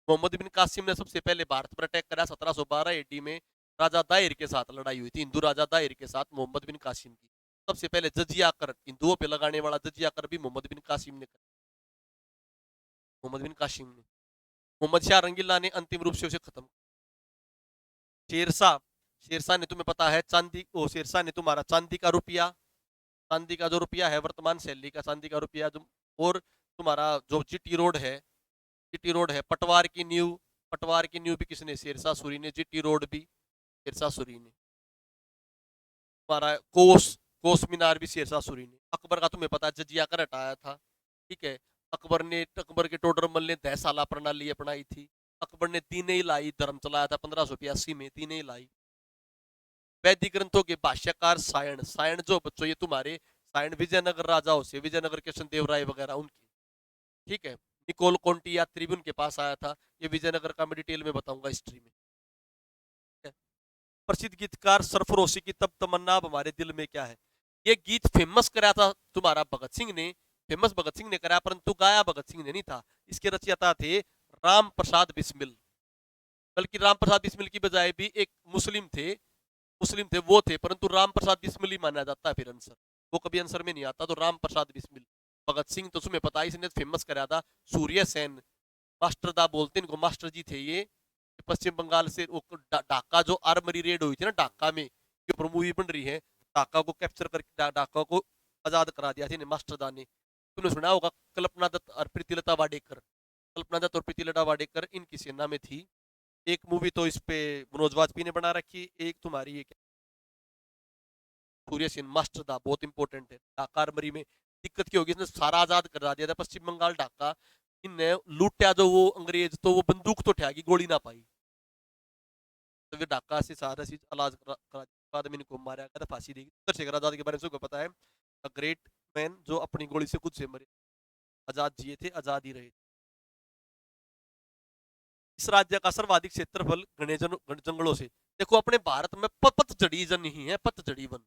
मोहम्मद बिन कासिम ने सबसे पहले भारत पर अटैक करा 1712 एडी में। राजा दाहिर के साथ लड़ाई हुई थी, हिंदू राजा दाहिर के साथ मोहम्मद बिन कासिम की। सबसे पहले जजिया कर, हिंदुओं पे लगाने वाला जजिया कर भी मोहम्मद बिन कासिम ने करा। मोहम्मद बिन कासिम ने। मोहम्मद शाह रंगीला ने अंतिम रूप से उसे खत्म। शेरशाह, शेरशाह ने तुम्हें पता है चांदी, ओ शेरशाह ने तुम्हारा चांदी का रुपया, चांदी का जो रुपया है वर्तमान शैली का चांदी का रुपया जो, और तुम्हारा जो जीटी रोड है, जीटी रोड है, पटवार की नींव, पटवार की नींव भी किसने? शेरशाह सूरी ने। जीटी रोड भी शेरशाह सूरी ने। तुम्हारा कोस, कोस मीनार भी शेरशाह सूरी ने। अकबर का तुम्हें पता है जजिया कर हटाया था, ठीक है। अकबर के टोडरमल ने 10 साला प्रणाली अपनाई थी। अकबर ने तीन ही लाई धर्म चलाया था 1582 में, तीन ही लाई। वैदिक ग्रंथों के भाष्यकार सायण, सायण जो बच्चों ये तुम्हारे सायण विजयनगर राजाओं से, विजयनगर कृष्ण देव राय वगैरह उनकी, ठीक है। निकोल कोंटी यात्री भी उनके पास आया था। ये विजयनगर का मैं डिटेल में बताऊंगा हिस्ट्री में। प्रसिद्ध गीतकार सरफरोशी की तब तमन्ना अब हमारे दिल में क्या है, ये गीत फेमस कराया था तुम्हारा भगत सिंह ने, फेमस भगत सिंह ने कराया, परंतु गाया भगत सिंह ने नहीं था। इसके रचयिता थे राम प्रसाद बिस्मिल। बल्कि राम प्रसाद बिस्मिल की बजाय भी एक मुस्लिम थे, मुस्लिम थे वो थे, परंतु राम प्रसाद बिस्मिल ही माना जाता है फिर आंसर, वो कभी आंसर में नहीं आता। तो राम प्रसाद बिस्मिल। भगत सिंह तो तुम्हें पता है इसने फेमस कराया था सूर्य सेन, मास्टर दा बोलते इनको, मास्टर जी थे ये। पश्चिम बंगाल से ढाका जो आर्मरी रेड हुई थी ना ढाका में, के ऊपर मूवी बन रही है, ढाका को कैप्चर करके ढाका को आजाद करा दिया था मास्टर दा ने। तुमने सुना होगा कल्पना दत्त और प्रीतिलता वाडेकर, कल्पना दत्त और प्रीतिलता वाडेकर इनकी सेना में थी। एक मूवी तो इस पे मनोज वाजपेयी ने बना रखी, एक तुम्हारी ये सूर्य सेन मास्टर दा बहुत इंपॉर्टेंट है। ढाका आर्मरी में दिक्कत क्या होगी, इसने सारा आजाद करा दिया था पश्चिम बंगाल ढाका, इनने लूटा जो वो अंग्रेज, तो वो बंदूक तो ठगी गोली ना पाई, तो फिर ढाका से सारा चीज इलाज करा बाद में इनको मारा गया था, फांसी दी। चंद्रशेखर आजाद के बारे में सबको पता है, ग्रेट मैन जो अपनी गोली से खुद से मरे, आजाद जिए थे आजाद ही रहे। इस राज्य का सर्वाधिक क्षेत्रफल घने जंगलों से, देखो अपने भारत में पतझड़ी जन ही है, पतझड़ी वन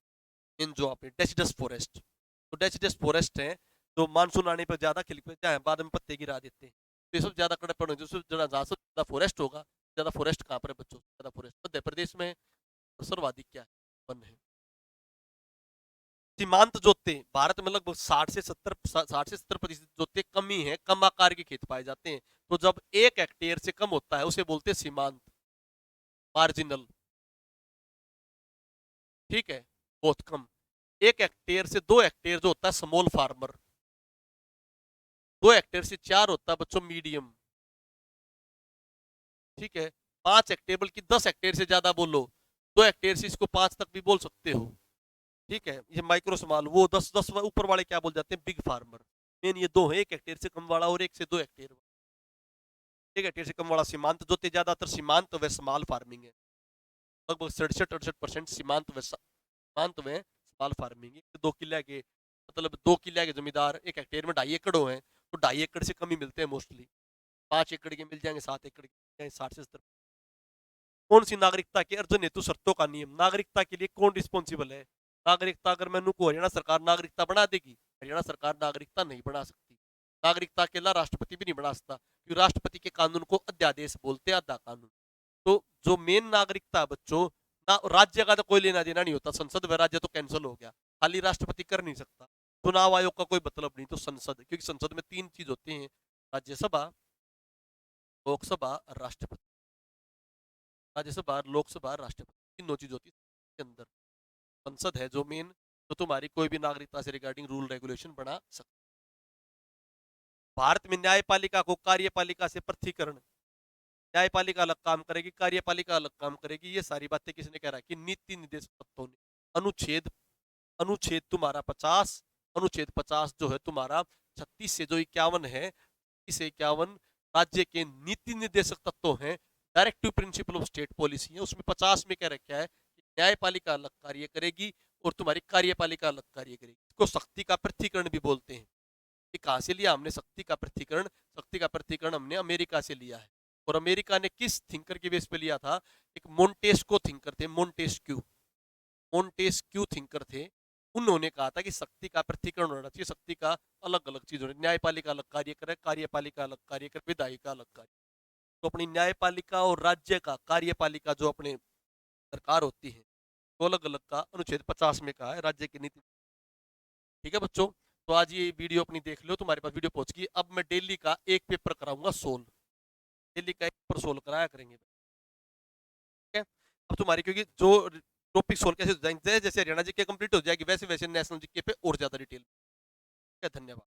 इन जो आपने डेसिडस फॉरेस्ट, तो डेसिडस फॉरेस्ट है जो मानसून आने पर ज्यादा खिल जाए, बाद में पत्ते गिरा देते हैं। तो ये सब ज्यादा कड़क जो जहाँ से ज्यादा फॉरेस्ट होगा, ज्यादा फॉरेस्ट कहाँ पर है बच्चों? ज्यादा फॉरेस्ट मध्य प्रदेश में। सर्वाधिक क्या है? वन है। सीमांत जोते भारत में लगभग 60 से 70% जोते कमी है, कम आकार के खेत पाए जाते हैं। तो जब 1 हेक्टेयर से कम होता है उसे बोलते हैं सीमांत, मार्जिनल, ठीक है, बहुत कम। 1 हेक्टेयर से 2 हेक्टेयर जो होता है स्मॉल फार्मर, 2 हेक्टेयर से 4 होता है बच्चों मीडियम, ठीक है। 5 हेक्टेयर बल्कि 10 हेक्टेयर से ज्यादा बोलो, 2 हेक्टेयर से इसको 5 तक भी बोल सकते हो, ठीक है। ये माइक्रो स्मॉल, वो 10 ऊपर वाले क्या बोल जाते हैं? Big farmer. मेन ये दो है, 1 हेक्टेयर से कम वाला और 1 से 2 हेक्टेयर। 1 हेक्टेयर से कम वाला सीमांत जोते, ज्यादातर सीमांत व स्मॉल फार्मिंग है, लगभग 67-68% सीमांत व स्मॉल फार्मिंग है। 2 किले के मतलब 2 किले के जमींदार 1 हेक्टेयर में 2.5 एकड़ है, तो 2.5 एकड़ से कम ही मिलते हैं मोस्टली। 5 एकड़ के मिल जाएंगे, 7 एकड़ के, 60 से 70। कौन सी नागरिकता के अर्जन हेतु शर्तों का नियम, नागरिकता के लिए कौन रिस्पॉन्सिबल है? नागरिकता अगर मैनू को हरियाणा सरकार नागरिकता बना देगी, हरियाणा सरकार नागरिकता नहीं बना सकती। नागरिकता अकेला राष्ट्रपति भी नहीं बना सकता, क्योंकि राष्ट्रपति के कानून को अध्यादेश बोलते हैं, आधा कानून। तो जो मेन नागरिकता बच्चों ना, राज्य का तो कोई लेना देना नहीं होता, संसद व राज्य तो कैंसिल हो गया, खाली राष्ट्रपति कर नहीं सकता। चुनाव आयोग का कोई मतलब नहीं, तो संसद, क्योंकि संसद में 3 चीज होती हैं, राज्यसभा, लोकसभा और राष्ट्रपति। राज्यसभा, लोकसभा, राष्ट्रपति, तीनों चीज होती है के अंदर। संसद है जो मेन, तो तुम्हारी कोई भी नागरिकता से रिगार्डिंग रूल रेगुलेशन बना सकती। भारत में न्यायपालिका को कार्यपालिका से पृथकीकरण, न्यायपालिका अलग काम करेगी, कार्यपालिका अलग काम करेगी, ये सारी बातें किसने कह रहा है? कि नीति निर्देशक तत्वों ने। अनुच्छेद, अनुच्छेद तुम्हारा 50, अनुच्छेद 50 जो है तुम्हारा 36 से जो 51 है, इस 51 राज्य के नीति निर्देशक तत्व हैं, directive principle of state policy है, उसमें 50 में क्या रखा है कि न्यायपालिका अलग कार्य करेगी और तुम्हारी कार्यपालिका अलग कार्य करेगी। इसको शक्ति का पृथकीकरण भी बोलते हैं। ये कहाँ से लिया हमने शक्ति का पृथकीकरण? शक्ति का पृथकीकरण हमने अमेरिका से लिया है। और अमेरिका ने किस थिंकर के बेस पे लिया था? एक मोंटेस्को थिंकर थे, मोंटेस्क्यू। मोंटेस्क्यू थिंकर थे। उन्होंने कहा था कि शक्ति का पृथक्करण होना चाहिए, शक्ति का अलग अलग चीज होनी, न्यायपालिका अलग कार्य करे, कार्यपालिका अलग कार्य करे, विधायिका अलग कार्य। तो अपनी न्यायपालिका और राज्य का कार्यपालिका जो अपने सरकार होती है, तो अलग अलग का अनुच्छेद 50 में कहा है राज्य की नीति। ठीक है बच्चों, तो आज ये वीडियो अपनी देख लो, तुम्हारे पास वीडियो पहुंच गई। अब मैं डेली का एक पेपर कराऊंगा सोल्व, डेली का एक पेपर सोल्व कराया करेंगे। ठीक है, अब तुम्हारी क्योंकि जो टॉपिक सोल्व कैसे हो जाएंगे, जैसे हरियाणा जीके कंप्लीट हो जाएगी, वैसे वैसे नेशनल जीके पे और ज्यादा डिटेल। ठीक है, धन्यवाद।